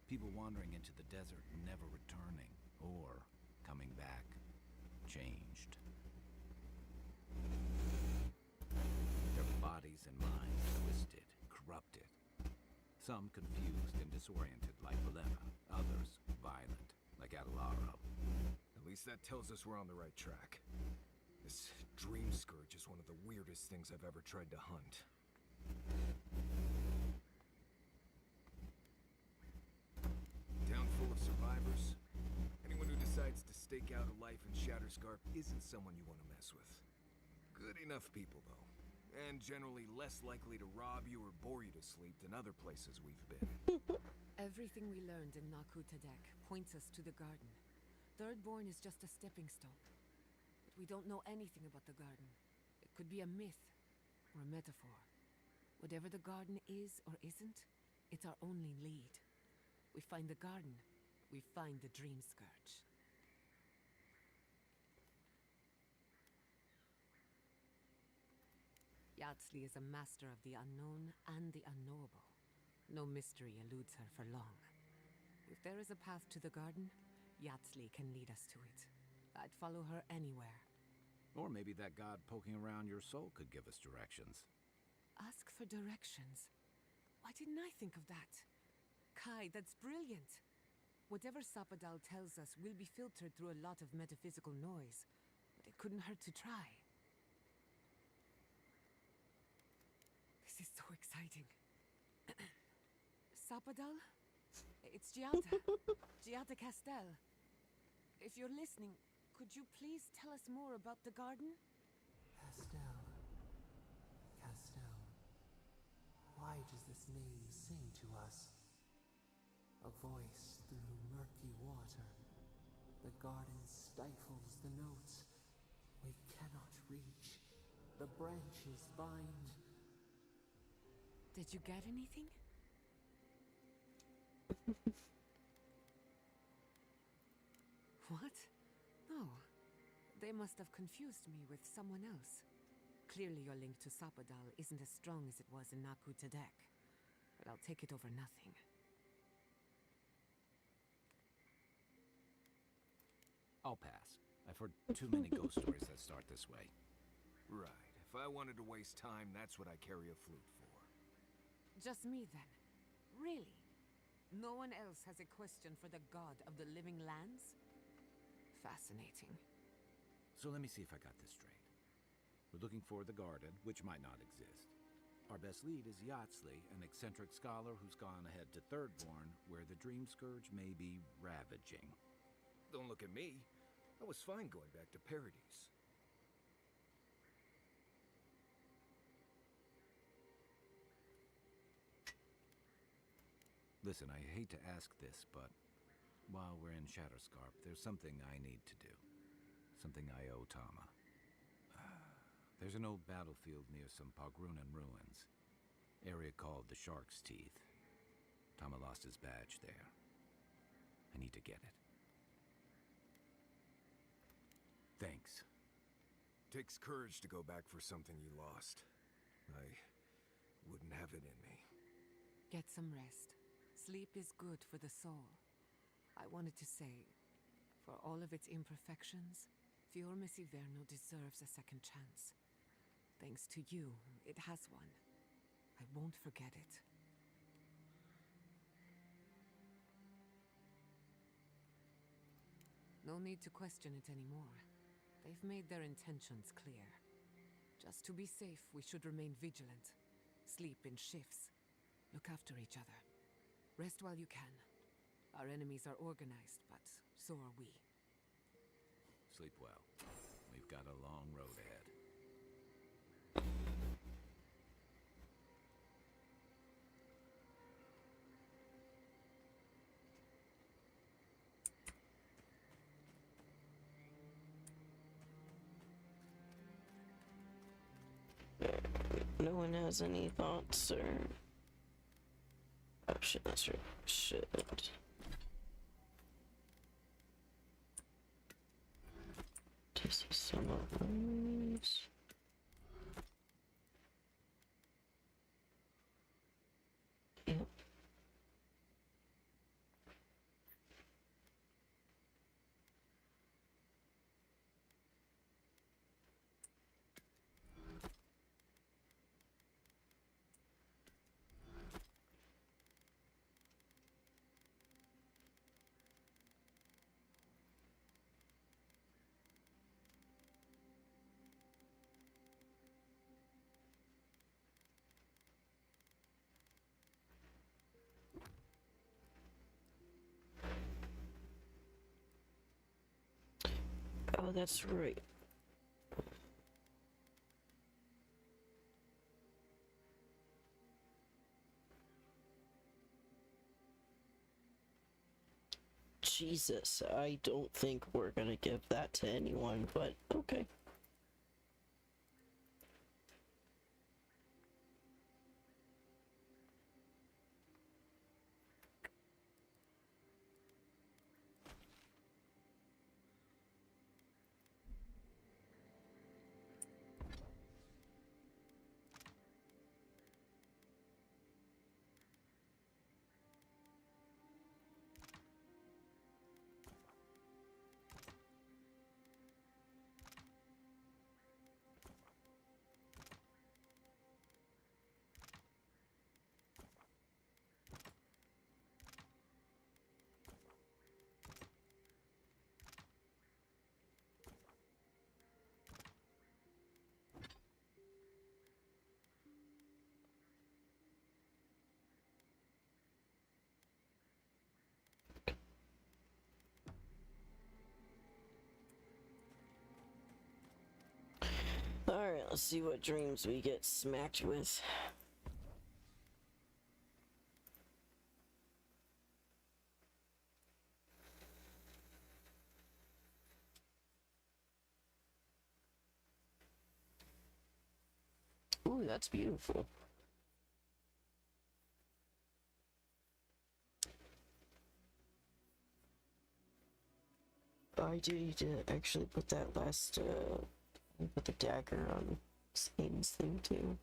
people wandering into the desert never returning, or coming back changed. Their bodies and minds twisted, corrupted. Some confused and disoriented like Belema, others violent like Adelaro. At least that tells us we're on the right track. This Dream Scourge is one of the weirdest things I've ever tried to hunt. Town full of survivors. Anyone who decides to stake out a life in Shatterscarp isn't someone you want to mess with. Good enough people, though. And generally less likely to rob you or bore you to sleep than other places we've been. Everything we learned in Naku Tadek points us to the garden. Thirdborn is just a stepping stone. But we don't know anything about the garden. It could be a myth or a metaphor. Whatever the garden is or isn't, it's our only lead. We find the garden, we find the Dream Scourge. Yardsley is a master of the unknown and the unknowable. No mystery eludes her for long. If there is a path to the garden, Yardsley can lead us to it. I'd follow her anywhere. Or maybe that god poking around your soul could give us directions. Ask for directions. Why didn't I think of that? Kai, that's brilliant. Whatever Sapadal tells us will be filtered through a lot of metaphysical noise, but it couldn't hurt to try. This is so exciting. Sapadal? It's Giada. Giada Castel. If you're listening, could you please tell us more about the garden? Castel. Castel. Why does this name sing to us? A voice through murky water. The garden stifles the notes. We cannot reach. The branches bind. Did you get anything? What? No. They must have confused me with someone else. Clearly your link to Sapadal isn't as strong as it was in Naku Tadek. But I'll take it over nothing. I'll pass. I've heard too many ghost stories that start this way. Right. If I wanted to waste time, that's what I carry a flute for. Just me then. Really? No one else has a question for the god of the living lands? Fascinating. So let me see if I got this straight. We're looking for the garden, which might not exist. Our best lead is Yardsley, an eccentric scholar who's gone ahead to Thirdborn, where the Dream Scourge may be ravaging. Don't look at me. I was fine going back to Paradise. Listen, I hate to ask this, but while we're in Shatterscarp, there's something I need to do. Something I owe Tama. There's an old battlefield near some Pogrunan ruins. Area called the Shark's Teeth. Tama lost his badge there. I need to get it. Thanks. Takes courage to go back for something you lost. I wouldn't have it in me. Get some rest. Sleep is good for the soul. I wanted to say, for all of its imperfections, Fior Messiverno deserves a second chance. Thanks to you, it has one. I won't forget it. No need to question it anymore. They've made their intentions clear. Just to be safe, we should remain vigilant. Sleep in shifts. Look after each other. Rest while you can. Our enemies are organized, but so are we. Sleep well. We've got a long road ahead. No one has any thoughts or... Oh shit, that's right. Shit. This is some of those. Yep. Oh, that's right. Jesus, I don't think we're gonna give that to anyone, but okay. Alright, let's see what dreams we get smacked with. Ooh, that's beautiful. I do need to actually put that last, put the dagger on Satan's thing too.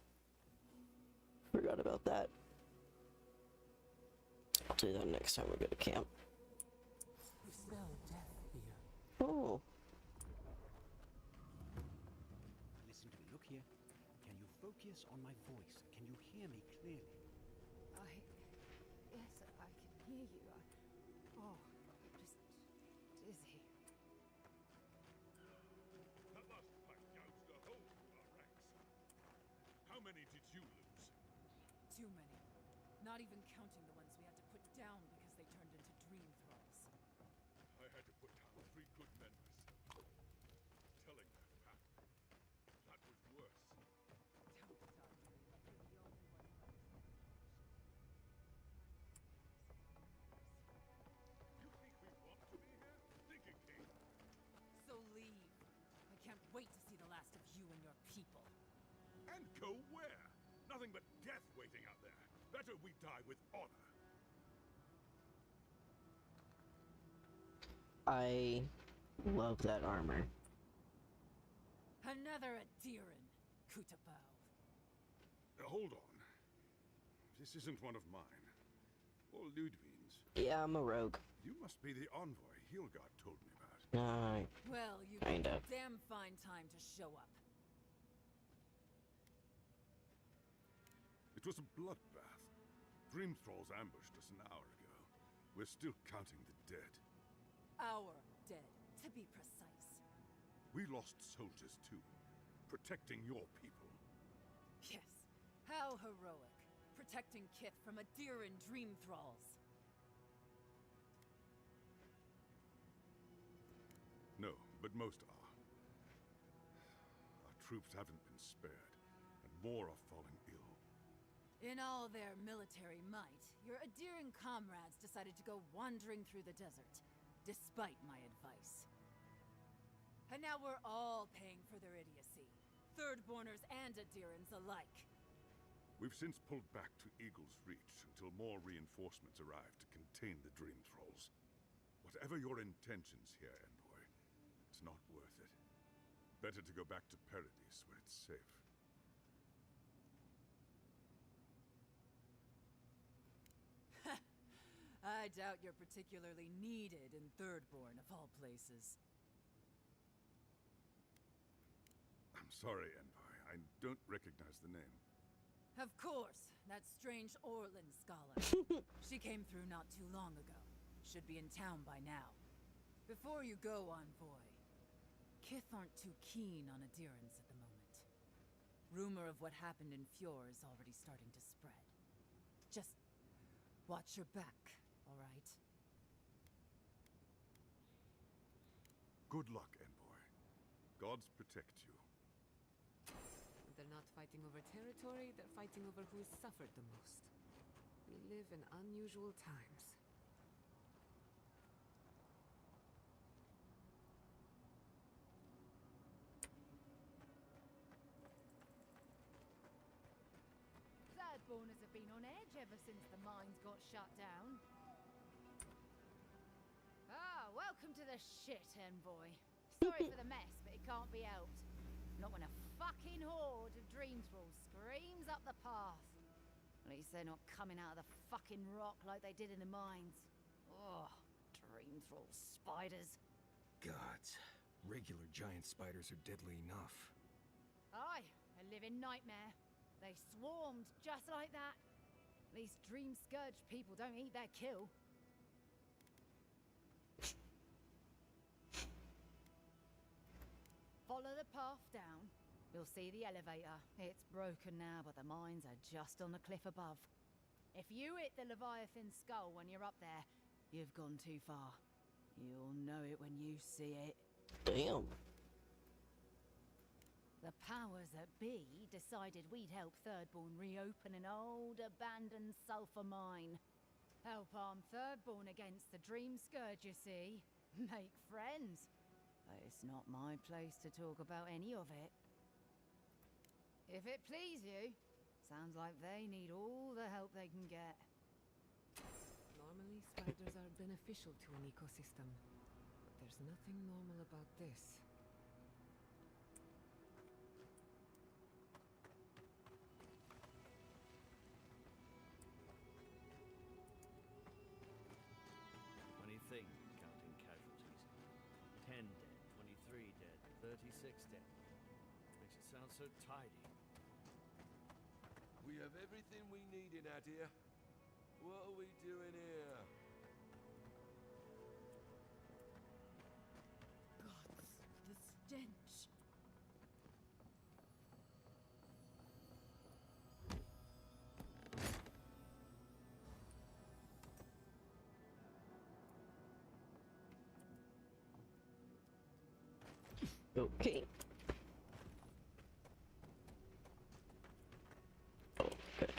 Forgot about that. I'll do that next time we go to camp. We smell death here. Oh. Listen to me. Look here. Can you focus on my voice? Can you hear me clearly? Yes, I can hear you. I'm just dizzy. That last fight gouged a hole through our ranks. How many did you lose? Too many. Not even counting the ones we had to put down because they turned into dream thralls. I had to put down 3 good men myself. Telling that fact, that was worse. Don't talk to me like you're the only one who understands You think we want to be here? Think again. So leave. I can't wait to see the last of you and your people. And go where? Nothing but death waiting out there. Better we die with honor. I love that armor. Another Adiran, Kutabao. Hold on. This isn't one of mine. Or Ludwig's. Yeah, I'm a rogue. You must be the envoy Hilgard told me about. Well, you kind got of. a damn fine time to show up. It was a bloodbath. Dream Thralls ambushed us an hour ago. We're still counting the dead. Our dead, to be precise. We lost soldiers too, protecting your people. Yes, how heroic. Protecting Kith from Adiran dream thralls. No, but most are. Our troops haven't been spared, and more are falling ill. In all their military might, your Adiran comrades decided to go wandering through the desert, despite my advice. And now we're all paying for their idiocy. Thirdborners and Adirans alike. We've since pulled back to Eagle's Reach until more reinforcements arrive to contain the Dream Thralls. Whatever your intentions here, Envoy, it's not worth it. Better to go back to Paradise where it's safe. I doubt you're particularly needed in Thirdborn, of all places. I'm sorry, Envoy. I don't recognize the name. Of course, that strange Orlin scholar. She came through not too long ago. Should be in town by now. Before you go, Envoy, Kith aren't too keen on Adirans at the moment. Rumor of what happened in Fjord is already starting to spread. Just watch your back, all right? Good luck, Envoy. Gods protect you. They're not fighting over territory, they're fighting over who's suffered the most. We live in unusual times. Thirdborners have been on edge ever since the mines got shut down. Ah, welcome to the shit, Envoy. Sorry for the mess, but it can't be helped. Not when a fucking horde of Dream Thralls screams up the path. At least they're not coming out of the fucking rock like they did in the mines. Oh, Dream Thrall spiders. Gods. Regular giant spiders are deadly enough. Aye, a living nightmare. They swarmed just like that. At least Dream Scourge people don't eat their kill. Follow the path down. You'll see the elevator. It's broken now, but the mines are just on the cliff above. If you hit the Leviathan skull when you're up there, you've gone too far. You'll know it when you see it. Damn. The powers that be decided we'd help Thirdborn reopen an old, abandoned sulfur mine. Help arm Thirdborn against the Dream Scourge, you see. Make friends. But it's not my place to talk about any of it. If it please you, sounds like they need all the help they can get. Normally, spiders are beneficial to an ecosystem. But there's nothing normal about this. Funny thing, counting casualties. 10 dead, 23 dead, 36 dead. Makes it sound so tidy. We have everything we need in Adir. What are we doing here? Gods, the stench. Okay. Oh, good.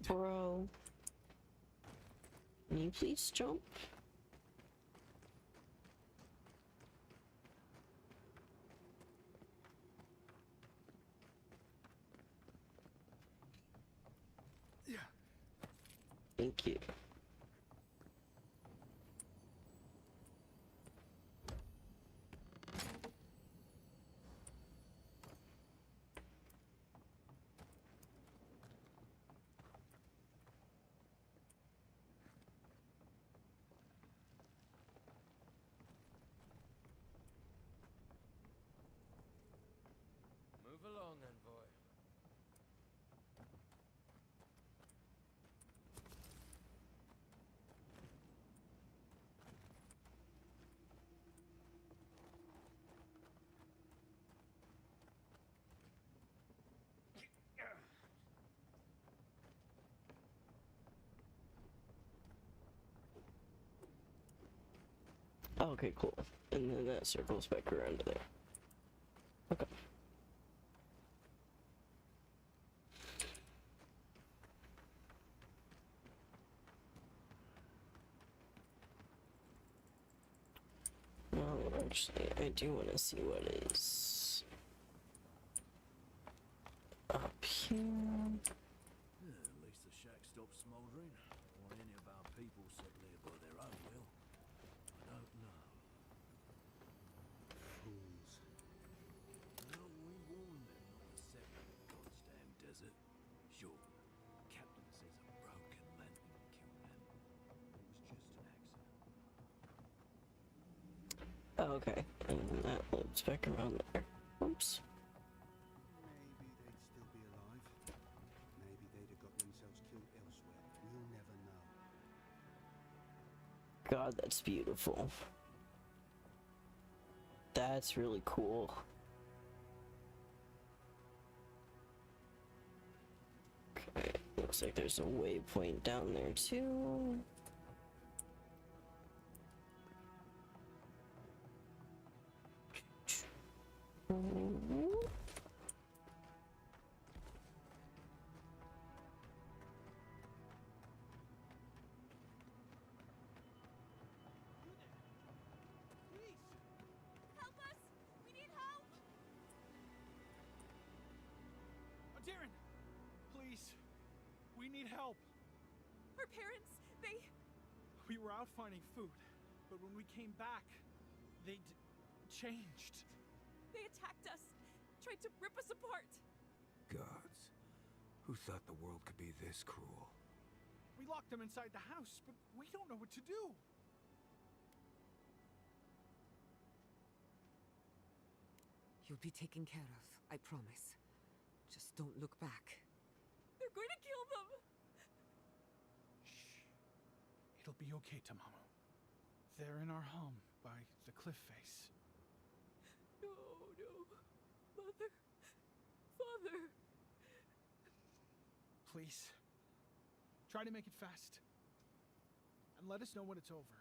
Bro. Can you please jump? Yeah. Thank you. Move along, envoy. Okay, cool. And then that circles back around to there. Okay. Well, actually, I do want to see what is up here. Yeah, at least the shack stopped smouldering. Or any of our people settle here by their own will. I don't know. Fools. No, we warned them not to settle in the goddamn desert. Sure, Captain says a broken lantern killed them. It was just an accident. Oh, okay, and then that loops back around there. Oops. Maybe they'd still be alive. Maybe they'd have got themselves killed elsewhere. We'll never know. God, that's beautiful. That's really cool. Okay, looks like there's a waypoint down there too. Help us! We need help! Darren! Please! We need help! Our parents, they... We were out finding food, but when we came back, they changed. They attacked us, tried to rip us apart. Gods. Who thought the world could be this cruel? We locked them inside the house, but we don't know what to do. You'll be taken care of, I promise. Just don't look back. They're going to kill them! Shh. It'll be okay, Tamamu. They're in our home by the cliff face. No, no. Mother. Father. Please. Try to make it fast. And let us know when it's over.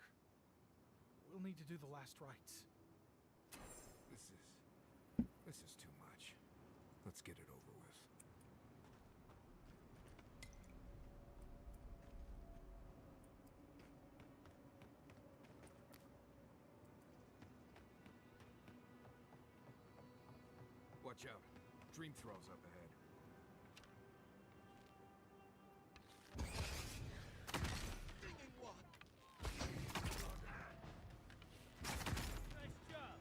We'll need to do the last rites. This is too much. Let's get it over with. Watch out. Dream thralls up ahead. Nice job!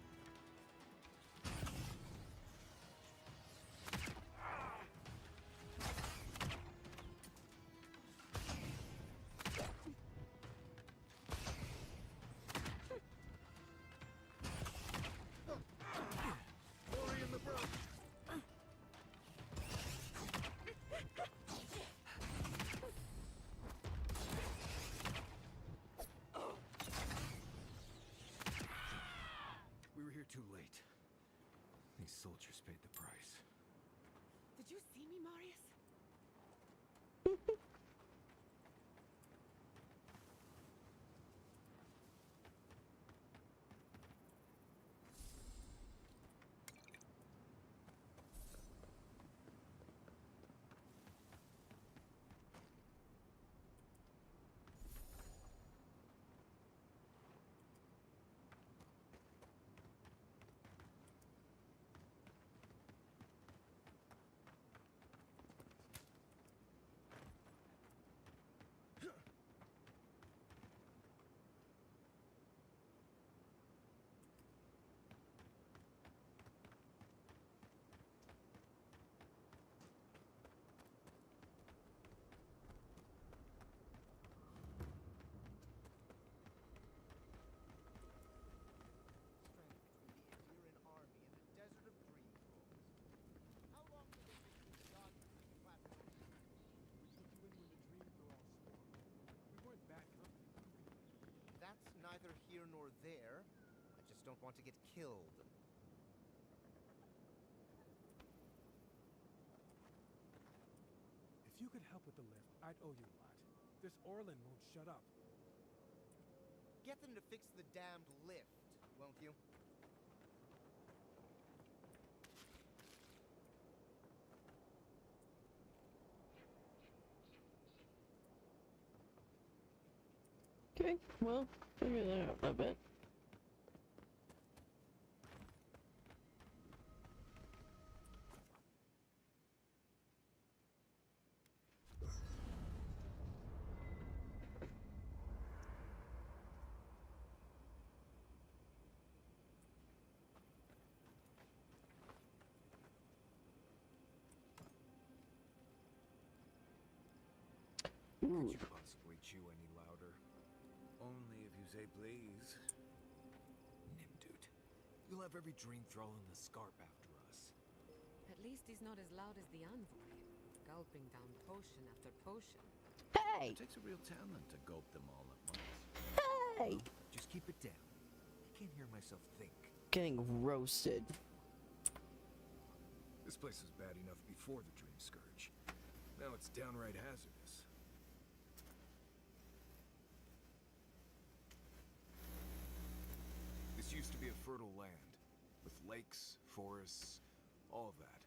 Glory in the brush. just don't want to get killed. If you could help with the lift, I'd owe you a lot. This Orlin won't shut up. Get them to fix the damned lift, won't you? Okay, well, figure that out a bit. Could you possibly chew any louder? Only if you say please. Nimdude, you'll have every dream thrall in the scarp after us. At least he's not as loud as the envoy, gulping down potion after potion. Hey! It takes a real talent to gulp them all at once. Hey! Just keep it down. I can't hear myself think. Getting roasted. This place was bad enough before the Dream Scourge. Now it's downright hazardous. This used to be a fertile land, with lakes, forests, all of that.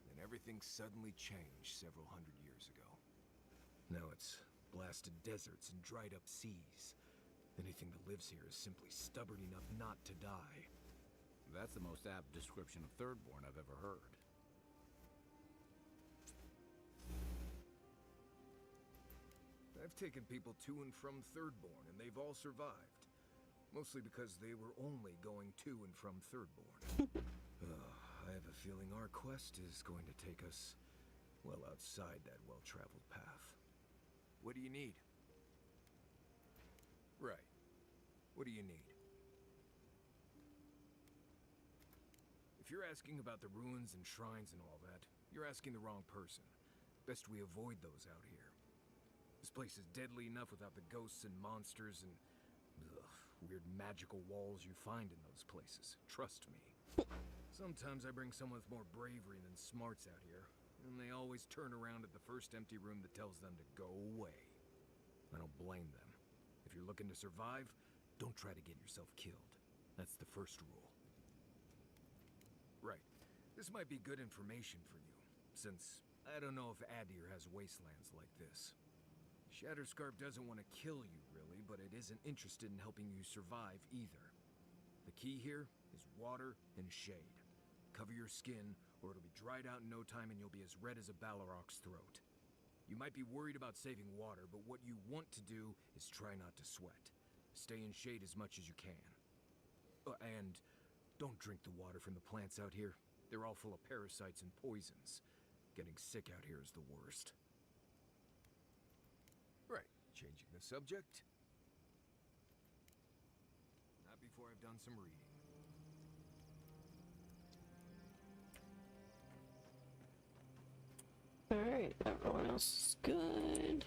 Then everything suddenly changed several hundred years ago. Now it's blasted deserts and dried up seas. Anything that lives here is simply stubborn enough not to die. That's the most apt description of Thirdborn I've ever heard. I've taken people to and from Thirdborn, and they've all survived. Mostly because they were only going to and from Thirdborn. I have a feeling our quest is going to take us well outside that well-traveled path. What do you need? Right. What do you need? If you're asking about the ruins and shrines and all that, you're asking the wrong person. Best we avoid those out here. This place is deadly enough without the ghosts and monsters and weird magical walls you find in those places. Trust me. Sometimes I bring someone with more bravery than smarts out here, and they always turn around at the first empty room that tells them to go away. I don't blame them. If you're looking to survive, don't try to get yourself killed. That's the first rule. Right. This might be good information for you, since I don't know if Adir has wastelands like this. Shatterscarp doesn't want to kill you, really, but it isn't interested in helping you survive either. The key here is water and shade. Cover your skin, or it'll be dried out in no time and you'll be as red as a Balrog's throat. You might be worried about saving water, but what you want to do is try not to sweat. Stay in shade as much as you can. And don't drink the water from the plants out here. They're all full of parasites and poisons. Getting sick out here is the worst. Right, changing the subject. Not before I've done some reading. Alright, everyone else is good.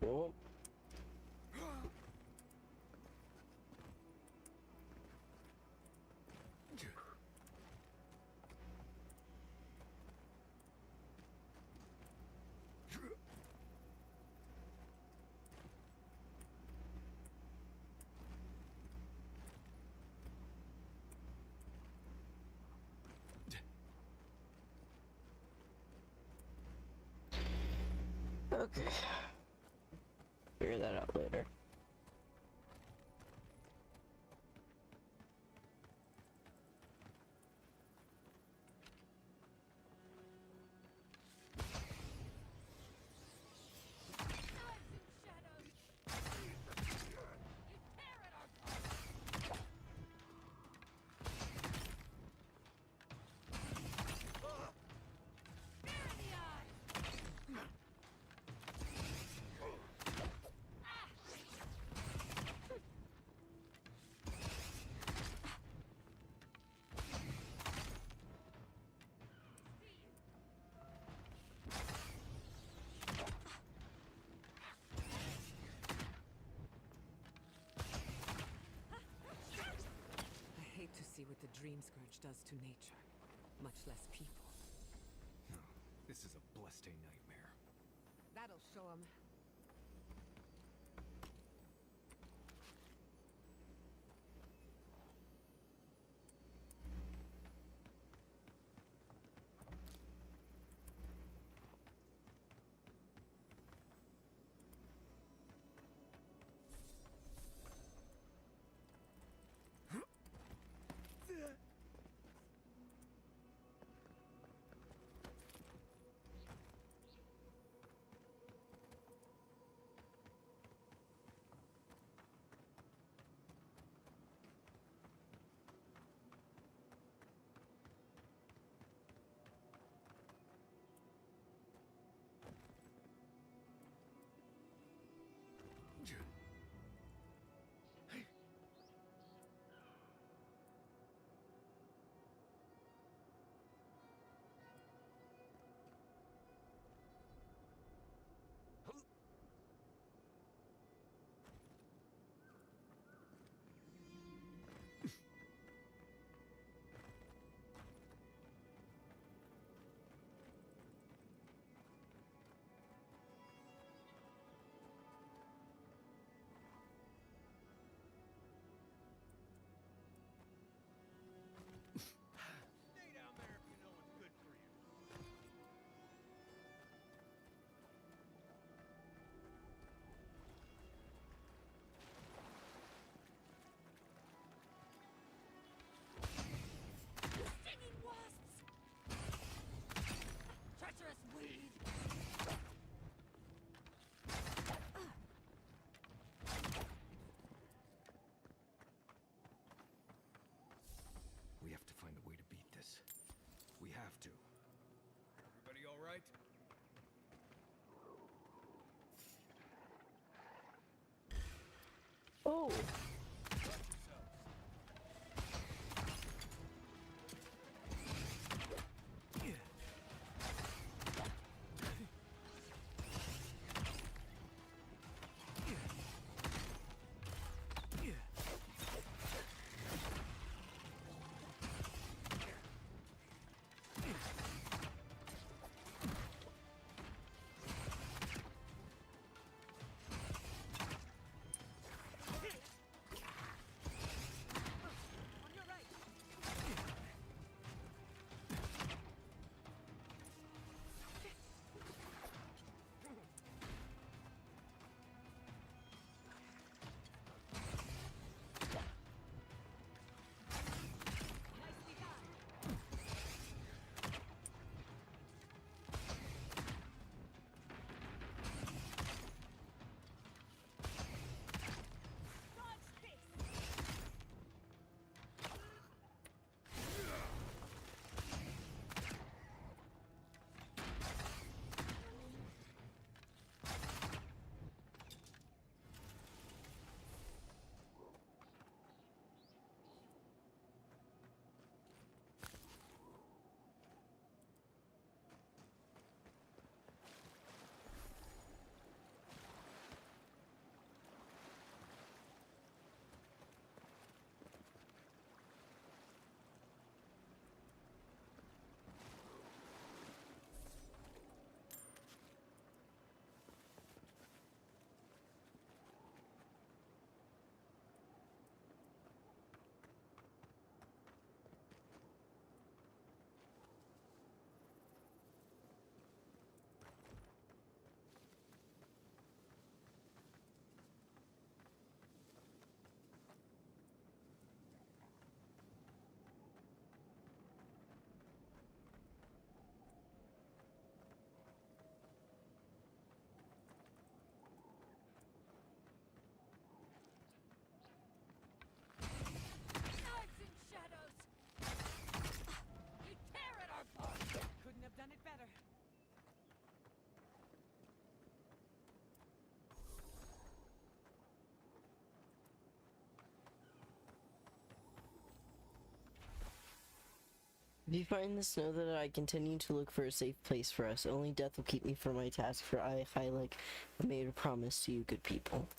Oh. Okay. Figure that out later. I hate to see what the Dream Scourge does to nature, much less people. No, this is a blessed nightmare. That'll show him. Stay down there if you know what's good for you. Stinging wasps! Treacherous weed! We have to find a way to beat this. We have to. Everybody all right? Oh. If you find this, know that I continue to look for a safe place for us. Only death will keep me from my task, for I, Hylic, have made a promise to you good people.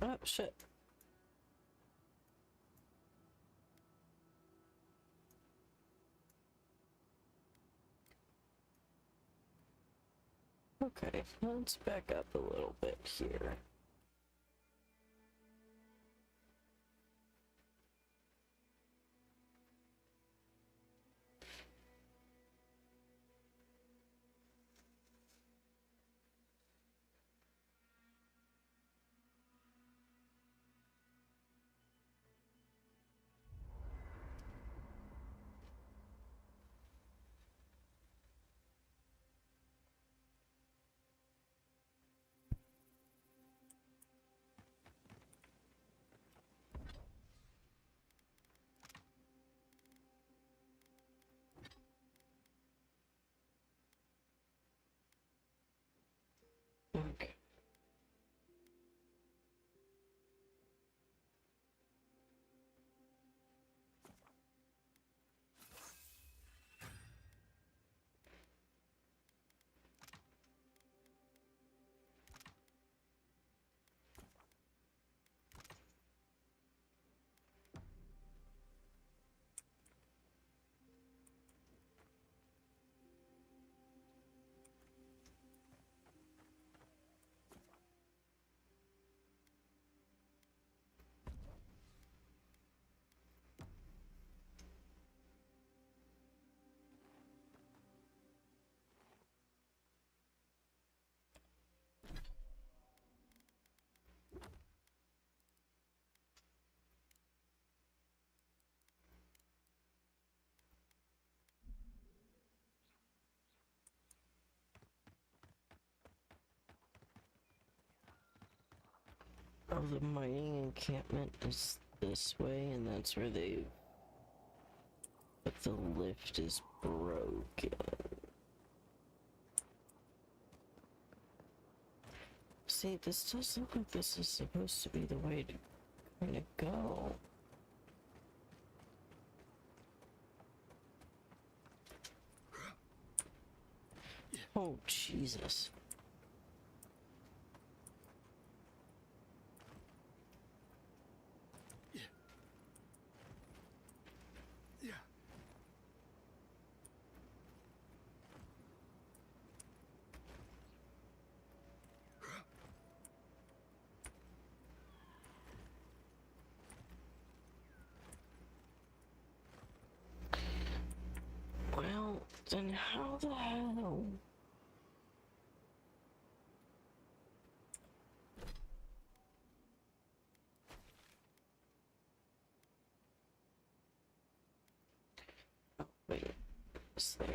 Oh, shit. Okay, let's back up a little bit here. Okay. Oh, the mining encampment is this way, and that's where they... But the lift is broken. See, this does look like this is supposed to be the way to kind of go. Oh, Jesus. Well, then how the hell? Oh, wait. Is there...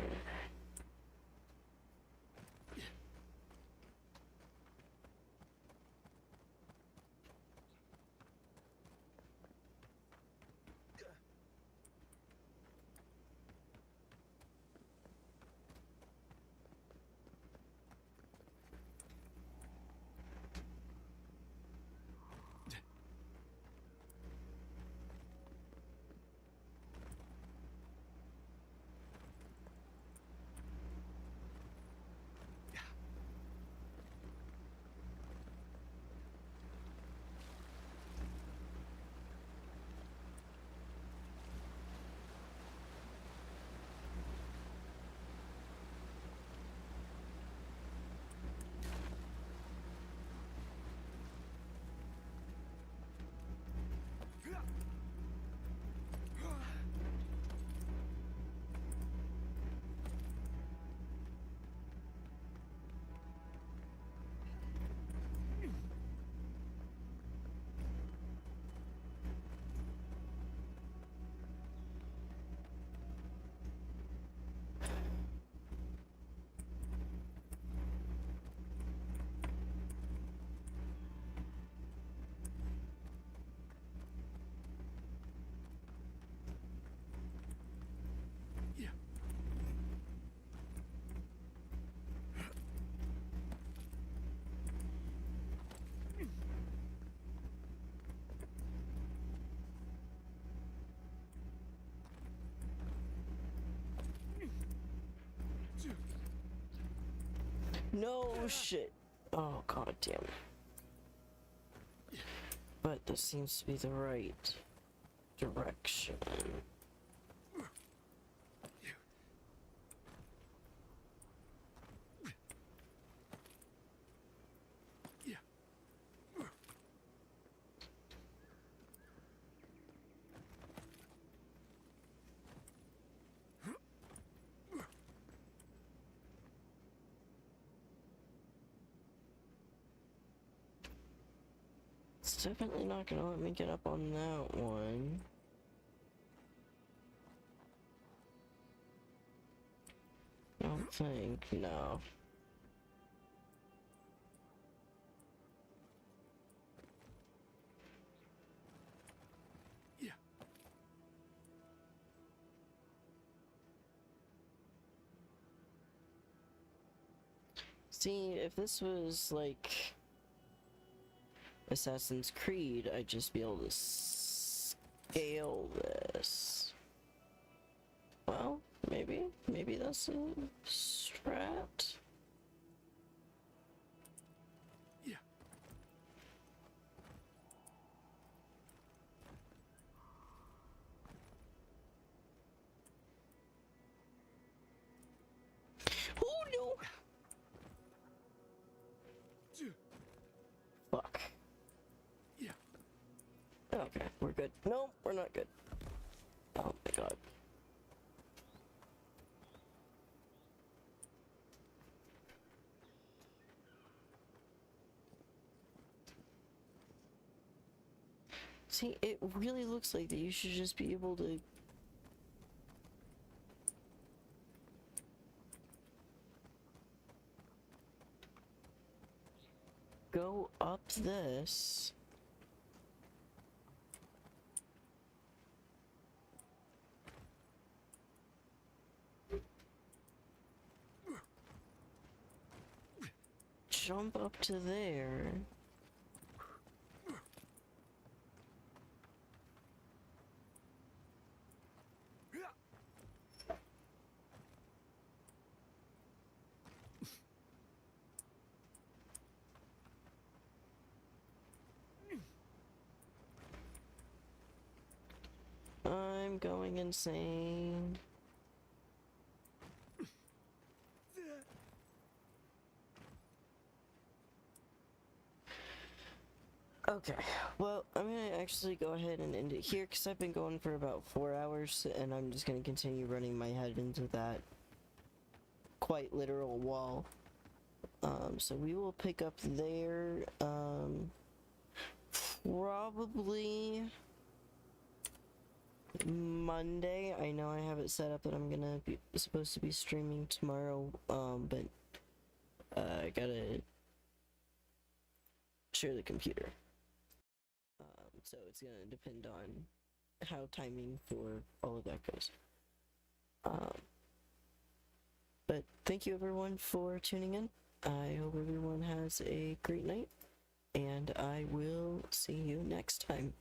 No shit. Oh god damn. But this seems to be the right direction. It's definitely not gonna let me get up on that one. I don't think, no. See, if this was like Assassin's Creed, I'd just be able to scale this. Well, maybe that's a strat. Oh no! Fuck. Okay, we're good. No, we're not good. Oh my god. See, it really looks like that you should just be able to go up this. Jump up to there. I'm going insane. Okay, well, I'm gonna actually go ahead and end it here because I've been going for about 4 hours and I'm just gonna continue running my head into that quite literal wall. So we will pick up there, probably Monday. I know I have it set up that I'm gonna be supposed to be streaming tomorrow, but I gotta share the computer. So it's gonna depend on how timing for all of that goes. But thank you everyone for tuning in. I hope everyone has a great night, and I will see you next time.